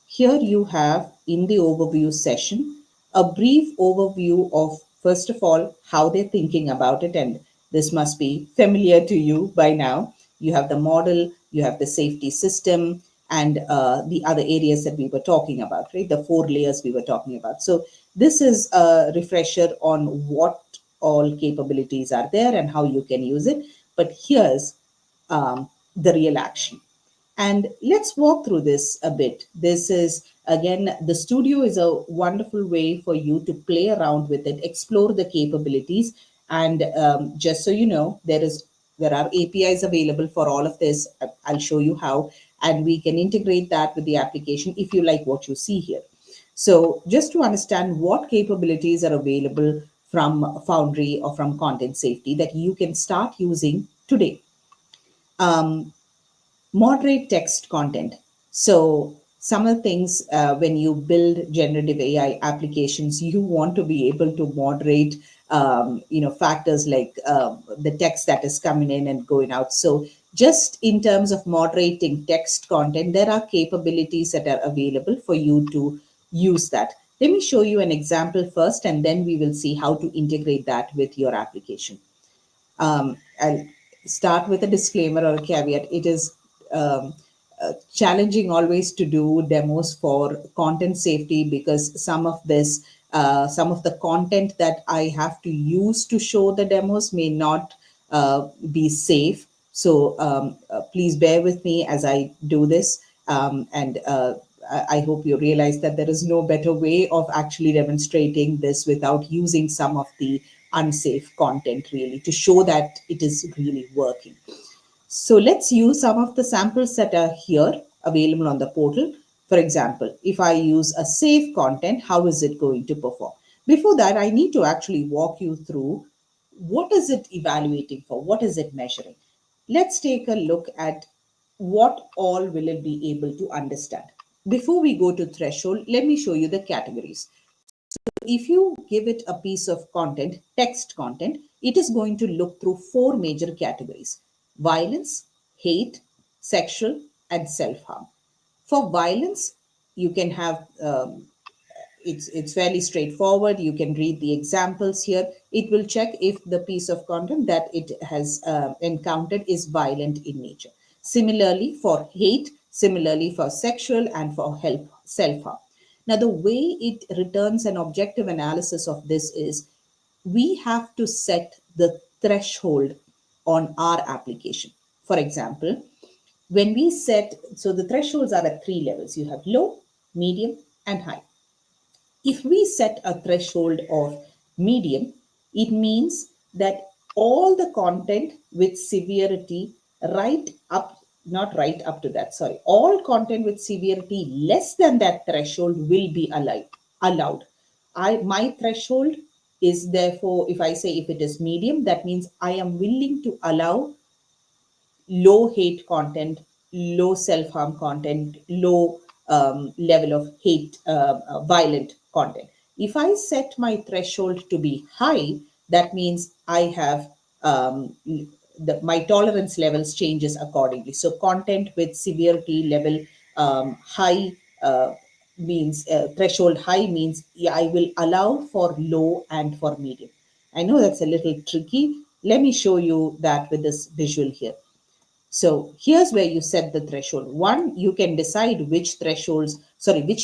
here you have in the overview session, a brief overview of, first of all, how they're thinking about it. And this must be familiar to you by now. You have the model, you have the safety system, and the other areas that we were talking about, right? The 4 layers we were talking about. So this is a refresher on what all capabilities are there and how you can use it. But here's the real action. And let's walk through this a bit. This is, again, the studio is a wonderful way for you to play around with it, explore the capabilities. And just so you know, there are APIs available for all of this. I'll show you how, and we can integrate that with the application if you like what you see here. So just to understand what capabilities are available from Foundry or from Content Safety that you can start using today. Moderate text content. So some of the things when you build generative AI applications, you want to be able to moderate, factors like the text that is coming in and going out. So just in terms of moderating text content, there are capabilities that are available for you to use that. Let me show you an example first, and then we will see how to integrate that with your application. I'll start with a disclaimer or a caveat. It is challenging always to do demos for content safety, because some of the content that I have to use to show the demos may not be safe. So please bear with me as I do this. And I hope you realize that there is no better way of actually demonstrating this without using some of the unsafe content, really, to show that it is really working. So let's use some of the samples that are here available on the portal. For example, if I use a safe content, how is it going to perform? Before that, I need to actually walk you through what is it evaluating for? What is it measuring? Let's take a look at what all will it be able to understand. Before we go to threshold, let me show you the categories. If you give it a piece of content, text content, it is going to look through 4 major categories: violence, hate, sexual, and self-harm. For violence, you can have, it's fairly straightforward. You can read the examples here. It will check if the piece of content that it has encountered is violent in nature. Similarly for hate, similarly for sexual, and for self-harm. Now, the way it returns an objective analysis of this is we have to set the threshold on our application. For example, when we set, so the thresholds are at 3 levels. You have low, medium, and high. If we set a threshold of medium, it means that all the content with severity all content with severity less than that threshold will be allowed. My threshold is therefore, if I say if it is medium, that means I am willing to allow low hate content, low self-harm content, low level of hate, violent content. If I set my threshold to be high, that means I have my tolerance levels changes accordingly. So content with severity level high means threshold high means I will allow for low and for medium. I know that's a little tricky. Let me show you that with this visual here. So here's where you set the threshold. One, you can decide which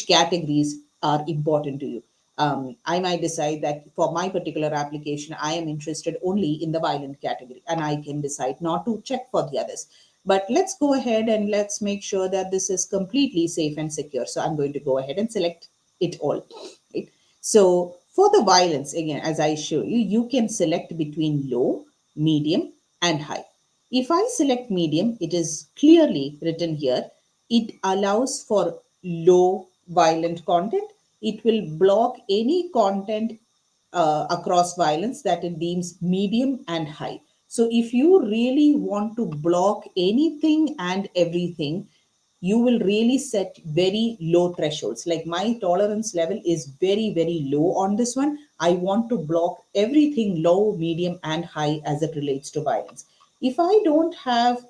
categories are important to you. I might decide that for my particular application, I am interested only in the violent category, and I can decide not to check for the others. But let's go ahead and let's make sure that this is completely safe and secure. So I'm going to go ahead and select it all. Right? So for the violence, again, as I show you, you can select between low, medium, and high. If I select medium, it is clearly written here. It allows for low violent content. It will block any content across violence that it deems medium and high. So if you really want to block anything and everything, you will really set very low thresholds. Like my tolerance level is very, very low on this one. I want to block everything low, medium, and high as it relates to violence. If I don't have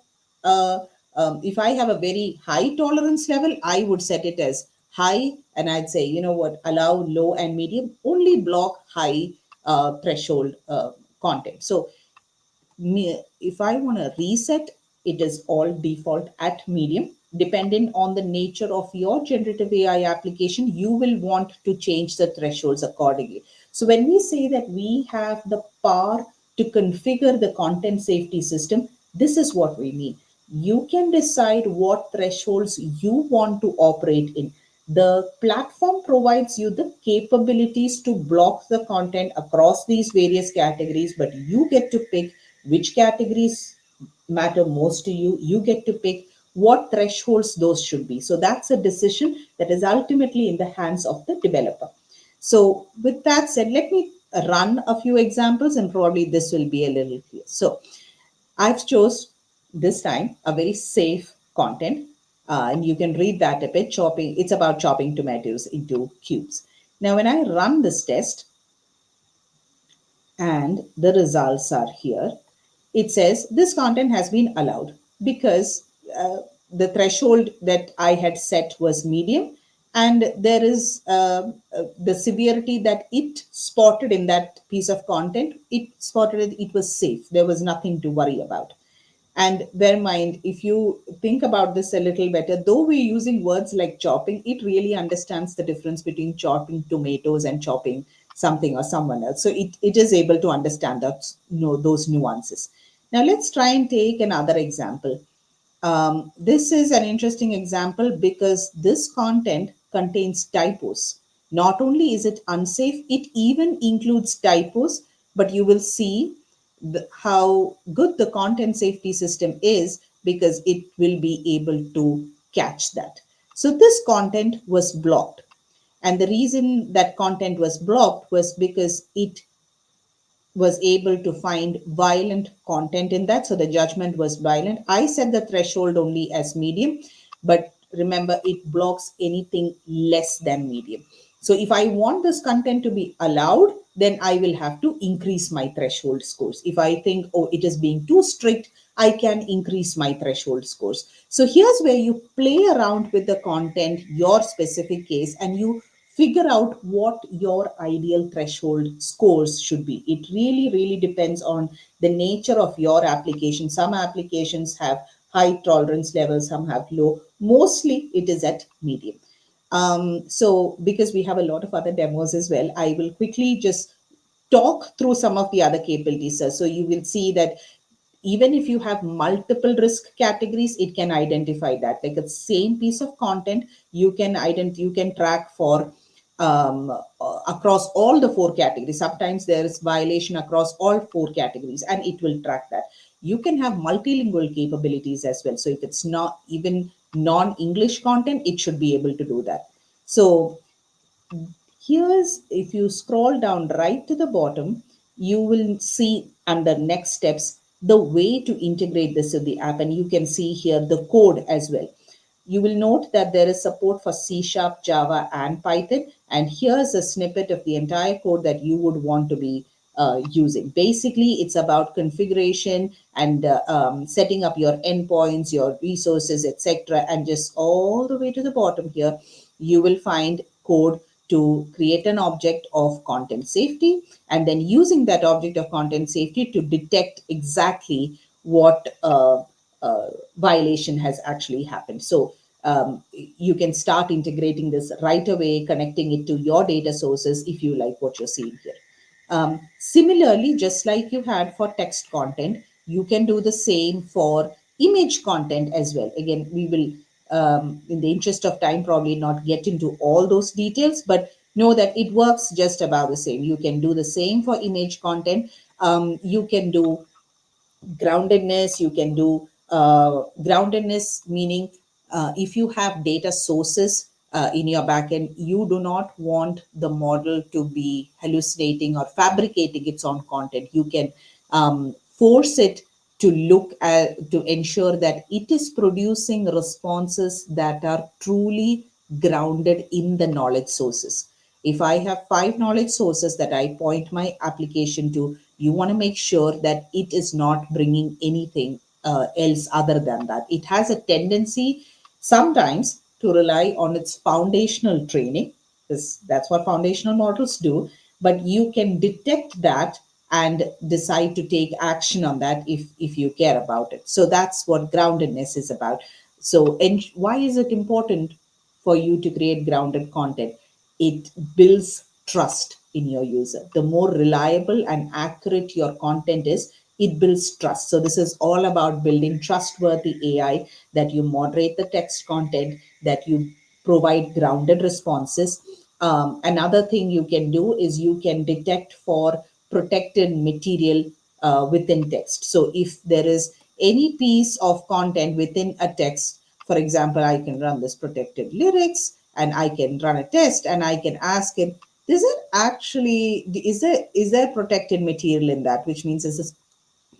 if I have a very high tolerance level, I would set it as high, and I'd say, you know what, allow low and medium, only block high threshold content. So if I want to reset, it is all default at medium. Depending on the nature of your generative AI application, you will want to change the thresholds accordingly. So when we say that we have the power to configure the content safety system, this is what we mean. You can decide what thresholds you want to operate in. The platform provides you the capabilities to block the content across these various categories, but you get to pick which categories matter most to you. You get to pick what thresholds those should be. So that's a decision that is ultimately in the hands of the developer. So with that said, let me run a few examples, and probably this will be a little clear. So I've chose this time a very safe content. And you can read that a bit. Chopping, it's about chopping tomatoes into cubes. Now, when I run this test, and the results are here, it says this content has been allowed because the threshold that I had set was medium, and there is the severity that it spotted in that piece of content. It spotted it was safe. There was nothing to worry about. And bear in mind, if you think about this a little better, though we're using words like chopping, it really understands the difference between chopping tomatoes and chopping something or someone else. So it is able to understand that, those nuances. Now let's try and take another example. This is an interesting example because this content contains typos. Not only is it unsafe, it even includes typos, but you will see how good the content safety system is because it will be able to catch that. So this content was blocked. And the reason that content was blocked was because it was able to find violent content in that. So the judgment was violent. I set the threshold only as medium, but remember, it blocks anything less than medium. So if I want this content to be allowed, then I will have to increase my threshold scores. If I think, oh, it is being too strict, I can increase my threshold scores. So here's where you play around with the content, your specific case, and you figure out what your ideal threshold scores should be. It really, really depends on the nature of your application. Some applications have high tolerance levels, some have low. Mostly it is at medium. So because we have a lot of other demos as well, I will quickly just talk through some of the other capabilities. So you will see that even if you have multiple risk categories, it can identify that. Like a same piece of content, you can track for across all the four categories. Sometimes there is violation across all four categories, and it will track that. You can have multilingual capabilities as well. So if it's not even non-English content, it should be able to do that. So here's, if you scroll down right to the bottom, you will see under next steps the way to integrate this with the app, and you can see here the code as well. You will note that there is support for C#, Java, and Python, and here's a snippet of the entire code that you would want to be using. Basically, it's about configuration and setting up your endpoints, your resources, etc. And just all the way to the bottom here, you will find code to create an object of content safety, and then using that object of content safety to detect exactly what violation has actually happened. So you can start integrating this right away, connecting it to your data sources if you like what you're seeing here. Similarly, just like you had for text content, you can do the same for image content as well. Again, we will, in the interest of time, probably not get into all those details, but know that it works just about the same. You can do the same for image content. You can do groundedness. You can do groundedness, meaning if you have data sources in your backend, you do not want the model to be hallucinating or fabricating its own content. You can force it to look at, to ensure that it is producing responses that are truly grounded in the knowledge sources. If I have 5 knowledge sources that I point my application to, you want to make sure that it is not bringing anything else other than that. It has a tendency sometimes to rely on its foundational training, because that's what foundational models do, but you can detect that and decide to take action on that if you care about it. So that's what groundedness is about. So, and why is it important for you to create grounded content? It builds trust in your user. The more reliable and accurate your content is, it builds trust. So this is all about building trustworthy AI, that you moderate the text content, that you provide grounded responses. Another thing you can do is you can detect for protected material within text. So if there is any piece of content within a text, for example, I can run this protected lyrics and I can run a test and I can ask it, is there protected material in that? Which means is this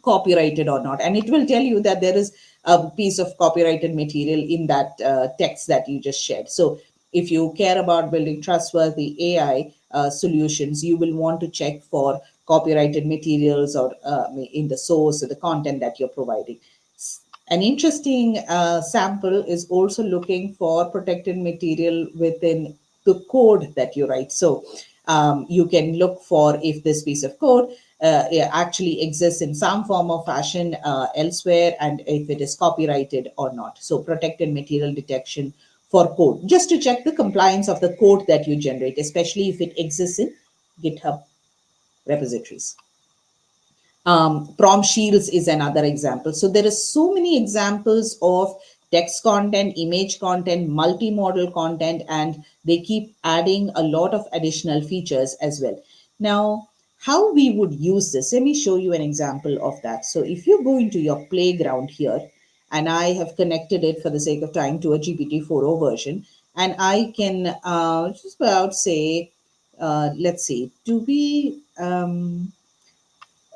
copyrighted or not. And it will tell you that there is a piece of copyrighted material in that text that you just shared. So if you care about building trustworthy AI solutions, you will want to check for copyrighted materials or in the source or the content that you're providing. An interesting sample is also looking for protected material within the code that you write. So you can look for if this piece of code actually exists in some form or fashion elsewhere, and if it is copyrighted or not. So protected material detection for code, just to check the compliance of the code that you generate, especially if it exists in GitHub repositories. Prompt shields is another example. So there are so many examples of text content, image content, multimodal content, and they keep adding a lot of additional features as well. Now, how we would use this, let me show you an example of that. So if you go into your playground here, and I have connected it for the sake of time to a GPT-4o version, and I can just about say, let's see, to be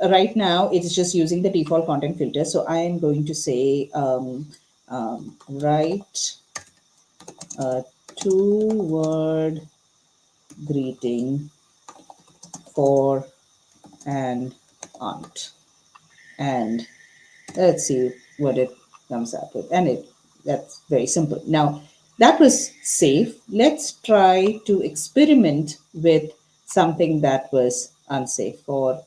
right now it is just using the default content filter. So I am going to say write a 2-word greeting for an aunt, and let's see what it comes up with. And that's very simple. Now that was safe. Let's try to experiment with something that was unsafe. For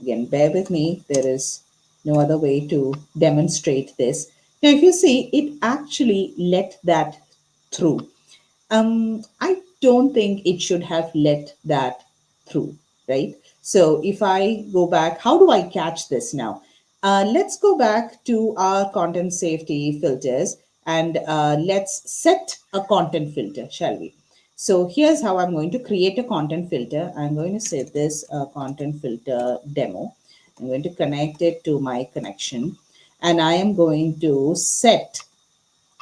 again, bear with me, there is no other way to demonstrate this. Now, if you see, it actually let that through. I don't think it should have let that through, right? So if I go back, how do I catch this now? Let's go back to our content safety filters, and let's set a content filter, shall we? So here's how I'm going to create a content filter. I'm going to set this content filter demo. I'm going to connect it to my connection, and I am going to set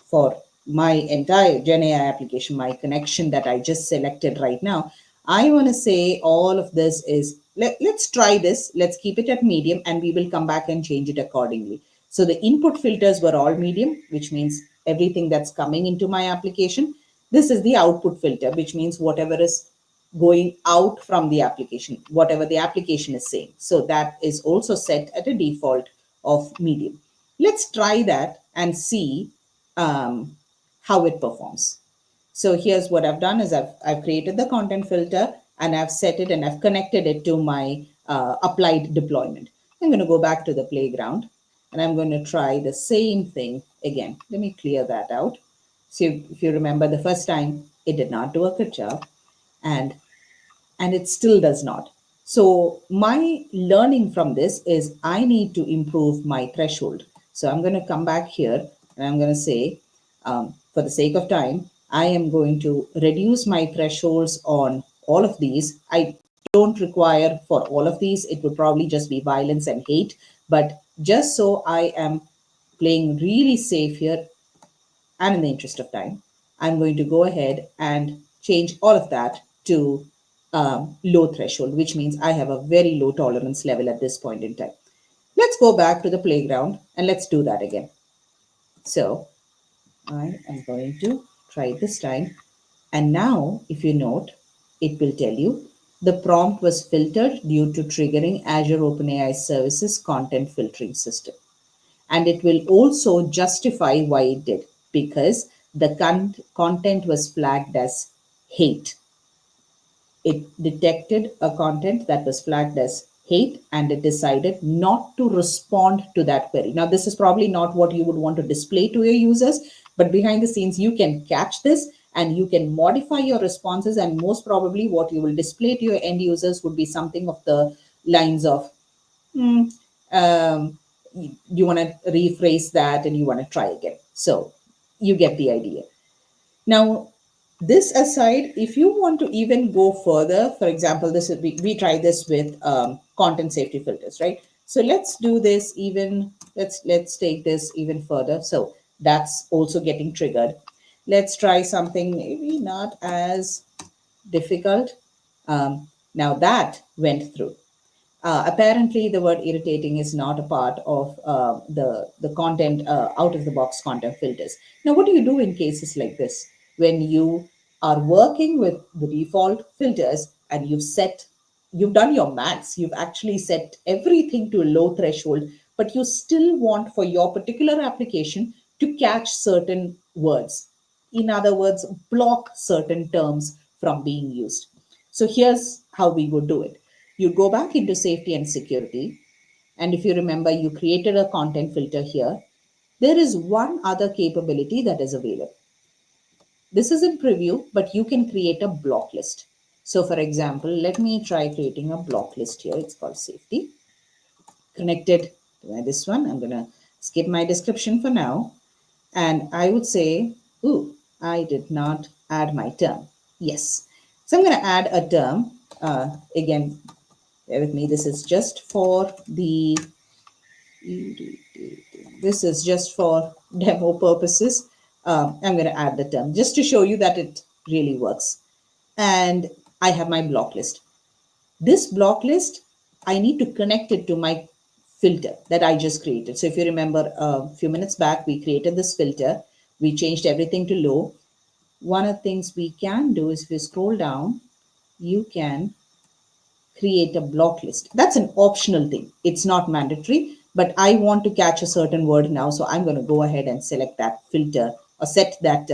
for my entire GenAI application, my connection that I just selected right now. I want to say all of this is, let's try this. Let's keep it at medium, and we will come back and change it accordingly. So the input filters were all medium, which means everything that's coming into my application. This is the output filter, which means whatever is going out from the application, whatever the application is saying. So that is also set at a default of medium. Let's try that and see how it performs. So here's what I've done is I've created the content filter, and I've set it and I've connected it to my applied deployment. I'm going to go back to the playground, and I'm going to try the same thing again. Let me clear that out. So if you remember, the first time it did not do a good job, and it still does not. So my learning from this is I need to improve my threshold. So I'm going to come back here, and I'm going to say, for the sake of time, I am going to reduce my thresholds on all of these. I don't require for all of these. It would probably just be violence and hate. But just so I am playing really safe here, and in the interest of time, I'm going to go ahead and change all of that to low threshold, which means I have a very low tolerance level at this point in time. Let's go back to the playground and let's do that again. So I am going to try it this time. And now, if you note, it will tell you the prompt was filtered due to triggering Azure OpenAI Services content filtering system. And it will also justify why it did, because the content was flagged as hate. It detected a content that was flagged as hate, and it decided not to respond to that query. Now, this is probably not what you would want to display to your users, but behind the scenes, you can catch this and you can modify your responses. And most probably what you will display to your end users would be something of the lines of, you want to rephrase that and you want to try again. So you get the idea. Now, this aside, if you want to even go further, for example, this is, we try this with content safety filters, right? So let's do this even, let's take this even further. So that's also getting triggered. Let's try something maybe not as difficult. Now that went through. Apparently, the word irritating is not a part of the content, out of the box content filters. Now, what do you do in cases like this? When you are working with the default filters and you've done your maths, you've actually set everything to a low threshold, but you still want for your particular application to catch certain words. In other words, block certain terms from being used. So here's how we would do it. You go back into safety and security. And if you remember, you created a content filter here. There is one other capability that is available. This is in preview, but you can create a block list. So for example, let me try creating a block list here. It's called safety. Connected to this one. I'm going to skip my description for now. And I would say, ooh, I did not add my term. Yes. So I'm going to add a term. Again, bear with me. This is just for demo purposes. I'm going to add the term just to show you that it really works. And I have my block list. This block list, I need to connect it to my filter that I just created. So if you remember a few minutes back, we created this filter. We changed everything to low. One of the things we can do is if you scroll down, you can create a block list. That's an optional thing. It's not mandatory, but I want to catch a certain word now. So I'm going to go ahead and select that filter or set that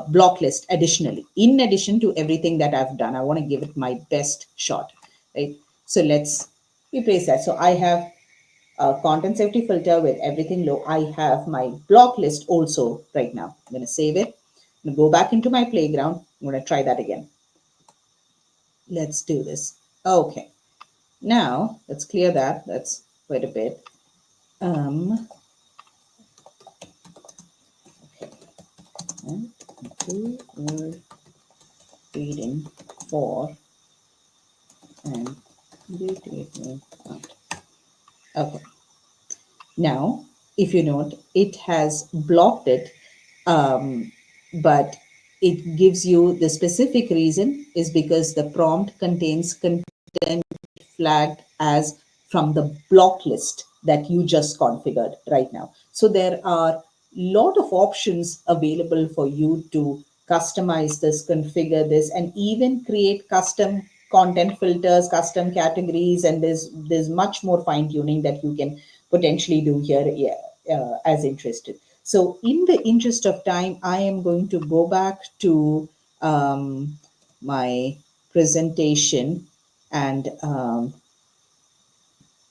block list additionally. In addition to everything that I've done, I want to give it my best shot, right? So let's replace that. So I have a content safety filter with everything low. I have my block list also right now. I'm going to save it. I'm going to go back into my playground. I'm going to try that again. Let's do this. Okay. Now let's clear that. That's quite a bit. Okay. And we were reading for and okay. Now, if you note, it has blocked it, but it gives you the specific reason is because the prompt contains content flagged as from the block list that you just configured right now. So there are a lot of options available for you to customize this, configure this, and even create custom content filters, custom categories, and there's much more fine tuning that you can potentially do here, as interested. So in the interest of time, I am going to go back to my presentation and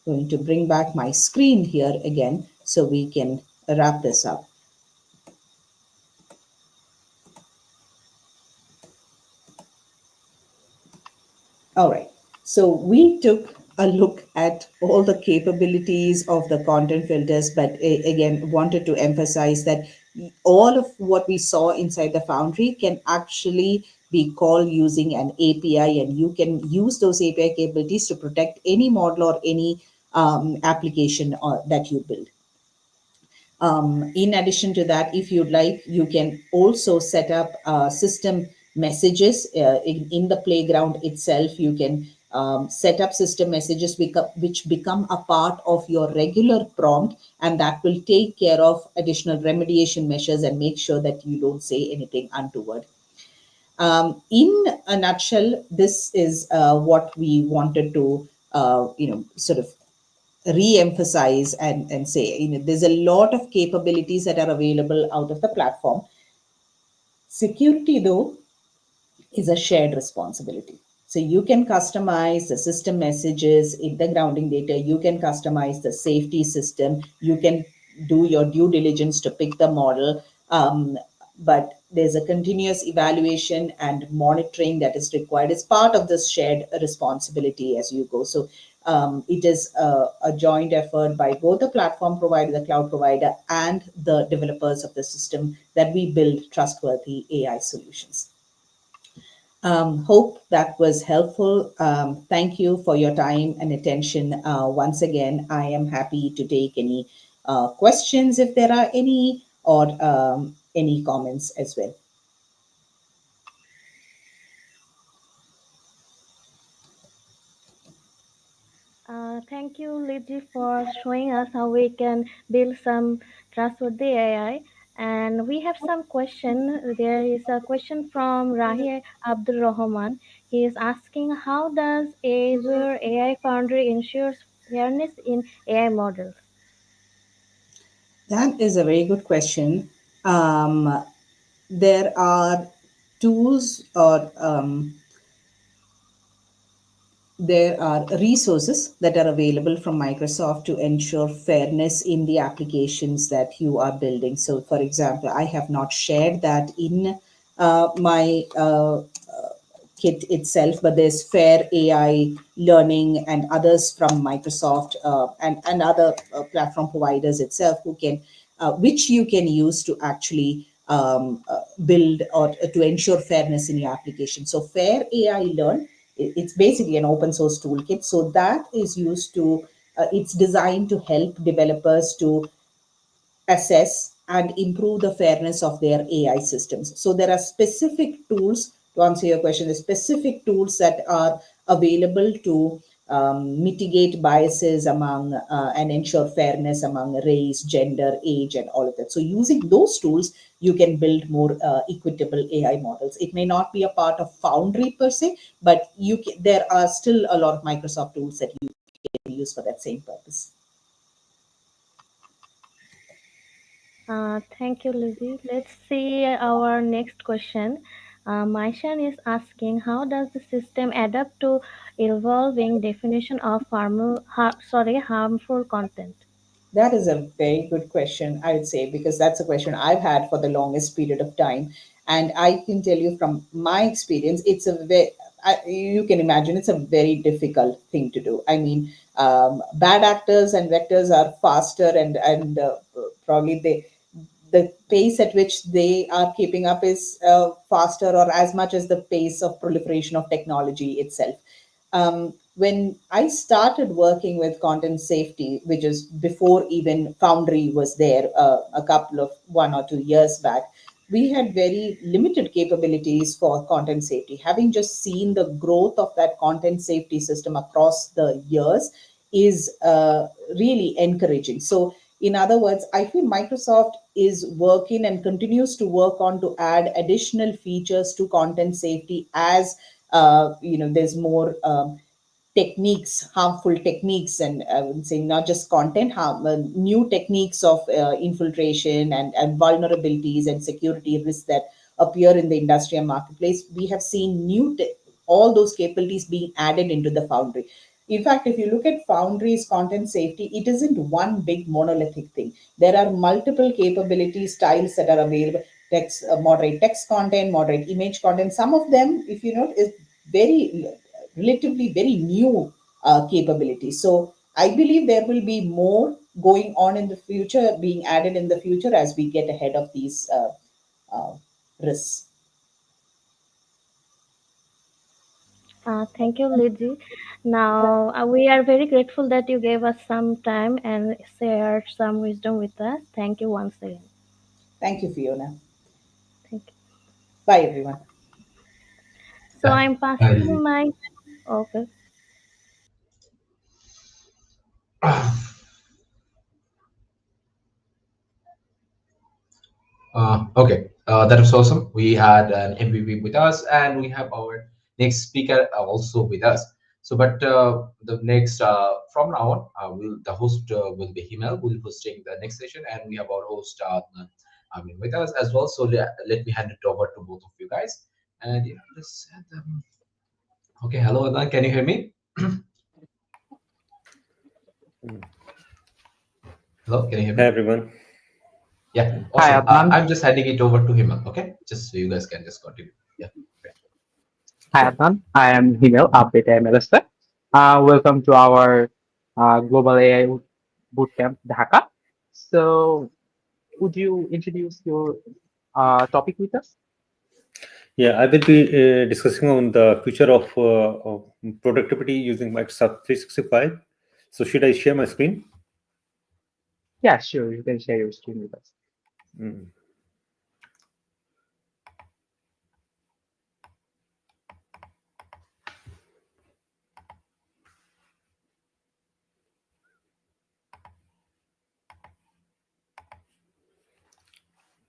going to bring back my screen here again so we can wrap this up. All right. So we took a look at all the capabilities of the content filters, but again, wanted to emphasize that all of what we saw inside the Foundry can actually be called using an API, and you can use those API capabilities to protect any model or any application that you build. In addition to that, if you'd like, you can also set up system messages in the playground itself. You can set up system messages which become a part of your regular prompt, and that will take care of additional remediation measures and make sure that you don't say anything untoward. In a nutshell, this is what we wanted to, sort of re-emphasize and say, there's a lot of capabilities that are available out of the platform. Security, though, is a shared responsibility. So you can customize the system messages in the grounding data. You can customize the safety system. You can do your due diligence to pick the model. But there's a continuous evaluation and monitoring that is required as part of this shared responsibility as you go. So it is a joint effort by both the platform provider, the cloud provider, and the developers of the system that we build trustworthy AI solutions. Hope that was helpful. Thank you for your time and attention. Once again, I am happy to take any questions if there are any, or any comments as well. Thank you, Liji, for showing us how we can build some trustworthy AI. And we have some question. There is a question from Rahi Abdul Rahman. He is asking, how does Azure AI Foundry ensures fairness in AI models? That is a very good question. There are tools or there are resources that are available from Microsoft to ensure fairness in the applications that you are building. So, for example, I have not shared that in my kit itself, but there's Fair AI Learning and others from Microsoft and other platform providers itself who can, which you can use to actually build or to ensure fairness in your application. So Fair AI Learn, it's basically an open source toolkit. So that is used to, it's designed to help developers to assess and improve the fairness of their AI systems. So there are specific tools, to answer your question, the specific tools that are available to mitigate biases among and ensure fairness among race, gender, age, and all of that. So using those tools, you can build more equitable AI models. It may not be a part of Foundry per se, but there are still a lot of Microsoft tools that you can use for that same purpose. Thank you, Lizzie. Let's see our next question. Maishan is asking, how does the system adapt to evolving definition of harmful content? That is a very good question, I would say, because that's a question I've had for the longest period of time. And I can tell you from my experience, it's a very, you can imagine it's a very difficult thing to do. I mean, bad actors and vectors are faster and probably the pace at which they are keeping up is faster or as much as the pace of proliferation of technology itself. When I started working with content safety, which is before even Foundry was there, a couple of 1 or 2 years back, we had very limited capabilities for content safety. Having just seen the growth of that content safety system across the years is really encouraging. So, in other words, I feel Microsoft is working and continues to work on to add additional features to content safety as there's more techniques, harmful techniques, and I would say not just content harm, new techniques of infiltration and vulnerabilities and security risks that appear in the industry and marketplace. We have seen all those capabilities being added into the Foundry. In fact, if you look at Foundry's content safety, it isn't one big monolithic thing. There are multiple capability styles that are available. Moderate text content, moderate image content. Some of them, if you note, is very relatively very new capabilities. So I believe there will be more going on in the future, being added in the future as we get ahead of these risks. Thank you, Lizzie. Now, we are very grateful that you gave us some time and shared some wisdom with us. Thank you once again. Thank you, Fiona. Thank you. Bye, everyone. So I'm passing my. Okay. Okay, that was awesome. We had an MVP with us, and we have our next speaker also with us. So, but the next from now on, the host will be Himal. Will be hosting the next session, and we have our host with us as well. So let me hand it over to both of you guys. And yeah, let's have them. Okay, hello, Adnan. Can you hear me? Hello, can you hear me? Hi, everyone. Yeah, awesome. I'm just handing it over to Himal. Okay, just so you guys can just continue. Yeah. Hi, Adnan. I am Himel, Update Minister. Welcome to our Global AI Bootcamp, Dhaka. So, would you introduce your topic with us? Yeah, I will be discussing on the future of productivity using Microsoft 365. So, should I share my screen? Yeah, sure. You can share your screen with us. Mm.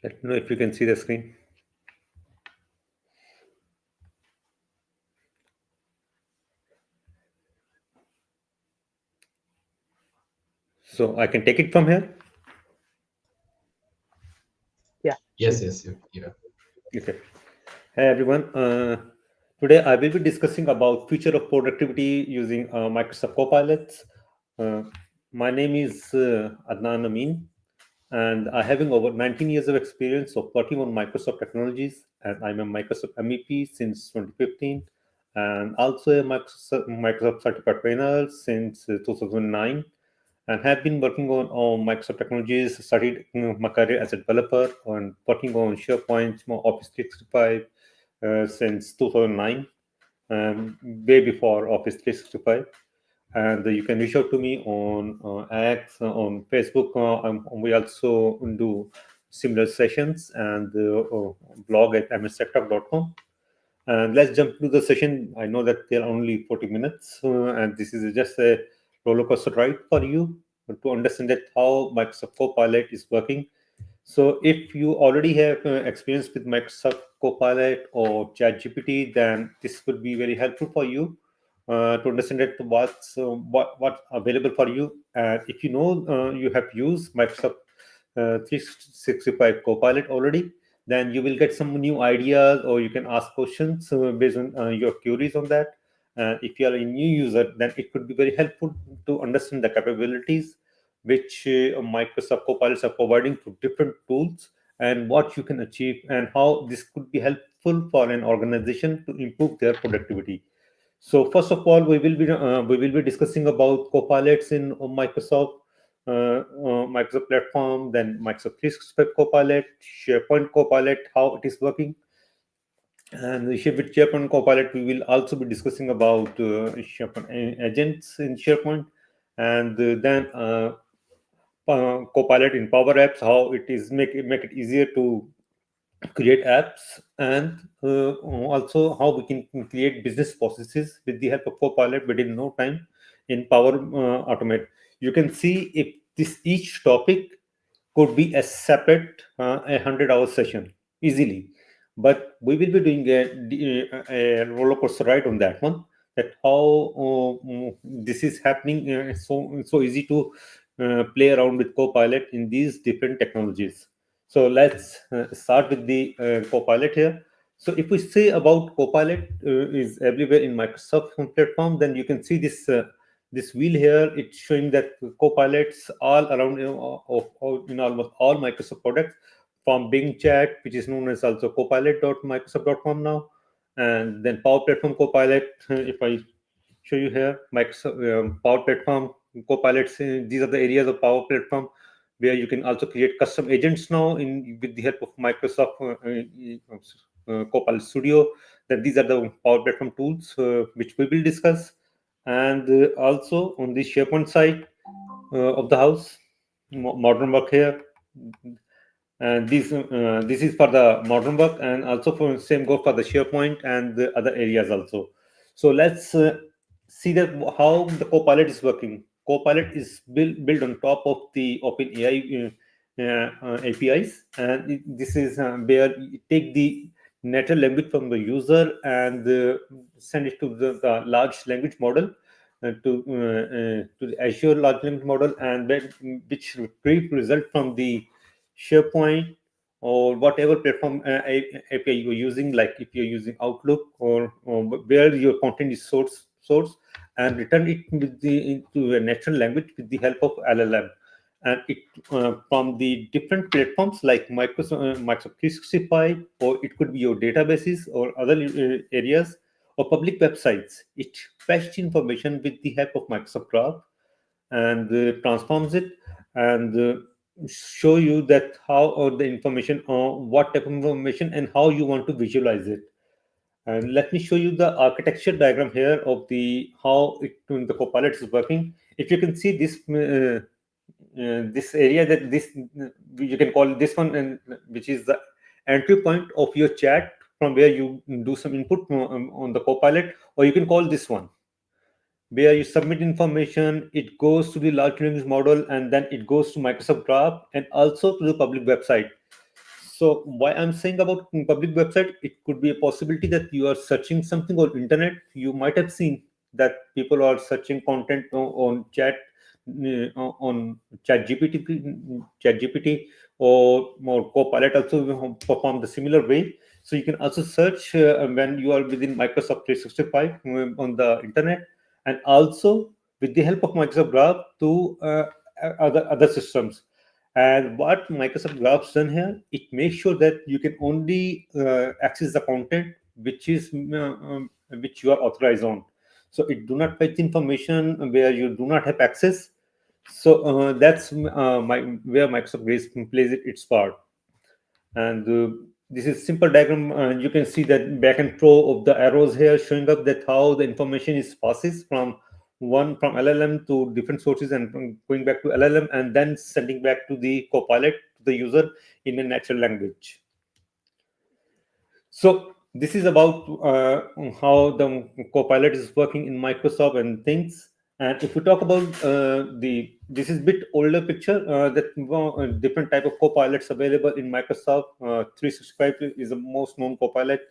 Let me know if you can see the screen. So I can take it from here? Yeah. Yes, yeah. Okay. Hey everyone. Today I will be discussing about future of productivity using Microsoft Copilot. My name is Adnan Amin, and I having over 19 years of experience of working on Microsoft technologies, and I'm a Microsoft MEP since 2015, and also a Microsoft certified trainer since 2009, and have been working on Microsoft technologies. Started my career as a developer and working on SharePoint, Office 365 since 2009, way before Office 365. And you can reach out to me on X, on Facebook. We also do similar sessions and blog at mstechtalk.com. And let's jump to the session. I know that there are only 40 minutes, and this is just a roller coaster ride for you to understand that how Microsoft Copilot is working. So if you already have experience with Microsoft Copilot or ChatGPT, then this will be very helpful for you to understand that what's available for you. And if you know you have used Microsoft 365 Copilot already, then you will get some new ideas, or you can ask questions based on your queries on that. And if you are a new user, then it could be very helpful to understand the capabilities which Microsoft Copilots are providing through different tools, and what you can achieve, and how this could be helpful for an organization to improve their productivity. So first of all, we will be discussing about copilots in Microsoft platform, then Microsoft 365 Copilot, SharePoint Copilot, how it is working. And with SharePoint Copilot, we will also be discussing about SharePoint agents in SharePoint, and then Copilot in Power Apps, how it is make it easier to create apps, and also how we can create business processes with the help of Copilot within no time in Power Automate. You can see if this each topic could be a separate 100-hour session easily, but we will be doing a roller coaster ride on that one, that how this is happening. So easy to play around with Copilot in these different technologies. So let's start with the Copilot here. So if we say about Copilot is everywhere in Microsoft platform, then you can see this wheel here. It's showing that Copilots all around in almost all Microsoft products, from Bing Chat, which is known as also copilot.microsoft.com now, and then Power Platform Copilot. If I show you here, Microsoft Power Platform Copilots. These are the areas of Power Platform where you can also create custom agents now in with the help of Microsoft Copilot Studio. That these are the Power Platform tools which we will discuss. And also on the SharePoint side of the house, modern work here. And this is for the modern work, and also for same go for the SharePoint and the other areas also. So let's see that how the Copilot is working. Copilot is built on top of the OpenAI APIs, and this is where you take the natural language from the user and send it to the large language model, to the Azure large language model, and which retrieve result from the SharePoint or whatever platform API you're using, like if you're using Outlook, or where your content is source, and return it into a natural language with the help of LLM. And it from the different platforms like Microsoft 365, or it could be your databases or other areas, or public websites. It fetched information with the help of Microsoft Graph, and transforms it, and show you that how, or the information, or what type of information, and how you want to visualize it. And let me show you the architecture diagram here of the how the Copilot is working. If you can see this area, that this you can call this one, and which is the entry point of your chat, from where you do some input on the Copilot, or you can call this one where you submit information. It goes to the large language model, and then it goes to Microsoft Graph, and also to the public website. So why I'm saying about public website, it could be a possibility that you are searching something on internet. You might have seen that people are searching content on on chat gpt or more Copilot also perform the similar way. So you can also search when you are within Microsoft 365 on the internet, and also with the help of Microsoft Graph to other systems. And what Microsoft Graph's done here, it makes sure that you can only access the content which you are authorized on. So it do not fetch information where you do not have access. So that's where Microsoft Grace plays its part. And this is simple diagram. You can see that back and pro of the arrows here showing up that how the information is passes from LLM to different sources and going back to LLM and then sending back to the Copilot to the user in a natural language. So this is about how the Copilot is working in Microsoft and things. And if we talk about this is a bit older picture that different type of Copilots available in Microsoft 365 is the most known Copilot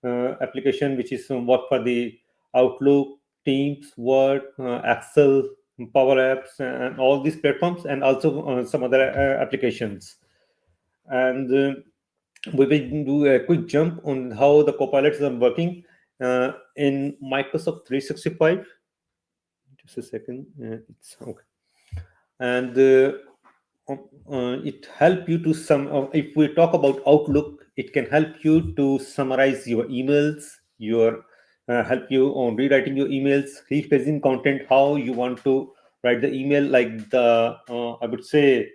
application, which is work for the Outlook, Teams, Word, Excel, Power Apps, and all these platforms, and also some other applications. And we will do a quick jump on how the Copilots are working in Microsoft 365. Just a second. It's okay. And it help you to if we talk about Outlook, it can help you to summarize your emails, help you on rewriting your emails, rephrasing content, how you want to write the email, like the I would say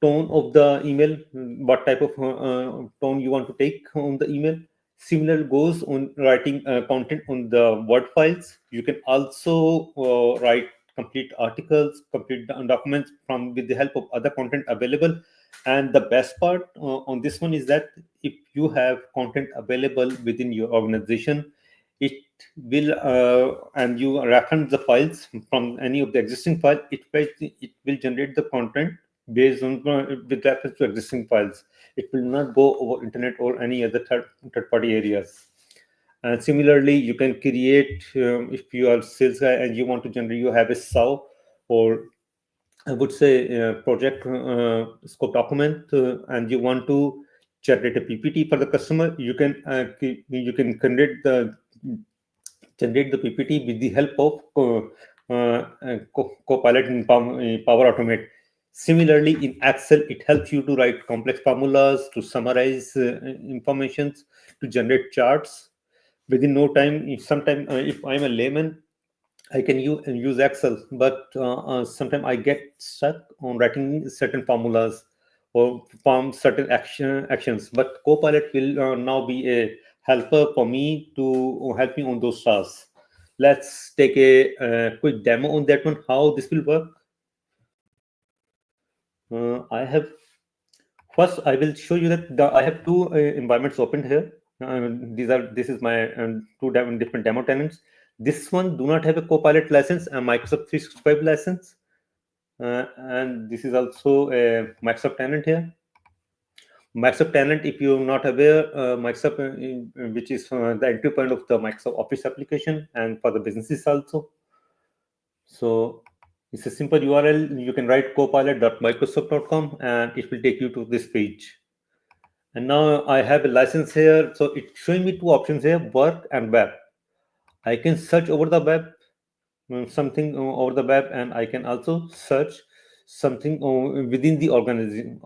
tone of the email, what type of tone you want to take on the email. Similar goes on writing content on the Word files. You can also write complete articles, complete documents from with the help of other content available. And the best part on this one is that if you have content available within your organization, it will and you reference the files from any of the existing file, it will generate the content based on with reference to existing files. It will not go over internet or any other third party areas. And similarly, you can create if you are sales guy and you want to generate, you have a SOW or I would say project scope document, and you want to generate a PPT for the customer. You can generate the PPT with the help of Copilot in Power Automate. Similarly, in Excel, it helps you to write complex formulas, to summarize information, to generate charts within no time. If I'm a layman, I can use Excel, but sometimes I get stuck on writing certain formulas or perform certain actions. But Copilot will now be a helper for me to help me on those tasks. Let's take a quick demo on that one, how this will work. I will show you that I have two environments opened here. This is my two different demo tenants. This one do not have a Copilot license, a Microsoft 365 license, and this is also a Microsoft tenant here. Microsoft tenant, if you're not aware, Microsoft, which is the entry point of the Microsoft Office application, and for the businesses also. So it's a simple URL. You can write copilot.microsoft.com, and it will take you to this page. And now I have a license here. So it's showing me two options here, work and web. I can search over the web, something over the web, and I can also search something within the organization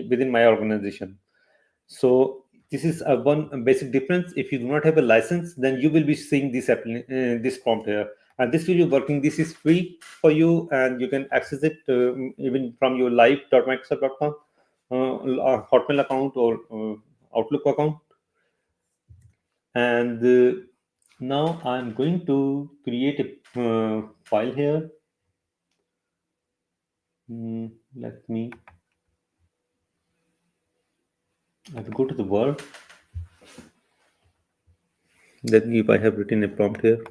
within my organization. So this is one basic difference. If you do not have a license, then you will be seeing this prompt here, and this will be working. This is free for you, and you can access it even from your live.microsoft.com Hotmail account or Outlook account. And now I'm going to create a file here. Let me I will go to the Word. Then if I have written a prompt here,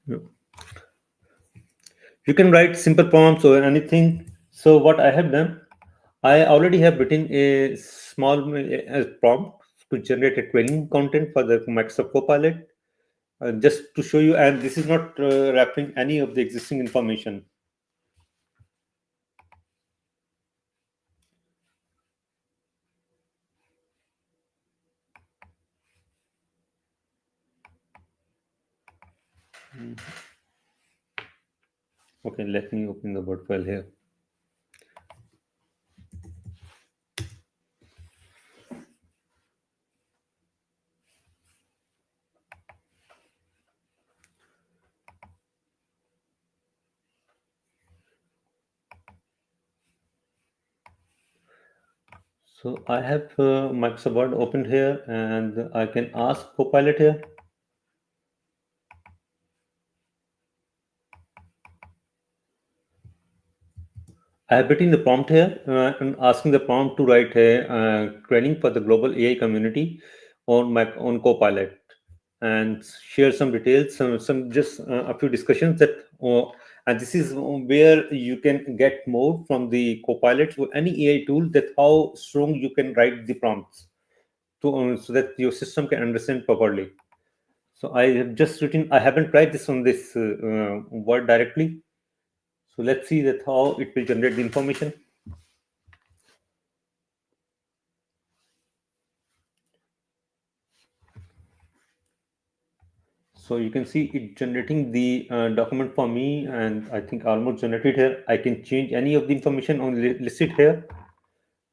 you can write simple prompts or anything. So what I have done, I already have written a small prompt to generate a training content for the Microsoft Copilot, just to show you. And this is not wrapping any of the existing information. Okay, let me open the Word file here. So I have Microsoft Word opened here, and I can ask Copilot here. I have written the prompt here and asking the prompt to write a training for the global AI community on Copilot, and share some details, some just a few discussions that, and this is where you can get more from the Copilot or any AI tool, that how strong you can write the prompts to so that your system can understand properly. So I have just written. I haven't tried this on this Word directly. So let's see that how it will generate the information. So you can see it generating the document for me, and I think almost generated here. I can change any of the information on listed here.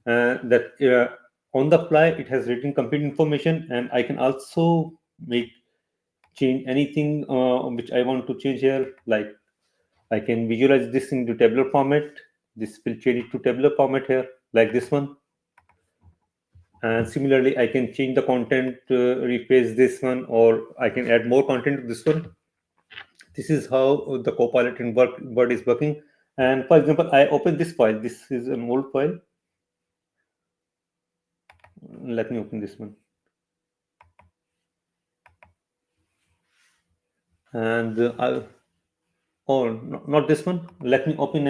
That on the fly, it has written complete information, and I can also make change anything which I want to change here. Like I can visualize this into tabular format. This will change it to tabular format here, like this one. And similarly, I can change the content, rephrase this one, or I can add more content to this one. This is how the Copilot in Word is working. And for example, I open this file. This is an old file. Let me open this one. And not this one. Let me open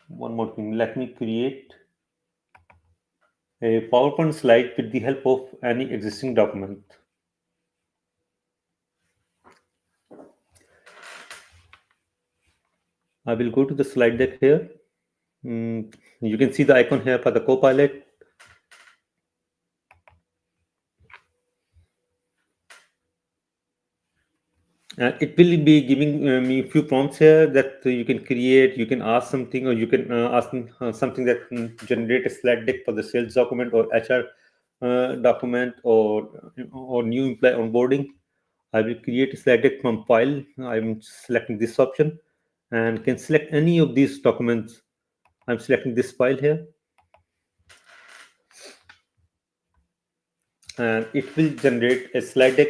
one more thing. Let me create a PowerPoint slide with the help of any existing document. I will go to the slide deck here. You can see the icon here for the Copilot. It will be giving me a few prompts here that you can create. You can ask something, or you can ask something that can generate a slide deck for the sales document or HR document, or new employee onboarding. I will create a slide deck from file. I'm selecting this option, and can select any of these documents. I'm selecting this file here, and it will generate a slide deck.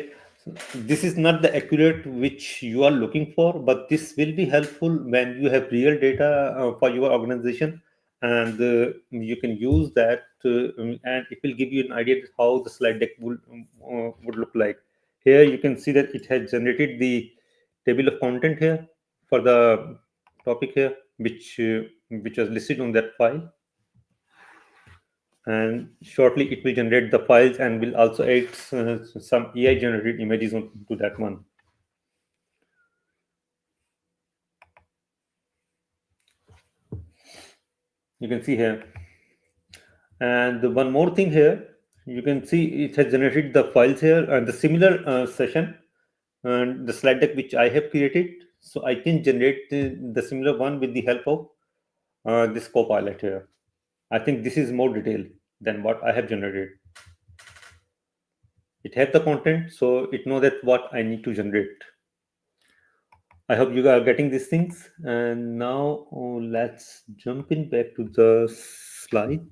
This is not the accurate which you are looking for, but this will be helpful when you have real data for your organization, and you can use that, and it will give you an idea of how the slide deck would look like. Here you can see that it has generated the table of content here for the topic here, which was listed on that file, and shortly it will generate the files and will also add some AI generated images onto that one. You can see here, and one more thing here, you can see it has generated the files here and the similar session and the slide deck which I have created. So I can generate the similar one with the help of this Copilot here. I think this is more detailed than what I have generated. It has the content, so it knows that what I need to generate. I hope you are getting these things. And now let's jump in back to the slide.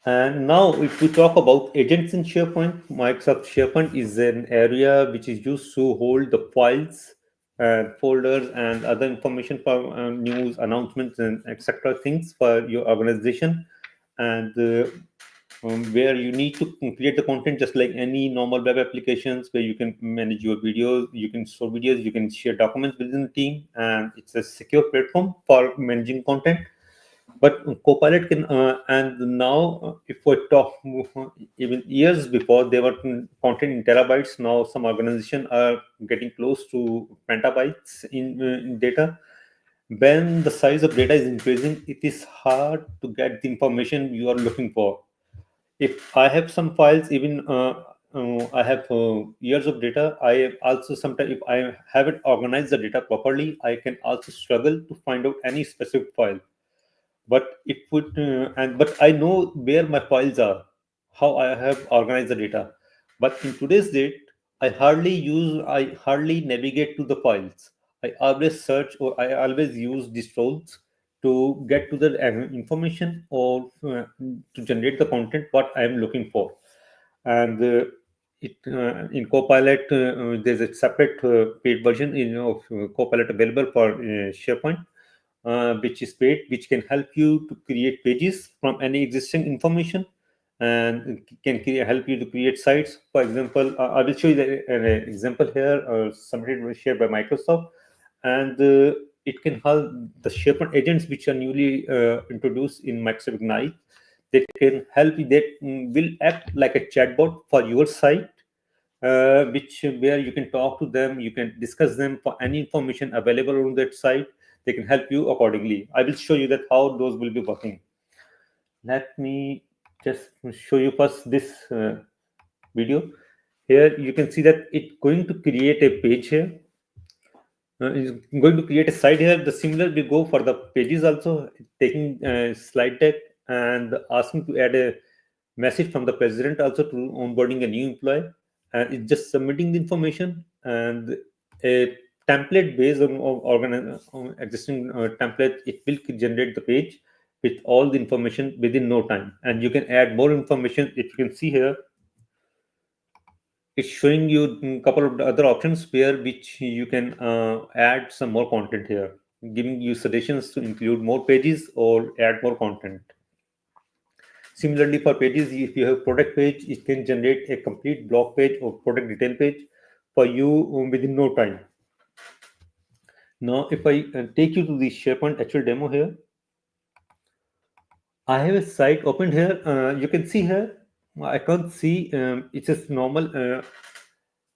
And now, if we talk about agents in SharePoint, Microsoft SharePoint is an area which is used to hold the files and folders and other information for news, announcements, and etc. things for your organization. And where you need to create the content just like any normal web applications, where you can manage your videos, you can store videos, you can share documents within the team, and it's a secure platform for managing content. But Copilot can, and now if we talk even years before, they were content in terabytes. Now some organizations are getting close to petabytes in data. When the size of data is increasing, it is hard to get the information you are looking for. If I have some files, even I have years of data, I also sometimes, if I haven't organized the data properly, I can also struggle to find out any specific file. But it would but I know where my files are, how I have organized the data. But in today's date, I hardly navigate to the files. I always search, or I always use these tools to get to the information, or to generate the content what I am looking for. And in Copilot, there's a separate paid version of Copilot available for SharePoint, which is paid, which can help you to create pages from any existing information, and can help you to create sites. For example, I will show you an example here, submitted shared by Microsoft, and it can help the SharePoint agents which are newly introduced in Microsoft Ignite. They can help you. They will act like a chatbot for your site, which where you can talk to them, you can discuss them for any information available on that site. They can help you accordingly. I will show you that how those will be working. Let me just show you first this video. Here you can see that it's going to create a page here. It's going to create a site here. The similar will go for the pages also, taking slide deck and asking to add a message from the president also to onboarding a new employee, and it's just submitting the information, and a template based on existing template, it will generate the page with all the information within no time. And you can add more information. If you can see here, it's showing you a couple of other options where which you can add some more content here, giving you suggestions to include more pages or add more content. Similarly, for pages, if you have product page, it can generate a complete blog page or product detail page for you within no time. Now, if I take you to the SharePoint actual demo here, I have a site opened here. You can see here, I can't see, it's just normal.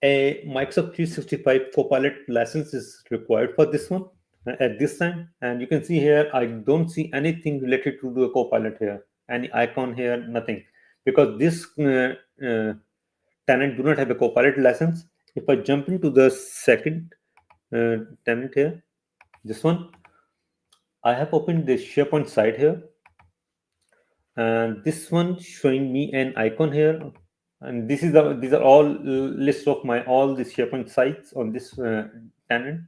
A Microsoft 365 Copilot license is required for this one at this time. And you can see here, I don't see anything related to the Copilot here. Any icon here, nothing. Because this tenant do not have a Copilot license. If I jump into the second tenant here, this one, I have opened the SharePoint site here. And this one showing me an icon here. And these are all list of my all the SharePoint sites on this tenant.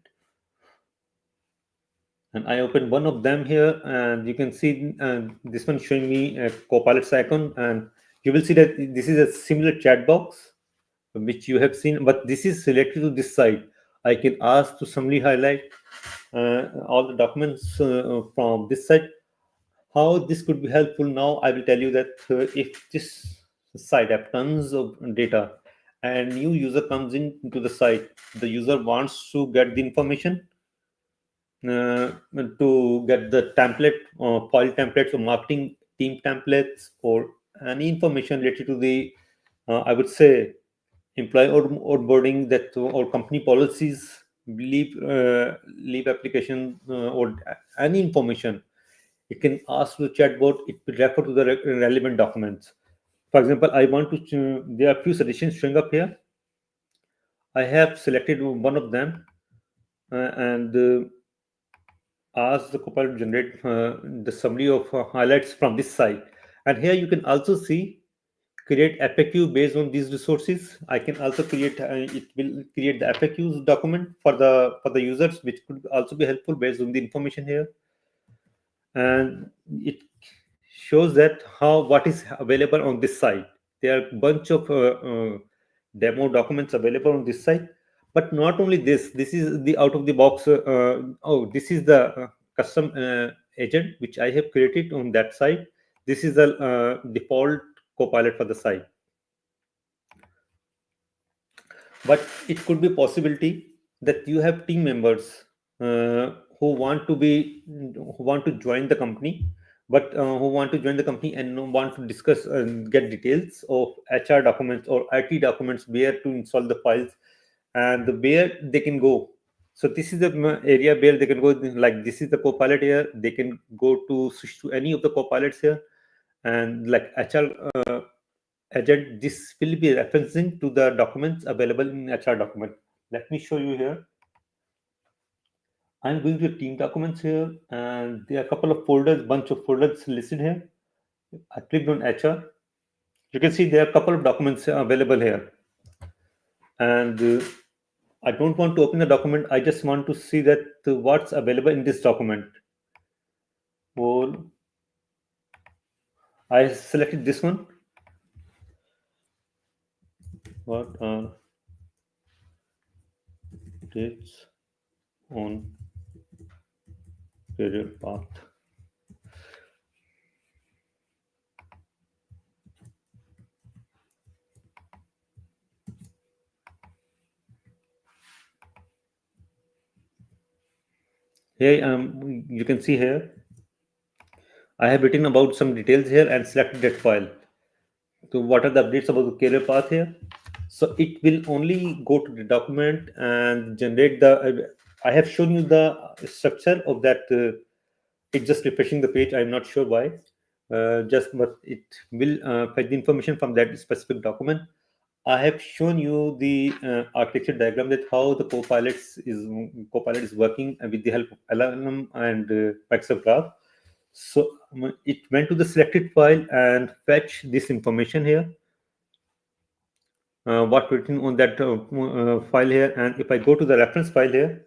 And I open one of them here, and you can see this one showing me a Copilot's icon, and you will see that this is a similar chat box which you have seen, but this is selected to this site. I can ask to summary highlight all the documents from this site. How this could be helpful now, I will tell you that if this site have tons of data and new user comes into the site, the user wants to get the information, to get the template, file templates or marketing team templates, or any information related to the, I would say, employee onboarding, that or company policies, leave application, or any information. It can ask the chatbot, it will refer to the relevant documents. For example, I want to, there are a few suggestions showing up here. I have selected one of them and ask the Copilot to generate the summary of highlights from this site. And here you can also see create FAQ based on these resources. I can also create, it will create the FAQs document for the users, which could also be helpful based on the information here. And it shows that what is available on this site. There are a bunch of demo documents available on this site. But not only this is the out of the box. This is the custom agent which I have created on that site. This is the default Copilot for the site. But it could be possibility that you have team members who want to join the company, but who want to join the company and want to discuss and get details of HR documents or IT documents, where to install the files and where they can go. So this is the area where they can go. Like, this is the Copilot here. They can go to switch to any of the Copilots here, and like HR agent, this will be referencing to the documents available in HR document. Let me show you here. I'm going to team documents here, and there are a couple of folders, bunch of folders listed here. I clicked on HR. You can see there are a couple of documents available here, and I don't want to open the document. I just want to see that what's available in this document. Well, I selected this one. What are dates on career path? Here, you can see here, I have written about some details here and selected that file. So what are the updates about the career path here? So it will only go to the document and generate the. I have shown you the structure of that. It's just refreshing the page. I'm not sure why. But it will fetch the information from that specific document. I have shown you the architecture diagram, that how the Copilot is working with the help of LLM and Microsoft Graph. So it went to the selected file and fetch this information here. What written on that file here, and if I go to the reference file here,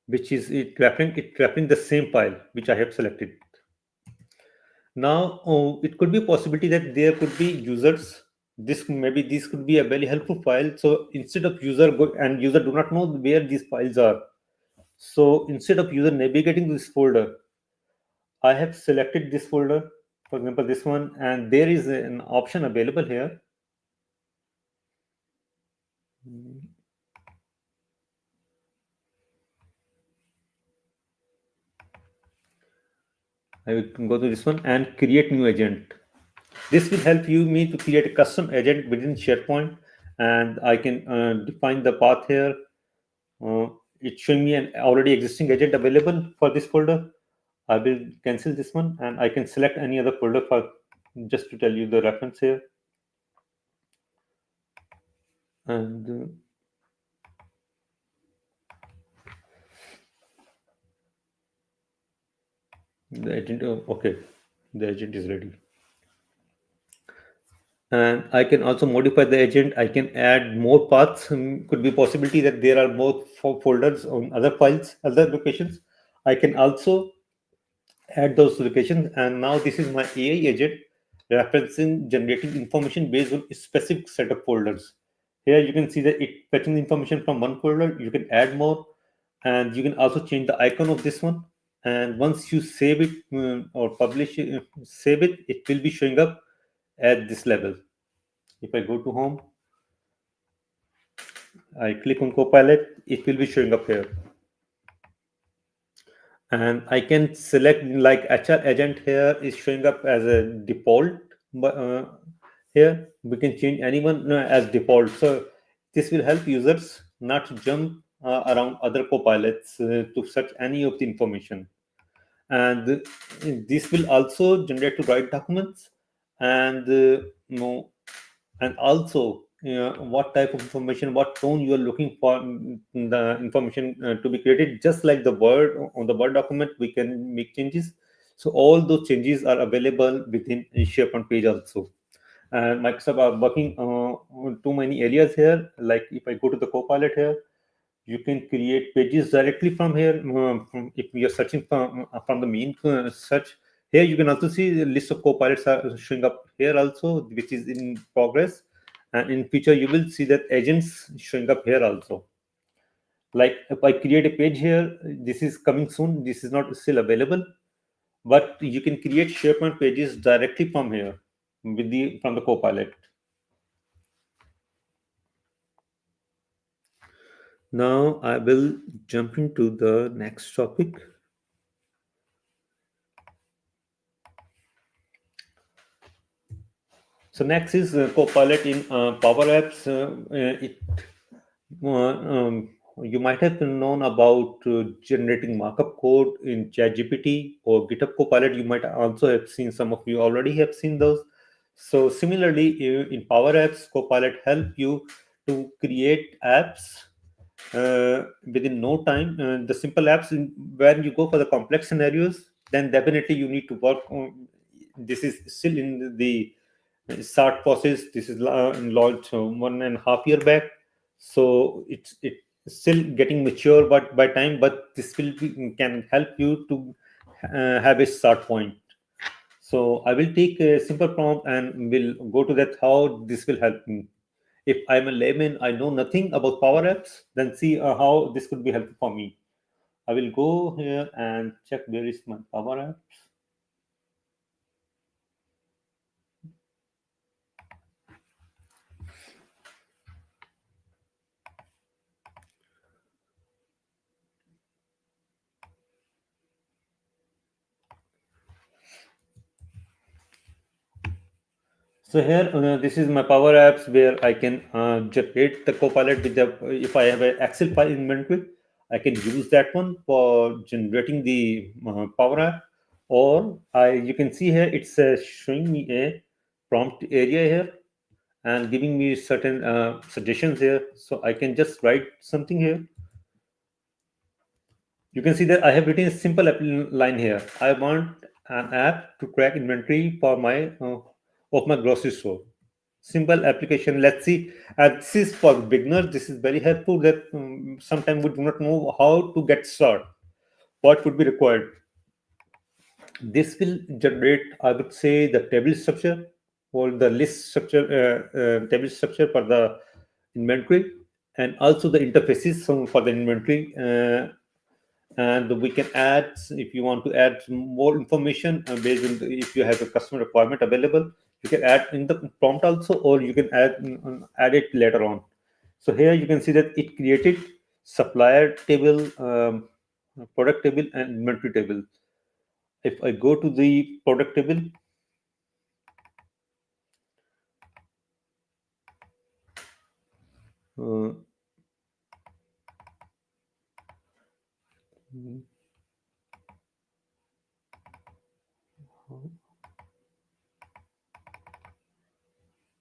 which is referring the same file which I have selected. Now, it could be a possibility that there could be users. This could be a very helpful file. So instead of user do not know where these files are. So instead of user navigating to this folder, I have selected this folder, for example, this one, and there is an option available here. I will go to this one and create new agent. This will help me to create a custom agent within SharePoint, and I can define the path here. It's showing me an already existing agent available for this folder. I will cancel this one, and I can select any other folder for, just to tell you the reference here. And the agent, okay, the agent is ready. And I can also modify the agent. I can add more paths. Could be possibility that there are more folders on other files, other locations. I can also add those locations. And now this is my AI agent referencing, generating information based on a specific set of folders. Here you can see that it fetching information from one folder. You can add more, and you can also change the icon of this one. And once you save it or publish it, save it, it will be showing up at this level. If I go to home, I click on Copilot, it will be showing up here. And I can select, like, HR agent here is showing up as a default. But here we can change anyone as default. So this will help users not to jump around other Copilots to search any of the information. And this will also generate to write documents, and and also what type of information, what tone you are looking for the information to be created. Just like the Word, on the Word document, we can make changes. So all those changes are available within a SharePoint page also. And Microsoft are working on too many areas here. Like, if I go to the Copilot here, you can create pages directly from here. If we are searching from the main search, here you can also see the list of Copilots are showing up here also, which is in progress. And in future, you will see that agents showing up here also. Like, if I create a page here, this is coming soon. This is not still available, but you can create SharePoint pages directly from here. from the Copilot. Now I will jump into the next topic. So next is Copilot in Power Apps. You might have known about generating markup code in ChatGPT or GitHub Copilot. You might also have seen, some of you already have seen those. So similarly, in Power Apps, Copilot help you to create apps within no time. The simple apps, when you go for the complex scenarios, then definitely you need to work on. This is still in the start process. This is launched 1.5 year back, so it's still getting mature, but by time. But this can help you to have a start point. So I will take a simple prompt and will go to that how this will help me. If I'm a layman, I know nothing about Power Apps, then see how this could be helpful for me. I will go here and check where is my Power Apps. So here, this is my Power Apps where I can generate the Copilot with the, if I have an Excel file inventory, I can use that one for generating the Power App. Or you can see here, it's showing me a prompt area here and giving me certain suggestions here. So I can just write something here. You can see that I have written a simple line here. I want an app to track inventory for my of my grocery store. Simple application. Let's see. This is for beginners. This is very helpful. That sometimes we do not know how to get started. What would be required? This will generate, I would say, the table structure or the list structure, table structure for the inventory, and also the interfaces for the inventory. And we can add, if you want to add more information based on if you have a customer requirement available, you can add in the prompt also, or you can add it later on. So here you can see that it created supplier table, product table, and inventory table. If I go to the product table,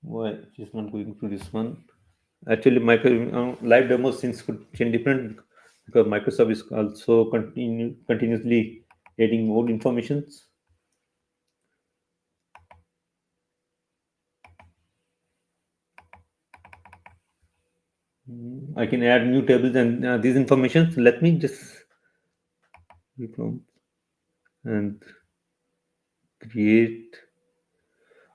why it's not going through this one? Actually, live demo since could change different, because Microsoft is also continuously adding more informations. I can add new tables and these informations. Let me just and create.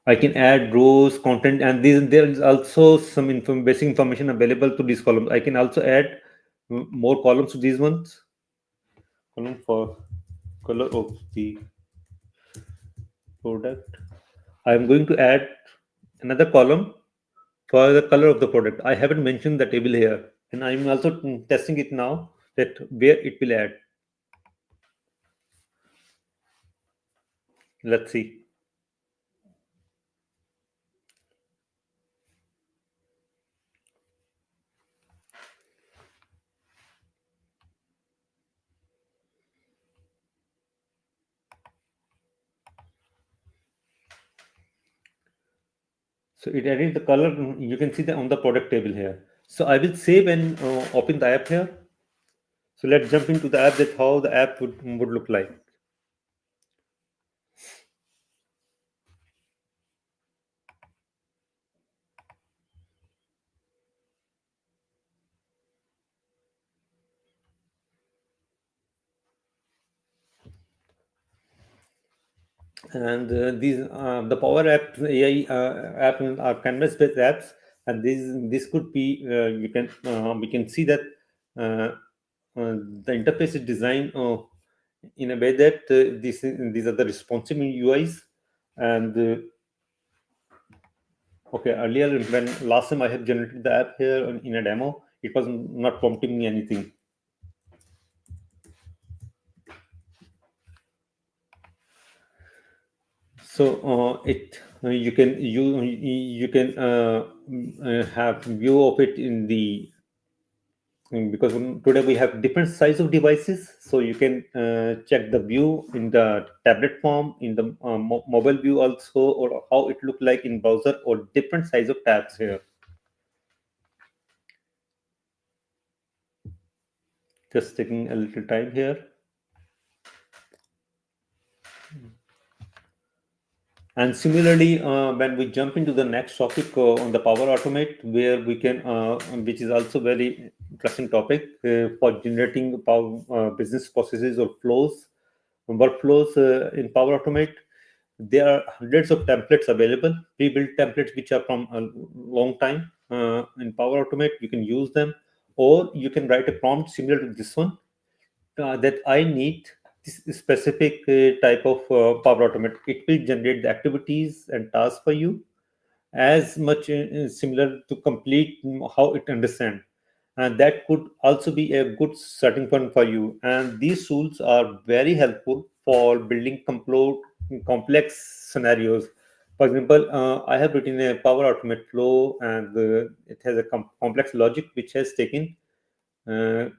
I can add rows, content, and there is also some basic information available to these columns. I can also add more columns to these ones. Column for color of the product. I am going to add another column for the color of the product. I haven't mentioned the table here, and I'm also testing it now that where it will add. Let's see. So it added the color. You can see that on the product table here. So I will save and open the app here. So let's jump into the app, that how the app would look like. And these the Power App AI app are canvas-based apps, and this could be we can see that the interface is designed in a way that these are the responsive UIs, and Okay, earlier when last time I have generated the app here in a demo, it was not prompting me anything. So you can have view of it in the because today we have different size of devices, so you can check the view in the tablet form, in the mobile view also, or how it look like in browser, or different size of tabs here. Just taking a little time here. And similarly, when we jump into the next topic on the Power Automate, where we can, which is also very interesting topic for generating power, business processes or flows, workflows in Power Automate. There are hundreds of templates available, pre-built templates which are from a long time in Power Automate. You can use them, or you can write a prompt similar to this one that I need this specific type of Power Automate. It will generate the activities and tasks for you as much similar to complete how it understands. And that could also be a good starting point for you. And these tools are very helpful for building complex scenarios. For example, I have written a Power Automate flow, and it has a complex logic which has taken uh,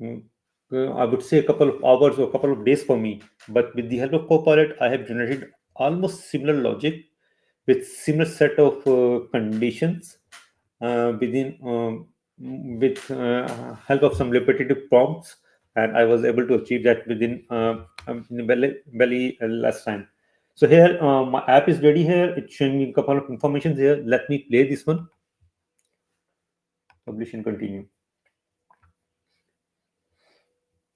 Mm, I would say a couple of hours or a couple of days for me. But with the help of Copilot, I have generated almost similar logic with similar set of conditions within with help of some repetitive prompts, and I was able to achieve that within in very less time. So here, my app is ready here. It's showing me a couple of information here. Let me play this one. Publish and continue.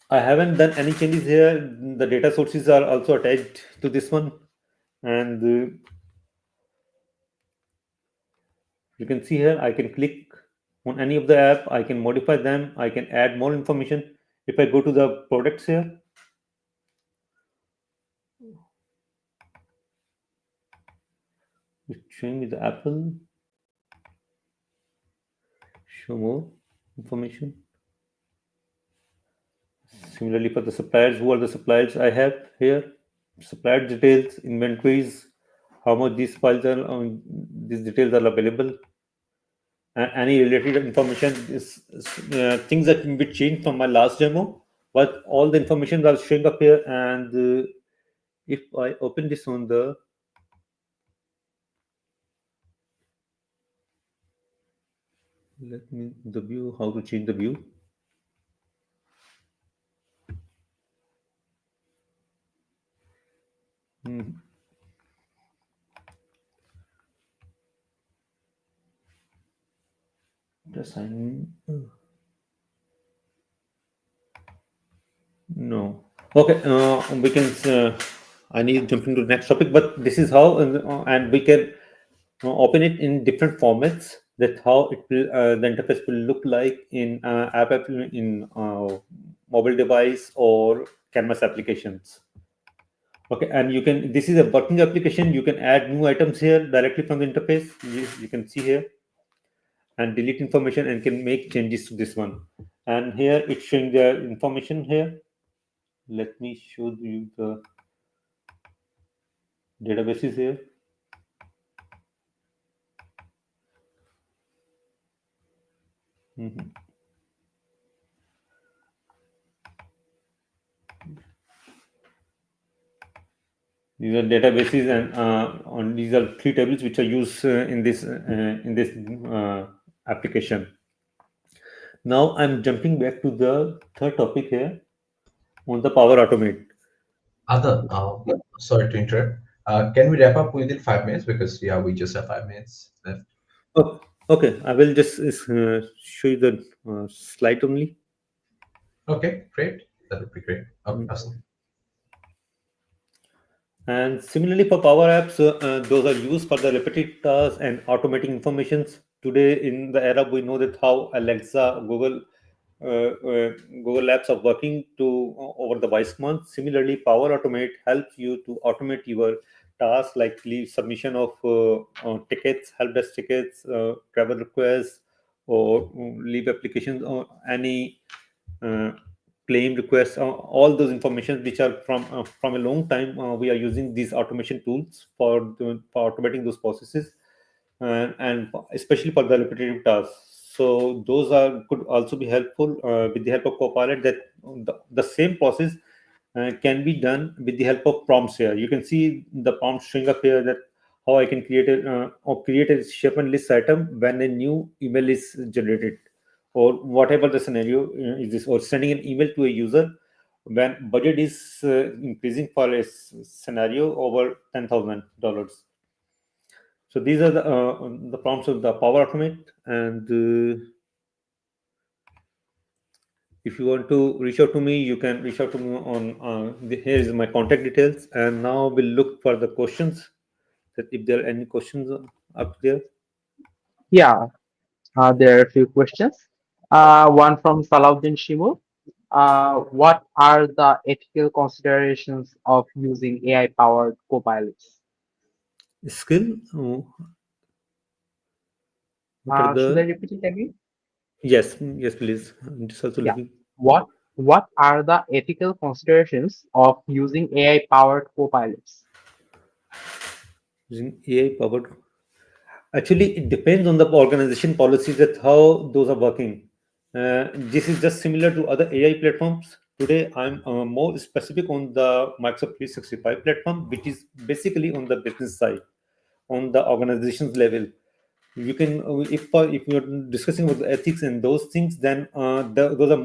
I haven't done any changes here. The data sources are also attached to this one, and you can see here I can click on any of the app. I can modify them. I can add more information. If I go to the products here, it's showing me the Apple. Show more information. Similarly, for the suppliers, who are the suppliers I have here? Supplier details, inventories, how much these files are, these details are available, and any related information is things that can be changed from my last demo, but all the information are showing up here. And if I open this on the let me the view, how to change the view. Just sign. No. Okay. We can. I need to jump into the next topic, but this is how, and we can open it in different formats. That how it will the interface will look like in app in mobile device or canvas applications. Okay, and you can. This is a working application. You can add new items here directly from the interface. You can see here, and delete information, and can make changes to this one. And here it's showing the information here. Let me show you the databases here. Mhm. These are databases, and on these are three tables which are used in this application. Now I'm jumping back to the third topic here on the Power Automate. Other, sorry to interrupt. Can we wrap up within 5 minutes? Because yeah, we just have 5 minutes left. Oh, okay. I will just show you the slide only. Okay, great. That would be great. Okay, awesome. And similarly for Power Apps, those are used for the repetitive tasks and automating informations. Today, in the era, we know that how Alexa, Google Apps are working to over the voice command. Similarly, Power Automate helps you to automate your tasks like submission of tickets, help desk tickets, travel requests, or leave applications, or any claim requests, all those information which are from a long time. We are using these automation tools for automating those processes, and especially for the repetitive tasks. So those are could also be helpful with the help of Copilot. That the same process can be done with the help of prompts here. You can see the prompt showing up here, that how I can create a shape and list item when a new email is generated, or whatever the scenario is this, or sending an email to a user when budget is increasing for a scenario over $10,000. So these are the prompts of the Power Automate. And if you want to reach out to me, you can reach out to me on here is my contact details. And now we'll look for the questions, that if there are any questions up there. Yeah, there are a few questions. One from Salahuddin Shimu. What are the ethical considerations of using AI-powered copilots? Skill, what are Should I the repeat it again? yes, please. I'm just also Yeah. looking. What are the ethical considerations of using AI-powered copilots? Using AI powered. Actually, it depends on the organization policies, that how those are working. This is just similar to other AI platforms. Today, I'm more specific on the Microsoft 365 platform, which is basically on the business side, on the organization's level. You can, if you're discussing about the ethics and those things, then those are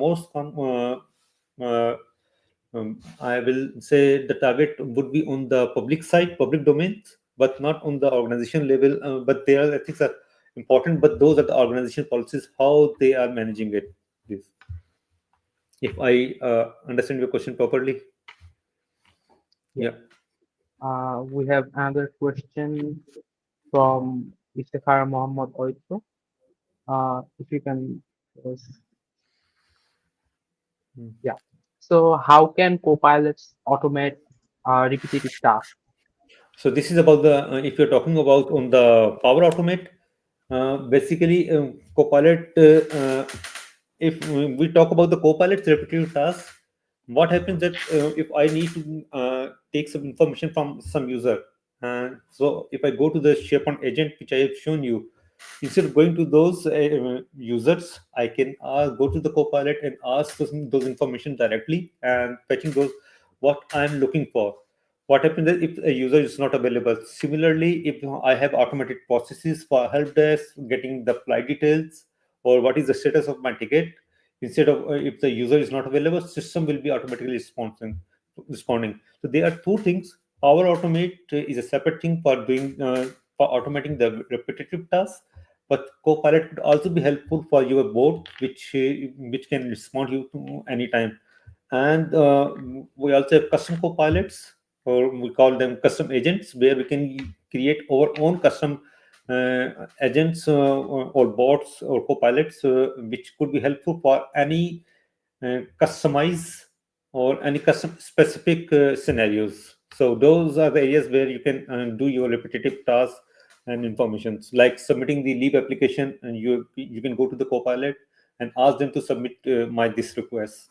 I will say the target would be on the public side, public domains, but not on the organization level. But their ethics are important, but those are the organization policies, how they are managing it. This, if I understand your question properly. Yeah. Yeah. We have another question from Iftikhar Mohammed Oito. If you can, yeah. So, how can copilots automate repetitive tasks? So this is about the if you're talking about on the Power Automate, basically Copilot. If we talk about the Copilot's repetitive tasks, what happens that if I need to take some information from some user, and so if I go to the SharePoint agent which I have shown you, instead of going to those users, I can go to the Copilot and ask those information directly and fetching those what I'm looking for. What happens is if a user is not available. Similarly, if I have automated processes for help desk, getting the flight details or what is the status of my ticket, instead of if the user is not available, system will be automatically responding. So there are two things. Power Automate is a separate thing for doing for automating the repetitive tasks, but Copilot could also be helpful for your board, which can respond you to anytime. And we also have custom copilots, or we call them custom agents, where we can create our own custom agents or bots or copilots, which could be helpful for any customize or any custom specific scenarios. So those are the areas where you can do your repetitive tasks and informations, like submitting the leave application, and you can go to the copilot and ask them to submit my this request.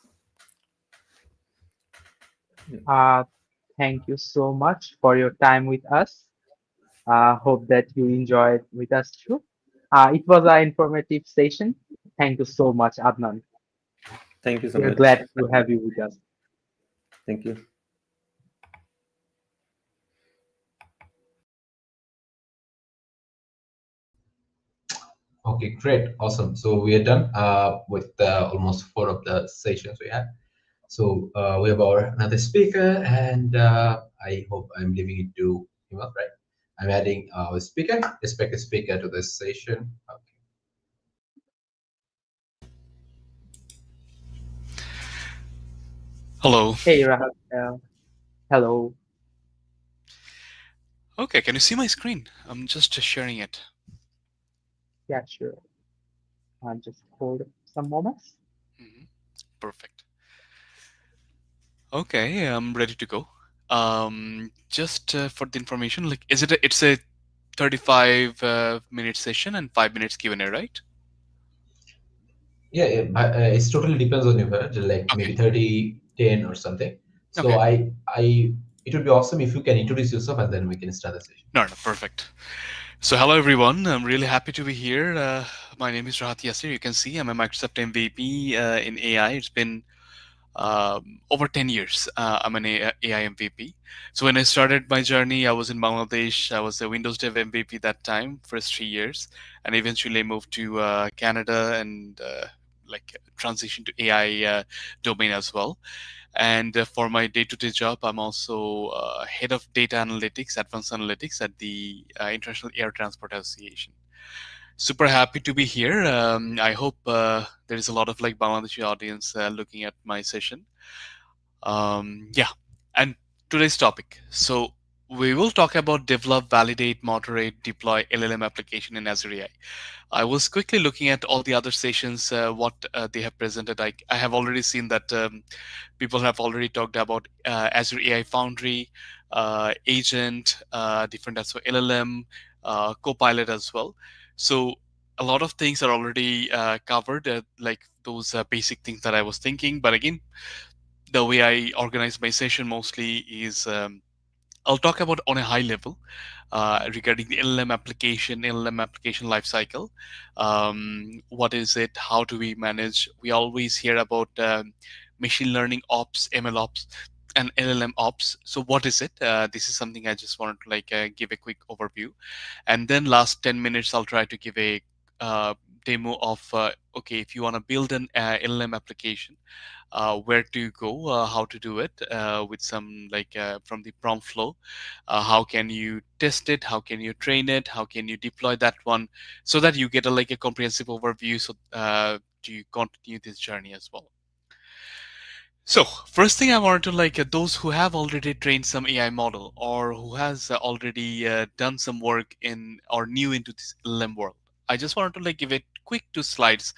Thank you so much for your time with us. Hope that you enjoyed with us too. It was an informative session. Thank you so much, Adnan. Thank you so We're much. glad to have you with us. Thank you. Okay, great, awesome. So we are done with almost 4 of the sessions we had. So we have our another speaker, and I hope I'm leaving it to him up, right? I'm adding a speaker to this session. Okay. Hello. Hey, Rahul. Hello. Okay, can you see my screen? I'm just sharing it. Yeah, sure. Just hold some moments. Perfect. Okay, I'm ready to go. Just for the information, like, it's a 35 minute session and 5 minutes Q&A, right? Yeah, it's totally depends on you, like maybe 30, 10 or something. So Okay. it would be awesome if you can introduce yourself and then we can start the session. No, perfect. So hello everyone, I'm really happy to be here. My name is Rahat Yasir. You can see I'm a Microsoft MVP in AI. It's been over 10 years. I'm an AI MVP. So when I started my journey, I was in Bangladesh. I was a Windows Dev MVP that time, first 3 years, and eventually I moved to Canada and like transitioned to AI domain as well. And for my day-to-day job, I'm also head of data analytics, advanced analytics at the International Air Transport Association. Super happy to be here. I hope there is a lot of like Bangladeshi audience looking at my session. Yeah, and today's topic. So we will talk about develop, validate, moderate, deploy LLM application in Azure AI. I was quickly looking at all the other sessions, what they have presented. I have already seen that people have already talked about Azure AI Foundry, agent, different as well, LLM, Copilot as well. So a lot of things are already covered, like those basic things that I was thinking. But again, the way I organize my session mostly is I'll talk about on a high level regarding the LLM application lifecycle. What is it? How do we manage? We always hear about machine learning ops, ML ops, and LLM ops. So what is it? This is something I just wanted to like give a quick overview, and then last 10 minutes I'll try to give a uh, demo of okay, if you want to build an LLM application, where to go, how to do it with some like from the prompt flow, how can you test it, how can you train it, how can you deploy that one, so that you get a like a comprehensive overview, so to continue this journey as well. So first thing I wanted to like those who have already trained some AI model or who has already done some work in or new into this LM world. I just wanted to like give a quick 2 slides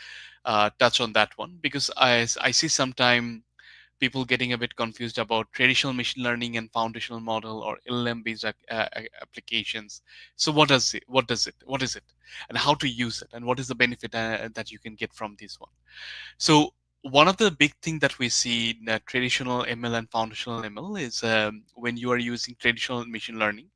touch on that one, because I see sometime people getting a bit confused about traditional machine learning and foundational model or LLM based applications. So what does it? What does it? What is it? And how to use it? And what is the benefit that you can get from this one? So one of the big thing that we see in traditional ML and foundational ML is when you are using traditional machine learning,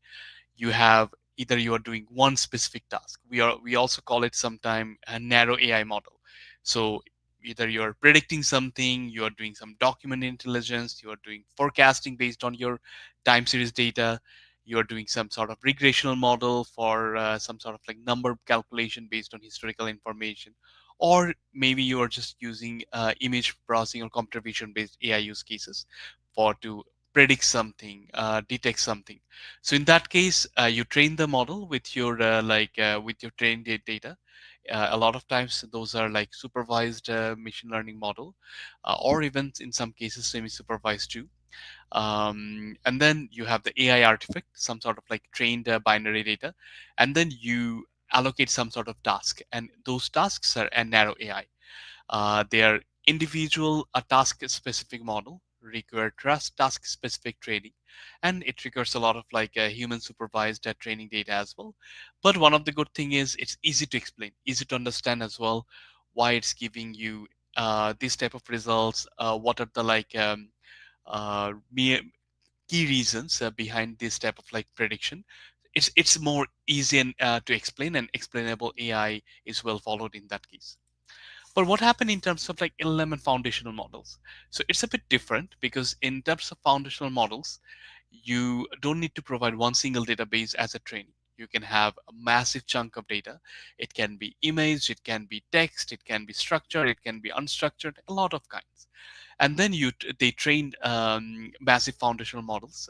you have either you are doing one specific task. We also call it sometime a narrow AI model. So either you're predicting something, you are doing some document intelligence, you are doing forecasting based on your time series data, you are doing some sort of regressional model for some sort of like number calculation based on historical information, or maybe you are just using image processing or computer vision based AI use cases for to predict something, detect something. So in that case, you train the model with your with your trained data. A lot of times those are like supervised machine learning model, or even in some cases semi-supervised too. And then you have the AI artifact, some sort of like trained binary data, and then you allocate some sort of task, and those tasks are a narrow AI. They are individual, a task-specific model, require trust task-specific training, and it requires a lot of like human supervised training data as well. But one of the good thing is it's easy to explain, easy to understand as well, why it's giving you this type of results, what are the like key reasons behind this type of like prediction. It's more easy and to explain, and explainable AI is well followed in that case. But what happened in terms of like LLM and foundational models? So it's a bit different, because in terms of foundational models, you don't need to provide one single database as a training. You can have a massive chunk of data. It can be image, it can be text, it can be structured, it can be unstructured, a lot of kinds. And then they train massive foundational models.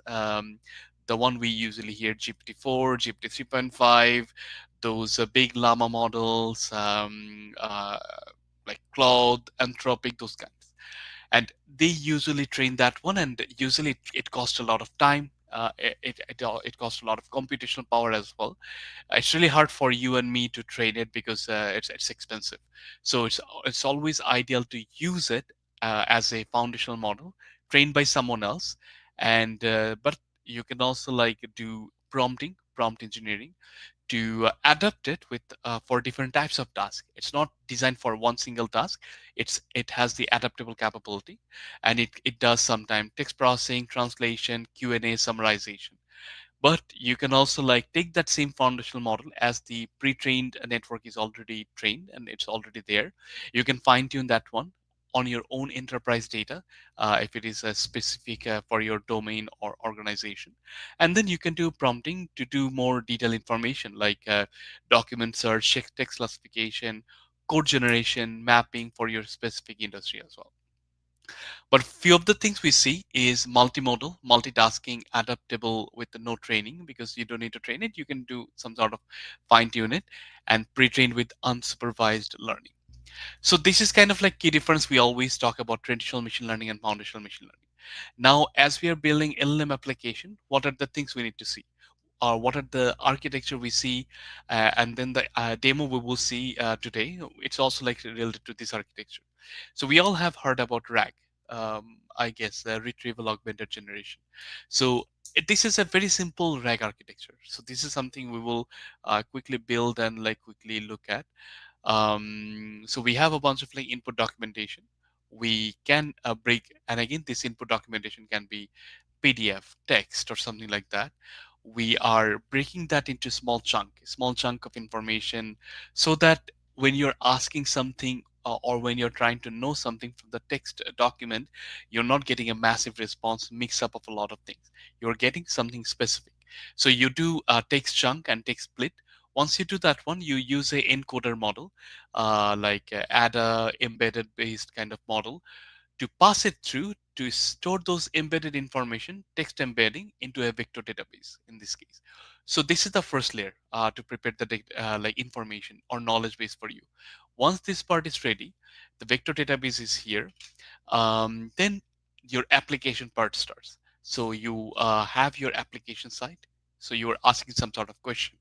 The one we usually hear, GPT-4, GPT 3.5, those big llama models, like Claude, Anthropic, those kinds. And they usually train that one, and usually it costs a lot of time. It costs a lot of computational power as well. It's really hard for you and me to train it, because it's expensive. So it's always ideal to use it as a foundational model trained by someone else, and but you can also like do prompt engineering to adapt it with for different types of tasks. It's not designed for one single task. It has the adaptable capability, and it does sometimes text processing, translation, Q&A, summarization. But you can also like take that same foundational model as the pre-trained network is already trained and it's already there. You can fine tune that one on your own enterprise data if it is specific for your domain or organization. And then you can do prompting to do more detailed information like document search, text classification, code generation, mapping for your specific industry as well. But few of the things we see is multimodal, multitasking, adaptable with no training, because you don't need to train it. You can do some sort of fine tune it, and pre-trained with unsupervised learning. So this is kind of like key difference. We always talk about traditional machine learning and foundational machine learning. Now, as we are building LLM application, what are the things we need to see? Or what are the architecture we see, and then the demo we will see today. It's also like related to this architecture. So we all have heard about RAG, I guess, retrieval augmented generation. So this is a very simple RAG architecture. So this is something we will quickly build and like quickly look at. So we have a bunch of like input documentation. We can break, and again, this input documentation can be PDF, text, or something like that. We are breaking that into small chunk of information, so that when you're asking something or when you're trying to know something from the text document, you're not getting a massive response mix up of a lot of things. You're getting something specific. So you do text chunk and text split. Once you do that one, you use a encoder model, like ADA embedded based kind of model, to pass it through to store those embedded information, text embedding into a vector database in this case. So this is the first layer to prepare the like information or knowledge base for you. Once this part is ready, the vector database is here. Then your application part starts. So you have your application site. So you are asking some sort of question.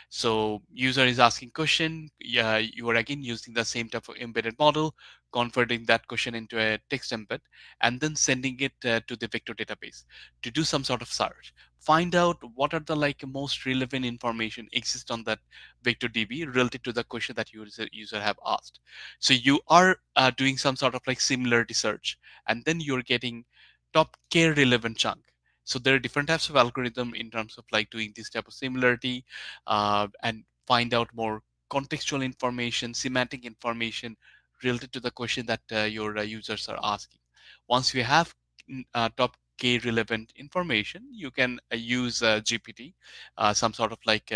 So user is asking question. Yeah, you are again using the same type of embedded model, converting that question into a text embed, and then sending it to the vector database to do some sort of search. Find out what are the like most relevant information exist on that vector DB related to the question that user have asked. So you are doing some sort of like similarity search, and then you're getting top k relevant chunk. So there are different types of algorithm in terms of like doing this type of similarity, and find out more contextual information, semantic information related to the question that your users are asking. Once you have top k relevant information, you can use GPT, some sort of like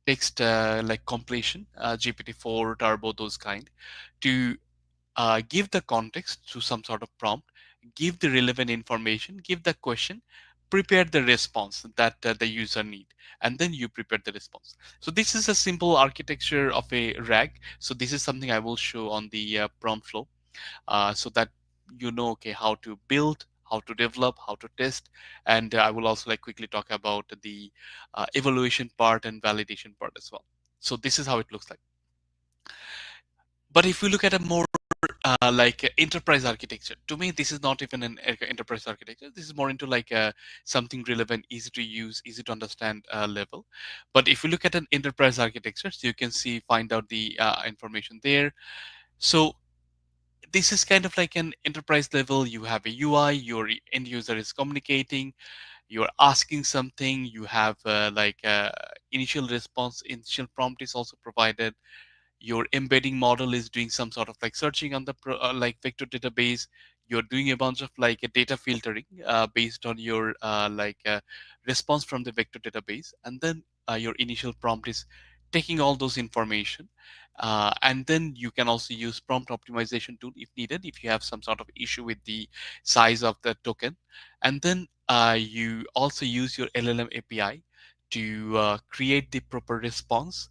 text like completion, GPT-4, Turbo, those kind, to give the context to some sort of prompt, give the relevant information, give the question, prepare the response that the user need, and then you prepare the response. So this is a simple architecture of a RAG. So this is something I will show on the prompt flow, so that you know, okay, how to build, how to develop, how to test, and I will also like quickly talk about the evaluation part and validation part as well. So this is how it looks like. But if we look at a more like enterprise architecture, to me this is not even an enterprise architecture. This is more into like something relevant, easy to use, easy to understand level. But if you look at an enterprise architecture, so you can see, find out the information there. So this is kind of like an enterprise level. You have a UI, your end user is communicating, you're asking something, you have like initial response, initial prompt is also provided. Your embedding model is doing some sort of like searching on the like vector database. You're doing a bunch of like a data filtering based on your response from the vector database, and then your initial prompt is taking all those information, and then you can also use prompt optimization tool if needed, if you have some sort of issue with the size of the token. And then you also use your LLM API to create the proper response,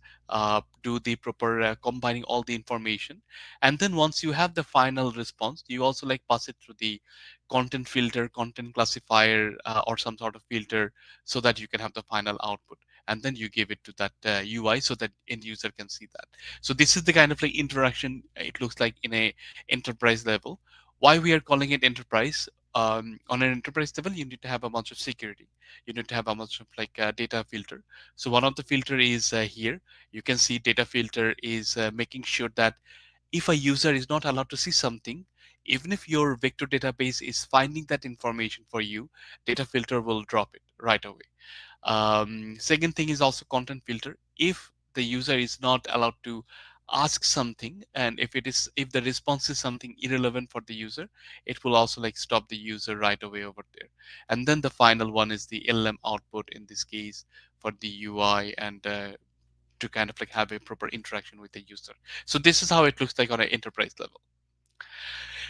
do the proper combining all the information. And then once you have the final response, you also like pass it through the content filter, content classifier, or some sort of filter, so that you can have the final output. And then you give it to that UI so that end user can see that. So this is the kind of like interaction it looks like in a enterprise level. Why we are calling it enterprise? on an enterprise level, you need to have a bunch of security. You need to have a bunch of like data filter. So one of the filter is here. You can see data filter is making sure that if a user is not allowed to see something, even if your vector database is finding that information for you, data filter will drop it right away. Second thing is also content filter. If the user is not allowed to ask something, and if the response is something irrelevant for the user, it will also like stop the user right away over there. And then the final one is the LM output, in this case for the UI, and to kind of like have a proper interaction with the user. So this is how it looks like on an enterprise level.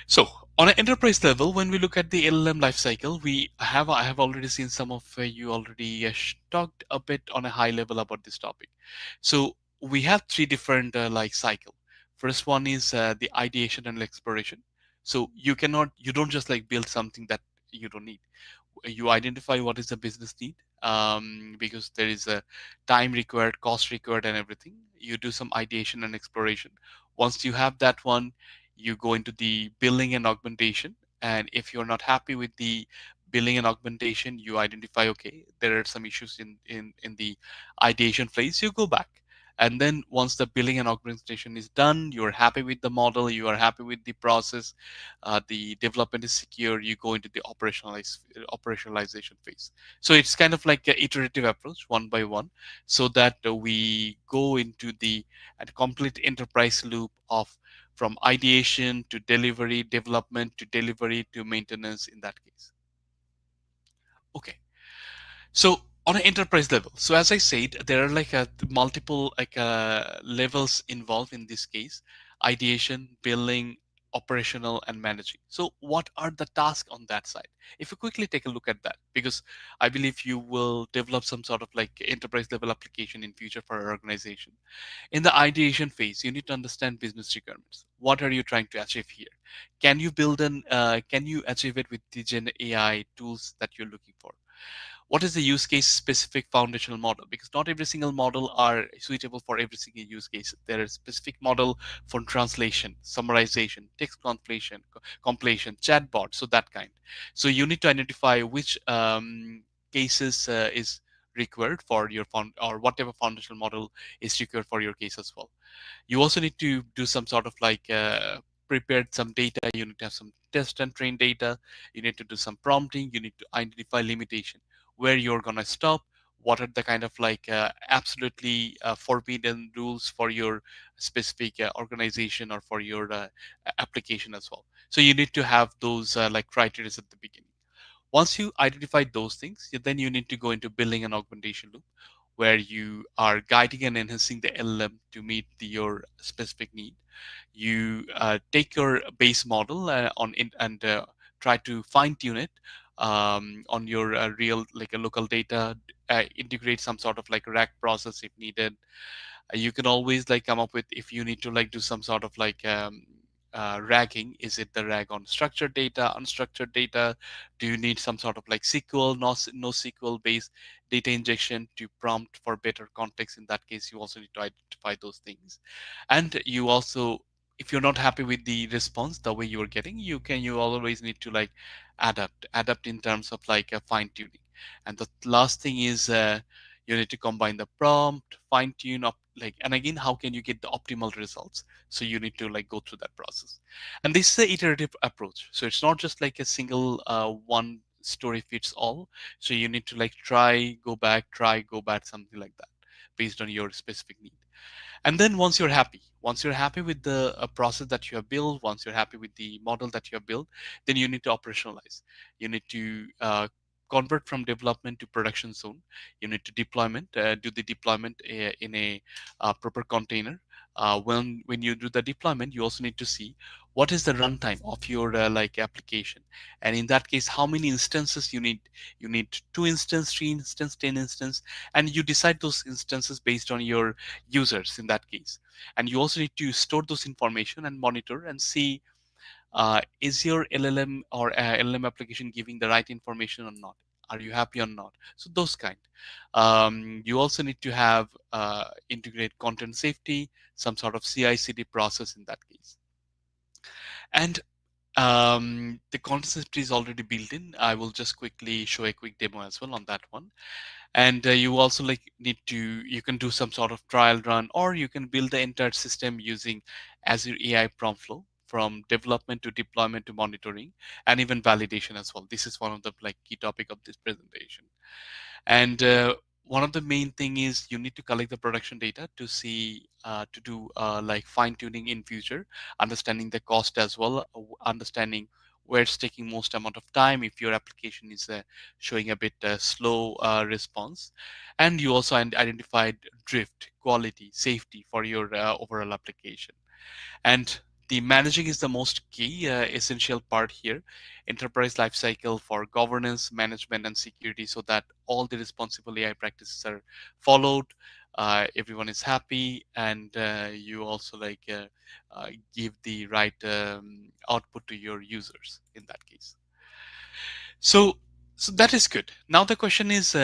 So on an enterprise level, when we look at the LLM lifecycle, I have already seen some of you already talked a bit on a high level about this topic. So we have three different like cycle. First one is the ideation and exploration. So you don't just like build something that you don't need. You identify what is the business need, because there is a time required, cost required, and everything. You do some ideation and exploration. Once you have that one, you go into the billing and augmentation. And if you're not happy with the billing and augmentation, you identify, okay, there are some issues in the ideation phase, you go back. And then once the billing and augmentation is done, you're happy with the model, you are happy with the process, the development is secure, you go into the operationalization phase. So it's kind of like an iterative approach, one by one, so that we go into the complete enterprise loop of from ideation to delivery, development to delivery to maintenance in that case. Okay. So on an enterprise level, so as I said, there are like multiple like levels involved in this case: ideation, billing, operational, and managing. So what are the tasks on that side? If you quickly take a look at that, because I believe you will develop some sort of like enterprise level application in future for your organization. In the ideation phase, you need to understand business requirements. What are you trying to achieve here? Can you achieve it with the Gen AI tools that you're looking for? What is the use case specific foundational model? Because not every single model are suitable for every single use case. There is specific model for translation, summarization, text completion, chatbot, so that kind. So you need to identify which cases is required for your or whatever foundational model is required for your case as well. You also need to do some sort of like prepared some data. You need to have some test and train data. You need to do some prompting. You need to identify limitation, where you're going to stop, what are the kind of like absolutely forbidden rules for your specific organization or for your application as well. So you need to have those like criteria at the beginning. Once you identify those things, then you need to go into building an augmentation loop, where you are guiding and enhancing the LLM to meet your specific need. You take your base model and try to fine tune it on your real like a local data. Integrate some sort of like RAG process if needed. You can always like come up with, if you need to like do some sort of like ragging, is it the rag on structured data, unstructured data? Do you need some sort of like SQL, no SQL based data injection to prompt for better context? In that case, you also need to identify those things. And you also, if you're not happy with the response the way you're getting, you always need to like adapt in terms of like fine tuning. And the last thing is you need to combine the prompt, fine tune up, like, and again, how can you get the optimal results? So you need to like go through that process. And this is an iterative approach. So it's not just like a single one story fits all. So you need to like try, go back, something like that, based on your specific need. And then once you're happy with the process that you have built, once you're happy with the model that you have built, then you need to operationalize. You need to convert from development to production zone. You need to do the deployment in a proper container. When you do the deployment, you also need to see what is the runtime of your like application, and in that case, how many instances you need. You need 2 instance, 3 instance, 10 instance, and you decide those instances based on your users in that case. And you also need to store those information and monitor and see, is your LLM or LLM application giving the right information or not? Are you happy or not? So those kind. You also need to have integrate content safety, some sort of CI/CD process in that case. And The concept is already built in. I will just quickly show a quick demo as well on that one. And you also need to, you can do some sort of trial run, or you can build the entire system using Azure AI prompt flow, from development to deployment to monitoring and even validation as well. This is one of the key topic of this presentation. And one of the main thing is you need to collect the production data to see to do fine tuning in future, understanding the cost as well, understanding where it's taking most amount of time if your application is showing a bit slow response. And you also identified drift, quality, safety for your overall application. And the managing is the most key essential part here. Enterprise lifecycle for governance, management, and security, so that all the responsible AI practices are followed. Everyone is happy, and you also give the right output to your users in that case. So, so that is good. Now the question is,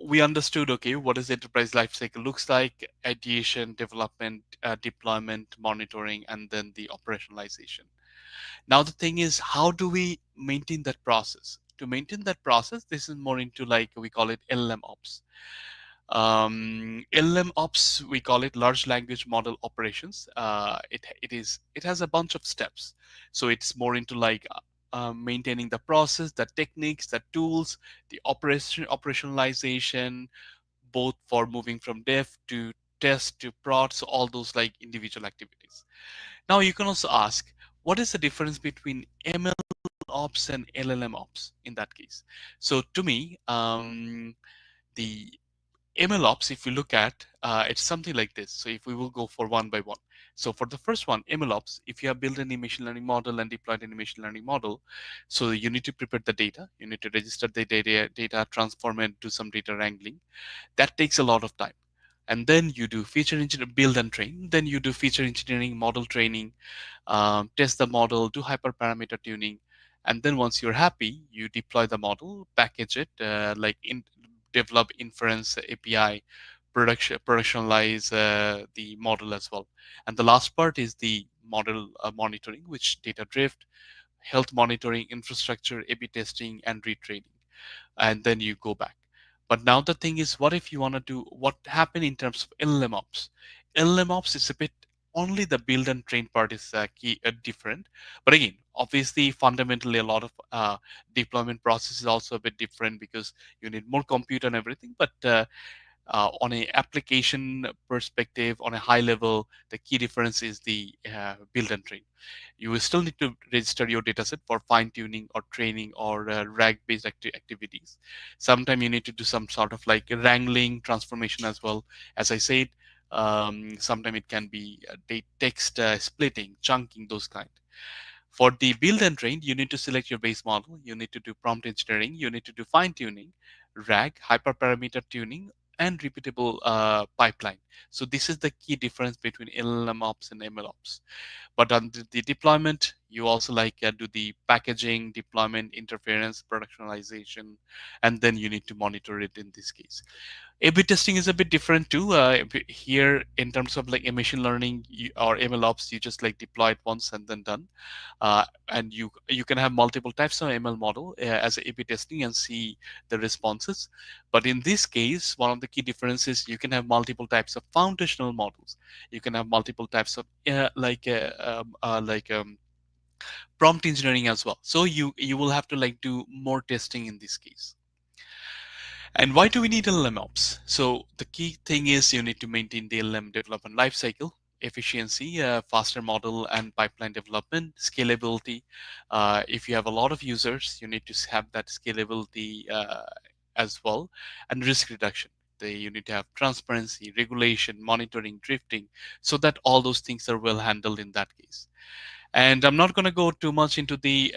we understood, okay, what does the enterprise lifecycle looks like? Ideation, development, deployment, monitoring, and then the operationalization. Now the thing is, how do we maintain that process? To maintain that process, this is more into we call it LLM ops. LLM ops, we call it large language model operations. It has a bunch of steps, so it's more into maintaining the process, the techniques, the tools, the operationalization, both for moving from dev to test to prod, so all those individual activities. Now you can also ask, what is the difference between ML ops and LLM ops in that case? So to me, the ML ops, if we look at, it's something like this. So if we will go for one by one. So for the first one, ML ops, if you have built any machine learning model and deployed any machine learning model, so you need to prepare the data, you need to register the data, transform it, do some data wrangling. That takes a lot of time. And then you do feature engineering, build and train. Then you do feature engineering, model training, test the model, do hyperparameter tuning. And then once you're happy, you deploy the model, package it, develop inference API, productionalize the model as well. And the last part is the model monitoring, which data drift, health monitoring, infrastructure, A/B testing, and retraining. And then you go back. But now the thing is, what if you want to do what happened in terms of LLM ops? LLM ops is a bit, only the build and train part is key different. But again, obviously, fundamentally, a lot of deployment process is also a bit different because you need more compute and everything. But on a application perspective, on a high level, the key difference is the build and train. You will still need to register your dataset for fine tuning or training or RAG based activities. Sometimes you need to do some sort of wrangling transformation as well. As I said, sometimes it can be text splitting, chunking, those kind. For the build and train, you need to select your base model. You need to do prompt engineering. You need to do fine tuning, RAG, hyperparameter tuning, and repeatable pipeline. So this is the key difference between LLM ops and ML ops. But on the deployment, you also do the packaging, deployment, interference, productionalization, and then you need to monitor it in this case. A/B testing is a bit different too. Here, in terms of a machine learning or ML ops, you just deploy it once and then done. And you can have multiple types of ML model as A/B testing and see the responses. But in this case, one of the key differences, you can have multiple types of foundational models. You can have multiple types of prompt engineering as well. So you will have to do more testing in this case. And why do we need LLM ops? So the key thing is you need to maintain the LLM development lifecycle, efficiency, faster model and pipeline development, scalability. If you have a lot of users, you need to have that scalability as well, and risk reduction. You need to have transparency, regulation, monitoring, drifting, so that all those things are well handled in that case. And I'm not going to go too much into the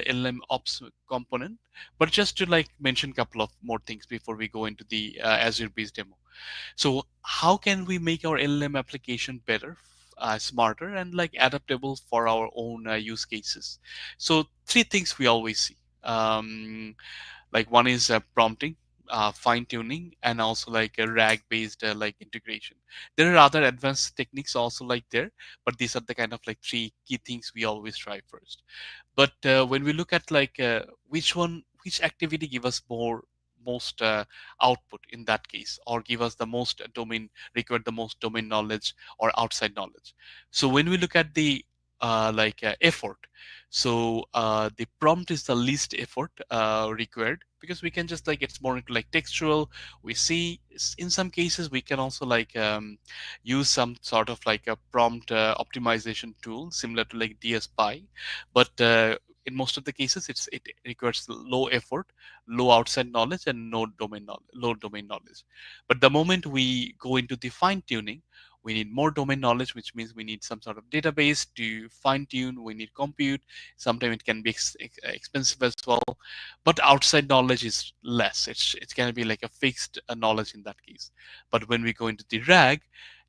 LM ops component, but just to mention a couple of more things before we go into the Azure based demo. So how can we make our LLM application better, smarter, and adaptable for our own use cases? So three things we always see. One is prompting. fine tuning, and also like a RAG based like integration. There are other advanced techniques also like there, but these are the kind of like three key things we always try first. But when we look at like which activity give us most output in that case, or give us the most domain, require the most domain knowledge or outside knowledge. So when we look at the effort, so the prompt is the least effort required, because we can just like, it's more into like textual. We see in some cases we can also like use some sort of like a prompt optimization tool similar to like DSPy, but in most of the cases it requires low effort, low outside knowledge, and no domain knowledge, low domain knowledge. But the moment we go into the fine tuning, we need more domain knowledge, which means we need some sort of database to fine tune. We need compute. Sometimes it can be expensive as well, but outside knowledge is less. It's going to be like a fixed knowledge in that case. But when we go into the RAG,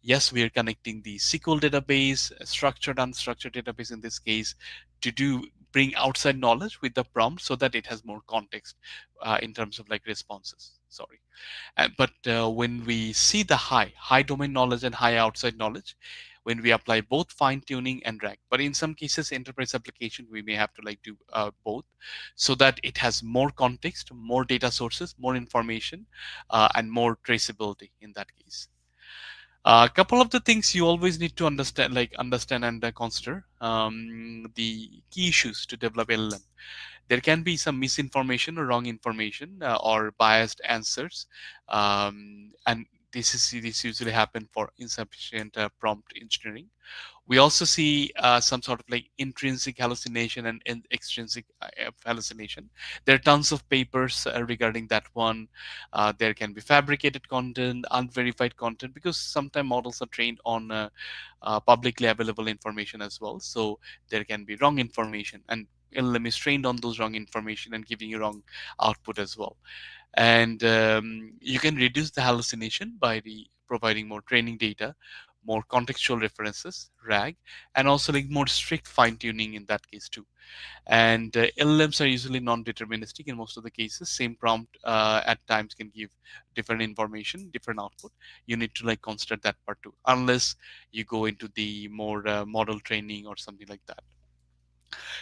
yes, we are connecting the SQL database, a structured, unstructured database in this case, to bring outside knowledge with the prompt so that it has more context in terms of like responses. Sorry. But when we see the high domain knowledge and high outside knowledge, when we apply both fine tuning and RAG, but in some cases enterprise application we may have to like do both, so that it has more context, more data sources, more information, and more traceability in that case. A couple of the things you always need to understand and consider the key issues to develop LLM. There can be some misinformation or wrong information or biased answers, and this usually happen for insufficient prompt engineering. We also see some sort of like intrinsic hallucination and extrinsic hallucination. There are tons of papers regarding that one. There can be fabricated content, unverified content, because sometimes models are trained on publicly available information as well. So there can be wrong information, and LLM is trained on those wrong information and giving you wrong output as well. And you can reduce the hallucination by providing more training data, more contextual references, RAG, and also like more strict fine tuning in that case too. And LLMs are usually non-deterministic in most of the cases. Same prompt at times can give different information, different output. You need to like consider that part too, unless you go into the more model training or something like that.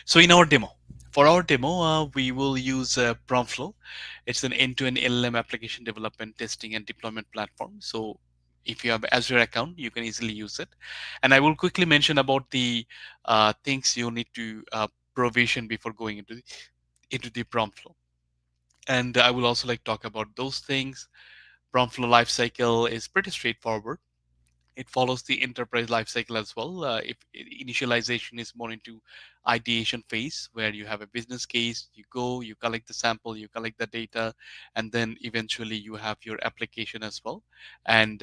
So in our demo, for our demo, we will use Promptflow. It's an end-to-end LLM application development, testing, and deployment platform. So if you have Azure account, you can easily use it. And I will quickly mention about the things you need to provision before going into the Promptflow. And I will also like talk about those things. Promptflow lifecycle is pretty straightforward. It follows the enterprise lifecycle as well. If initialization is more into ideation phase, where you have a business case, you go, you collect the sample, you collect the data, and then eventually you have your application as well. And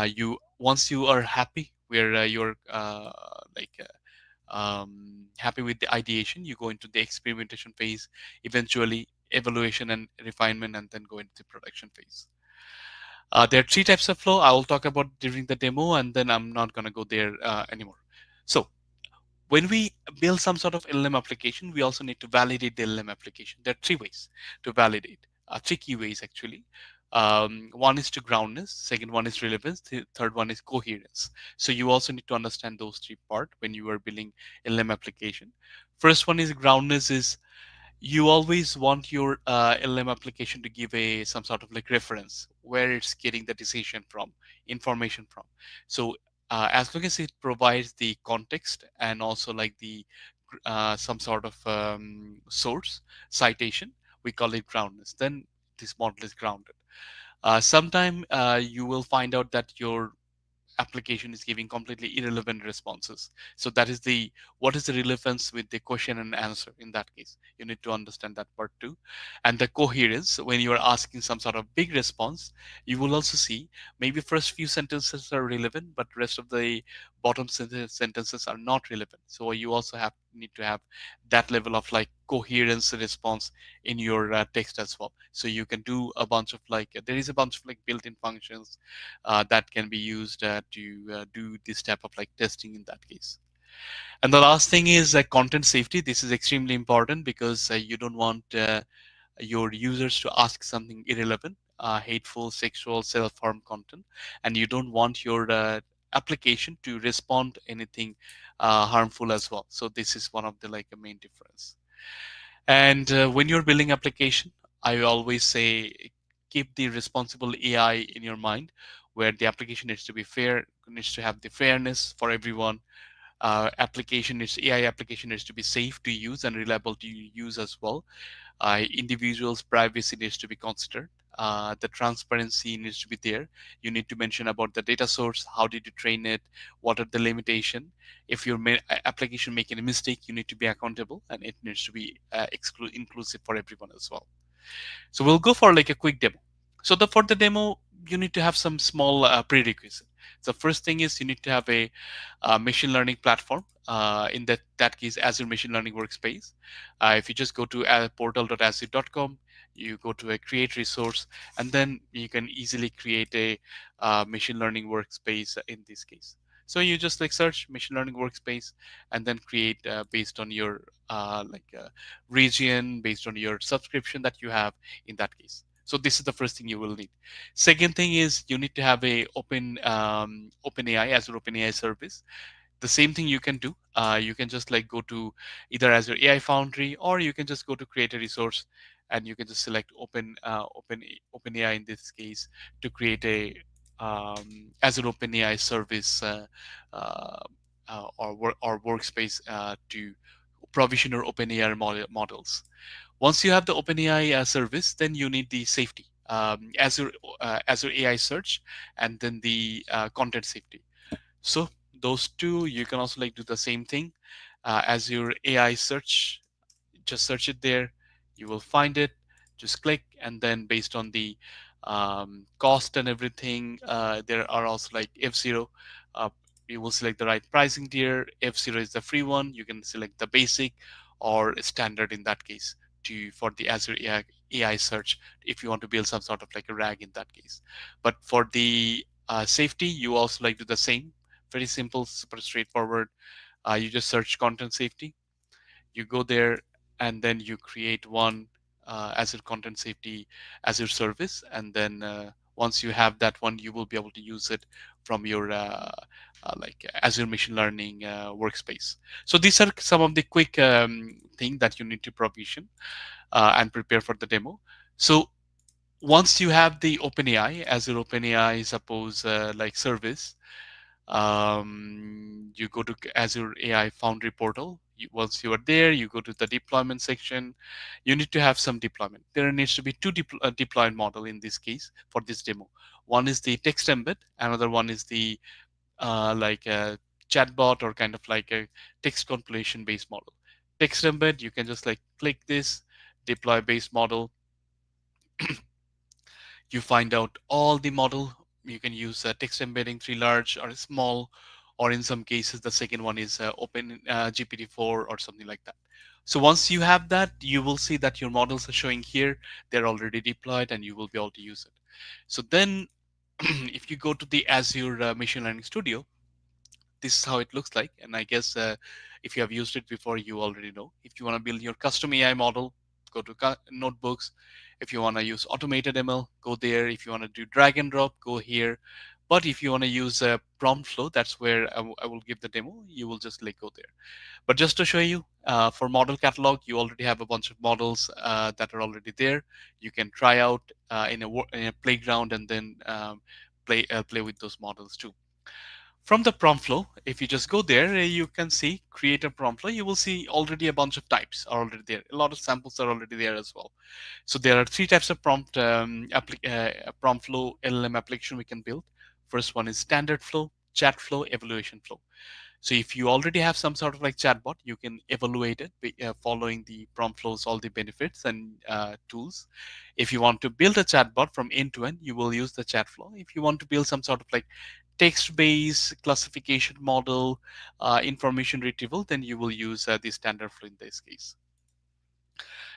you once you are happy where you're happy with the ideation, you go into the experimentation phase, eventually evaluation and refinement, and then go into the production phase. There are three types of flow I will talk about during the demo, and then I'm not going to go there anymore. So when we build some sort of LLM application, we also need to validate the LLM application. There are three ways to validate, three key ways actually. One is to groundness, second one is relevance, the third one is coherence. So you also need to understand those three parts when you are building LLM application. First one is groundness, is you always want your LLM application to give some sort of like reference where it's getting the decision from, information from. So as long as it provides the context and also like the some sort of source citation, we call it groundness. Then this model is grounded. Sometime you will find out that your application is giving completely irrelevant responses. So that is the, what is the relevance with the question and answer in that case? You need to understand that part too. And the coherence, when you are asking some sort of big response, you will also see maybe first few sentences are relevant, but rest of the bottom sentences are not relevant. So you also need to have that level of like coherence response in your text as well. So you can do a bunch of like, there is a bunch of like built-in functions that can be used to do this type of like testing in that case. And the last thing is content safety. This is extremely important because you don't want your users to ask something irrelevant, hateful, sexual, self-harm content, and you don't want your application to respond anything harmful as well. So this is one of the like a main difference. And when you're building application, I always say keep the responsible AI in your mind, where the application needs to be fair, needs to have the fairness for everyone. AI application needs to be safe to use and reliable to use as well. Individuals' privacy needs to be considered. The transparency needs to be there. You need to mention about the data source, how did you train it, what are the limitation. If your application making a mistake, you need to be accountable, and it needs to be inclusive for everyone as well. So we'll go for like a quick demo. So for the demo, you need to have some small prerequisite. So first thing is you need to have a machine learning platform. In that case, Azure Machine Learning Workspace. If you just go to portal.azure.com, you go to a create resource, and then you can easily create a machine learning workspace in this case. So you just like search machine learning workspace and then create based on your region, based on your subscription that you have in that case. So this is the first thing you will need. Second thing is you need to have a OpenAI, Azure OpenAI service. The same thing you can do. You can just like go to either Azure AI Foundry, or you can just go to create a resource, and you can just select OpenAI in this case to create a Azure OpenAI service or workspace to provision your OpenAI models. Once you have the OpenAI service, then you need the safety, Azure AI search, and then the content safety. So those two, you can also like do the same thing. Azure AI search, just search it there, you will find it. Just click, and then based on the cost and everything, there are also like F0. You will select the right pricing tier. F0 is the free one. You can select the basic or standard in that case for the Azure AI search if you want to build some sort of like a RAG in that case. But for the safety, you also like do the same. Very simple, super straightforward. You just search content safety. You go there, and then you create one Azure Content Safety Azure service, and then once you have that one, you will be able to use it from your like Azure Machine Learning workspace. So these are some of the quick things that you need to provision and prepare for the demo. So once you have the OpenAI, Azure OpenAI, suppose like service, you go to Azure AI Foundry portal. Once you are there, you go to the deployment section. You need to have some deployment. There needs to be two deployment model in this case for this demo. One is the text embed. Another one is the like a chatbot or kind of like a text compilation based model. Text embed, you can just like click this deploy based model. You find out all the model. You can use text embedding 3 large or small, or in some cases the second one is open GPT-4 or something like that. So once you have that, you will see that your models are showing here. They're already deployed, and you will be able to use it. So then if you go to the Azure Machine Learning Studio, this is how it looks like. And I guess if you have used it before, you already know. If you want to build your custom AI model, go to notebooks. If you want to use automated ML, go there. If you want to do drag and drop, go here. But if you want to use prompt flow, that's where I will give the demo. You will just go there. But just to show you, for model catalog, you already have a bunch of models that are already there. You can try out in a playground, and then play with those models too. From the prompt flow, if you just go there, you can see create a prompt flow. You will see already a bunch of types are already there. A lot of samples are already there as well. So there are 3 types of prompt flow LLM application we can build. First one is standard flow, chat flow, evaluation flow. So if you already have some sort of like chatbot, you can evaluate it following the prompt flows, all the benefits and tools. If you want to build a chatbot from end to end, you will use the chat flow. If you want to build some sort of like text-based classification model, information retrieval, then you will use the standard flow in this case.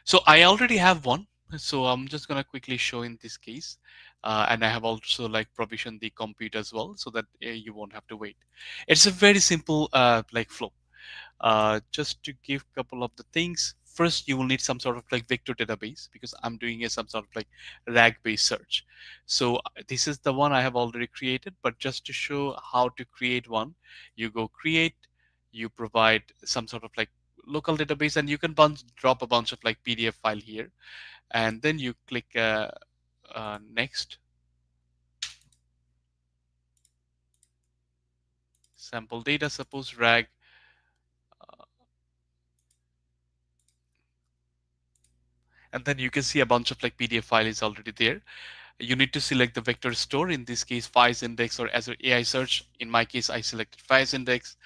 So I already have one. So I'm just going to quickly show in this case. And I have also like provisioned the compute as well, so that you won't have to wait. It's a very simple like flow. Just to give a couple of the things. First, you will need some sort of like vector database because I'm doing some sort of like RAG based search. So this is the one I have already created, but just to show how to create one, you go create, you provide some sort of like local database, and you can drop a bunch of like PDF file here, and then you click next. Sample data, suppose RAG. And then you can see a bunch of like PDF file is already there. You need to select the vector store, in this case FIES index or Azure AI search. In my case, I selected FIES index.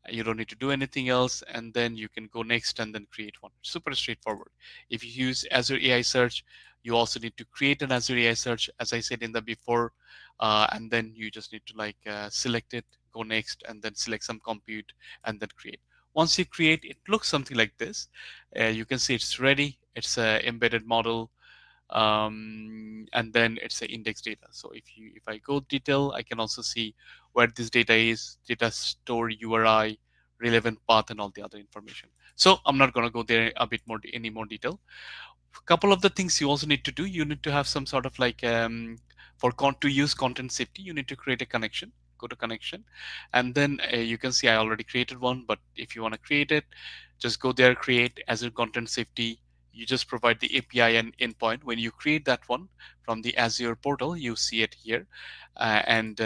You don't need to do anything else, and then you can go next and then create one. Super straightforward. If you use Azure AI search, you also need to create an Azure AI search, as I said in the before, and then you just need to like select it, go next, and then select some compute and then create. Once you create, it looks something like this. You can see it's ready. It's an embedded model, and then it's the index data. So if I go detail, I can also see where this data is, data store URI, relevant path, and all the other information. So I'm not going to go there a bit more any more detail. A couple of the things you also need to do, you need to have some sort of like to use content safety, you need to create a connection. Go to connection, and then you can see I already created one, but if you want to create it, just go there, create Azure content safety. You just provide the API and endpoint. When you create that one from the Azure portal, you see it here, and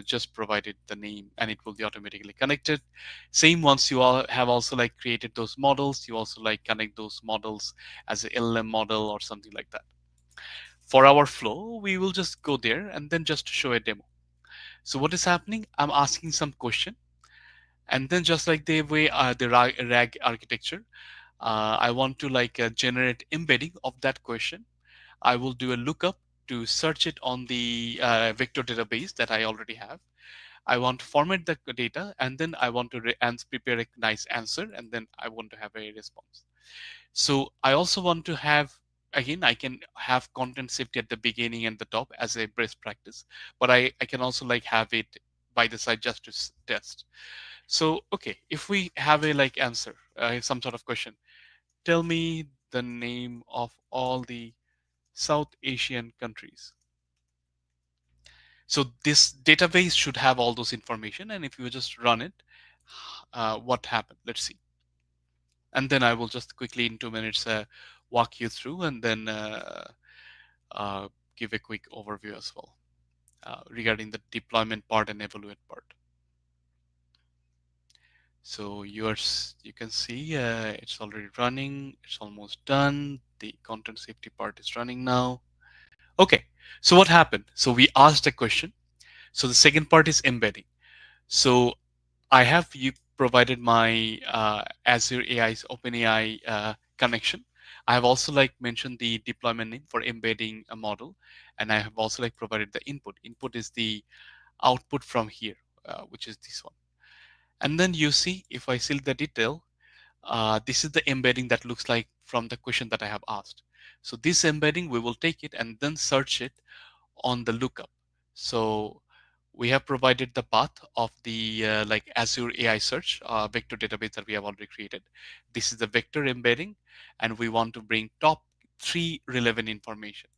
just provide it the name, and it will be automatically connected. Same, once you all have also like created those models, you also like connect those models as a LLM model or something like that. For our flow, we will just go there and then just show a demo. So what is happening? I'm asking some question, and then just like the way the RAG architecture, I want to like generate embedding of that question. I will do a lookup to search it on the vector database that I already have. I want to format the data, and then I want to prepare a nice answer, and then I want to have a response. So I also want to have, again, I can have content safety at the beginning and the top as a best practice, but I can also like have it by the side just to test. So, okay, if we have a like answer, some sort of question, tell me the name of all the South Asian countries. So this database should have all those information, and if you just run it, what happened? Let's see. And then I will just quickly in 2 minutes walk you through, and then give a quick overview as well regarding the deployment part and evaluate part. So you can see it's already running. It's almost done. The content safety part is running now. Okay, so what happened? So we asked a question. So the second part is embedding. So I have you provided my Azure AI's OpenAI connection. I have also like mentioned the deployment name for embedding a model, and I have also like provided the input. Input is the output from here, which is this one. And then you see, if I select the detail, this is the embedding that looks like from the question that I have asked. So this embedding, we will take it and then search it on the lookup. So we have provided the path of the like Azure AI search vector database that we have already created. This is the vector embedding, and we want to bring top 3 relevant information.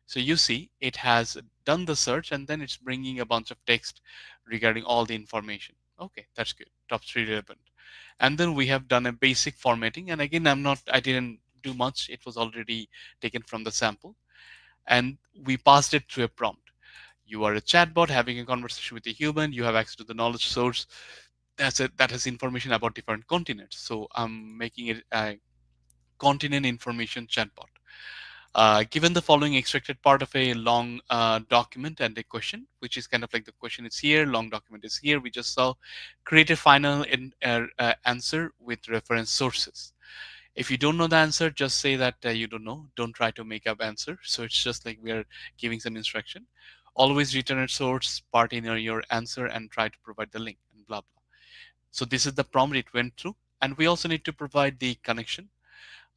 So you see it has done the search, and then it's bringing a bunch of text regarding all the information. Okay, that's good. Top 3 relevant. And then we have done a basic formatting. And again, I didn't do much. It was already taken from the sample. And we passed it through a prompt. You are a chatbot having a conversation with a human. You have access to the knowledge source that has information about different continents. So I'm making it a continent information chatbot. Given the following extracted part of a long document and a question, which is kind of like the question is here, long document is here, we just saw create a final answer with reference sources. If you don't know the answer, just say that you don't know. Don't try to make up answer. So it's just like we are giving some instruction. Always return a source part in your answer and try to provide the link and blah blah. So this is the prompt it went through, and we also need to provide the connection,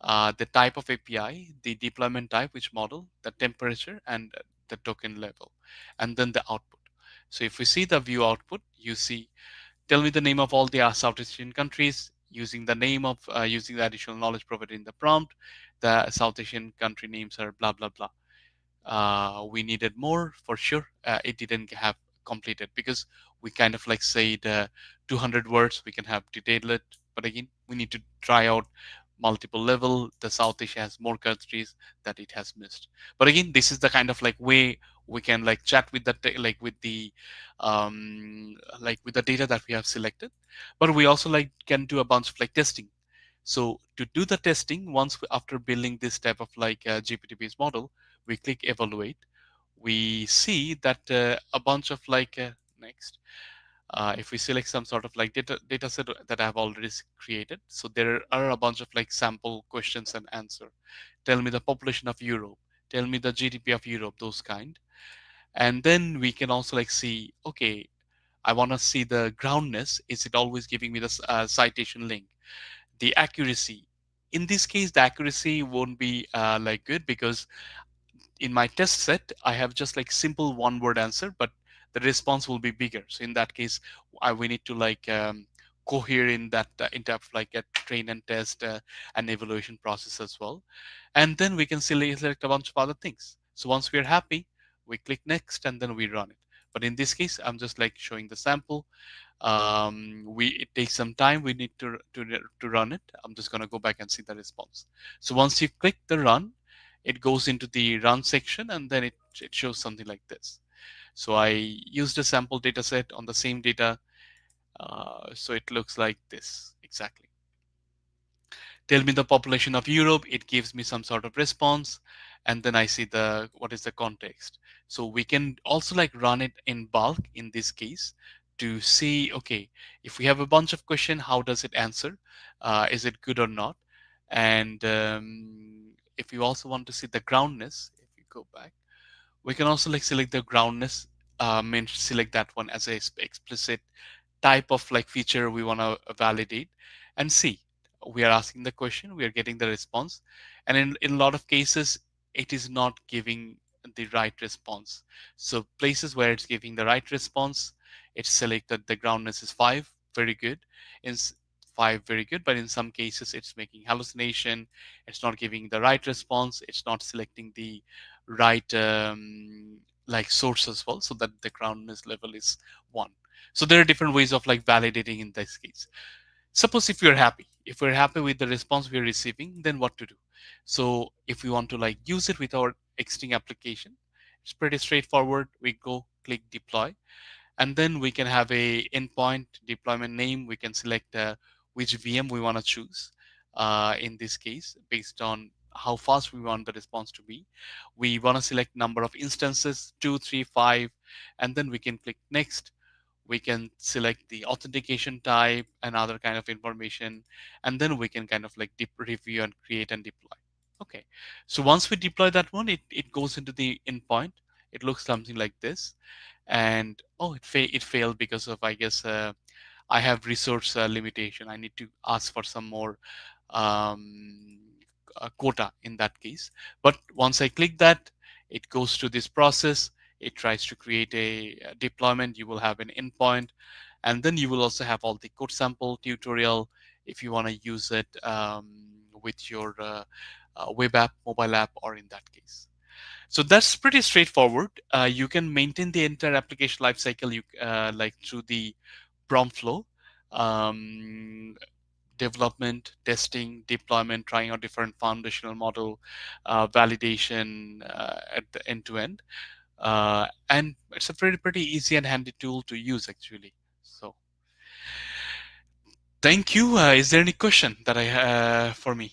the type of API, the deployment type, which model, the temperature, and the token level, and then the output. So if we see the view output, you see, tell me the name of all the South Asian countries. using the name of using the additional knowledge provided in the prompt. The South Asian country names are blah blah blah. We needed more for sure. It didn't have completed because we kind of like said 200 words we can have detailed it, but again we need to try out multiple level. The South Asia has more countries that it has missed, but again this is the kind of like way we can like chat with the like with the data that we have selected. But we also like can do a bunch of like testing. So to do the testing, after building this type of like GPT based model, we click evaluate. We see that a bunch of like next. If we select some sort of like data set that I have already created, so there are a bunch of like sample questions and answer. Tell me the population of Europe. Tell me the GDP of Europe. Those kind. And then we can also like see, okay, I want to see the groundness. Is it always giving me the citation link? The accuracy. In this case, the accuracy won't be like good because in my test set, I have just like simple one word answer, but the response will be bigger. So in that case, we need to like cohere in that in terms of like a train and test and evaluation process as well. And then we can select a bunch of other things. So once we're happy, we click next and then we run it. But in this case, I'm just like showing the sample. It takes some time. We need to run it. I'm just going to go back and see the response. So once you click the run, it goes into the run section and then it shows something like this. So I used a sample data set on the same data. So it looks like this exactly. Tell me the population of Europe. It gives me some sort of response. And then I see what is the context. So we can also like run it in bulk in this case to see, okay, if we have a bunch of questions, how does it answer? Is it good or not? And if you also want to see the groundness, if you go back, we can also like select the groundness, select that one as a explicit type of like feature we want to validate and see. We are asking the question, we are getting the response, and in a lot of cases it is not giving the right response. So places where it's giving the right response, it's selected the groundness is 5, very good. In 5, very good, but in some cases it's making hallucination, it's not giving the right response, it's not selecting the right like source as well, so that the groundness level is 1. So there are different ways of like validating in this case. Suppose if we're happy with the response we're receiving, then what to do? So if we want to like use it with our existing application, it's pretty straightforward. We go click deploy, and then we can have a endpoint deployment name. We can select which VM we want to choose. In this case, based on how fast we want the response to be, we want to select number of instances, 2, 3, 5, and then we can click next. We can select the authentication type and other kind of information, and then we can kind of like review and create and deploy. Okay, so once we deploy that one, it goes into the endpoint. It looks something like this, and oh, it failed because of, I guess, I have resource limitation. I need to ask for some more um, quota in that case. But once I click that, it goes through this process. It tries to create a deployment. You will have an endpoint, and then you will also have all the code sample tutorial if you want to use it with your web app, mobile app, or in that case. So that's pretty straightforward. You can maintain the entire application lifecycle like through the prompt flow, development, testing, deployment, trying out different foundational model, validation at the end to end. And it's a pretty easy and handy tool to use actually. So thank you. Is there any question that I have for me,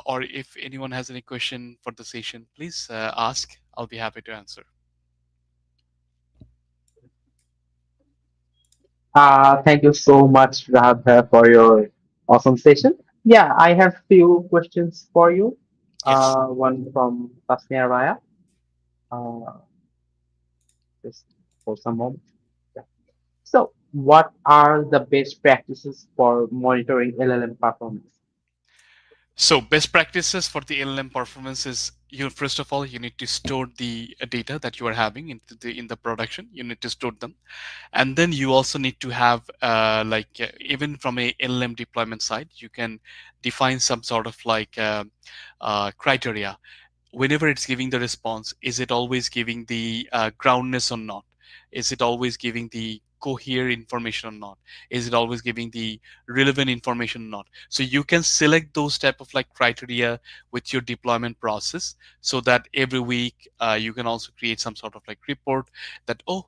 or if anyone has any question for the session, please ask. I'll be happy to answer. Thank you so much, Radha, for your awesome session. Yeah, I have few questions for you. Yes. One from Tasnia Raya. Uh, just for some moment. Yeah. So, what are the best practices for monitoring LLM performance? So best practices for the LLM performance is you first of all you need to store the data that you are having in the production. You need to store them, and then you also need to have even from a LLM deployment side, you can define some sort of criteria. Whenever it's giving the response, is it always giving the groundness or not? Is it always giving the coherent information or not? Is it always giving the relevant information or not? So you can select those type of criteria with your deployment process, so that every week you can also create some sort of report that, oh,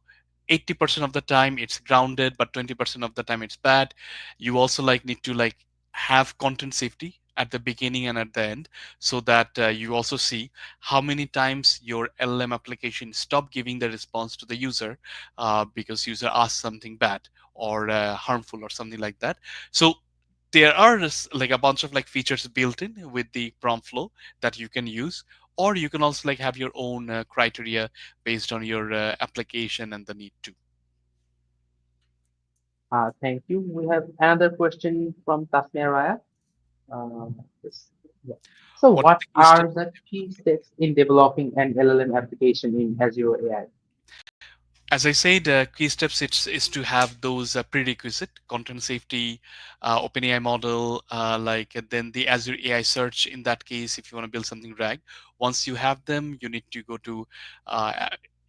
80% of the time it's grounded, but 20% of the time it's bad. You also need to have content safety at the beginning and at the end, so that you also see how many times your LLM application stop giving the response to the user because user asked something bad or harmful or something like that. So there are a bunch of features built in with the prompt flow that you can use, or you can also have your own criteria based on your application and the need to. Thank you. We have another question from Tasmia Raya. Yes. Yeah. So What what are the key steps in developing an LLM application in Azure AI? As I said, key steps is to have those prerequisite content safety, OpenAI model, then the Azure AI search. In that case, if you want to build something RAG, once you have them, you need to go to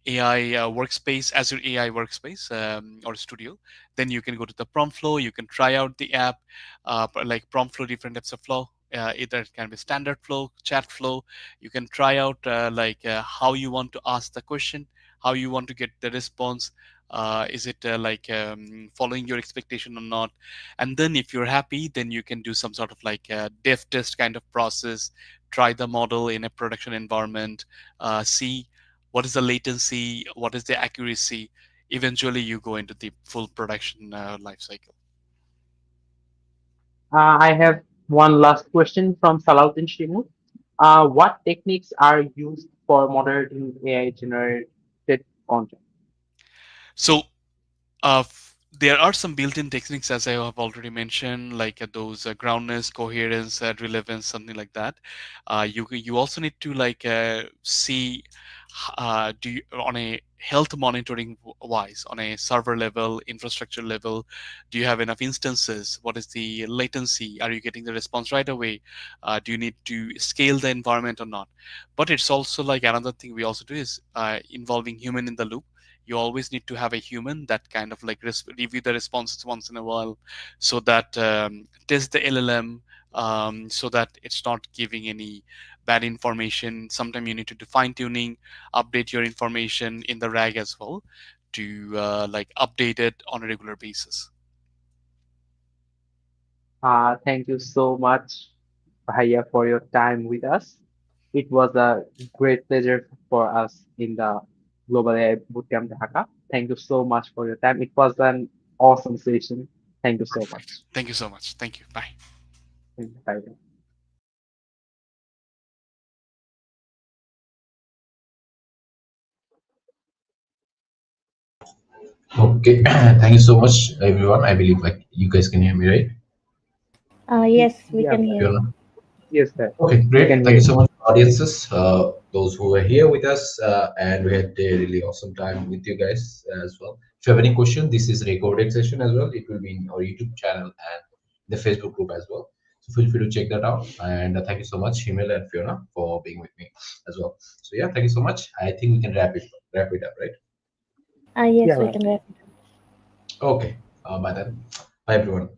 AI workspace, Azure AI workspace or studio. Then you can go to the prompt flow. You can try out the app, prompt flow, different types of flow. Either it can be standard flow, chat flow. You can try out how you want to ask the question, how you want to get the response. Is it following your expectation or not? And then if you're happy, then you can do some sort of dev test kind of process, try the model in a production environment, see what is the latency, what is the accuracy. Eventually you go into the full production life cycle. I have one last question from Salahuddin Shimu. What techniques are used for moderating AI generated content? So there are some built-in techniques, as I have already mentioned, like those groundness, coherence, relevance, something like that. You also need to see do you, on a health monitoring wise, on a server level, infrastructure level, do you have enough instances? What is the latency? Are you getting the response right away? Do you need to scale the environment or not? But it's also another thing we also do is involving human in the loop. You always need to have a human that kind of review the responses once in a while, so that test the LLM, so that it's not giving any bad information. Sometimes you need to do fine tuning, update your information in the RAG as well, to update it on a regular basis. Thank you so much, Bhaiya, for your time with us. It was a great pleasure for us in the Global AI Bootcamp Dhaka. Thank you so much for your time. It was an awesome session. Thank you so much. Thank you so much. Thank you. Bye. Bye. Okay, thank you so much, everyone. I believe you guys can hear me, right? Yes, we Yeah, can hear Fiona? you. yes, sir. Okay, We great. can Thank hear you you. so much, audiences, those who were here with us, and we had a really awesome time with you guys as well. If you have any question, this is recorded session as well. It will be in our YouTube channel and the Facebook group as well. So feel free to check that out. And thank you so much, Himel and Fiona, for being with me as well. So yeah, thank you so much. I think we can wrap it up, right? Yes, Yeah, we right. can wrap. Okay. Bye then. Bye everyone.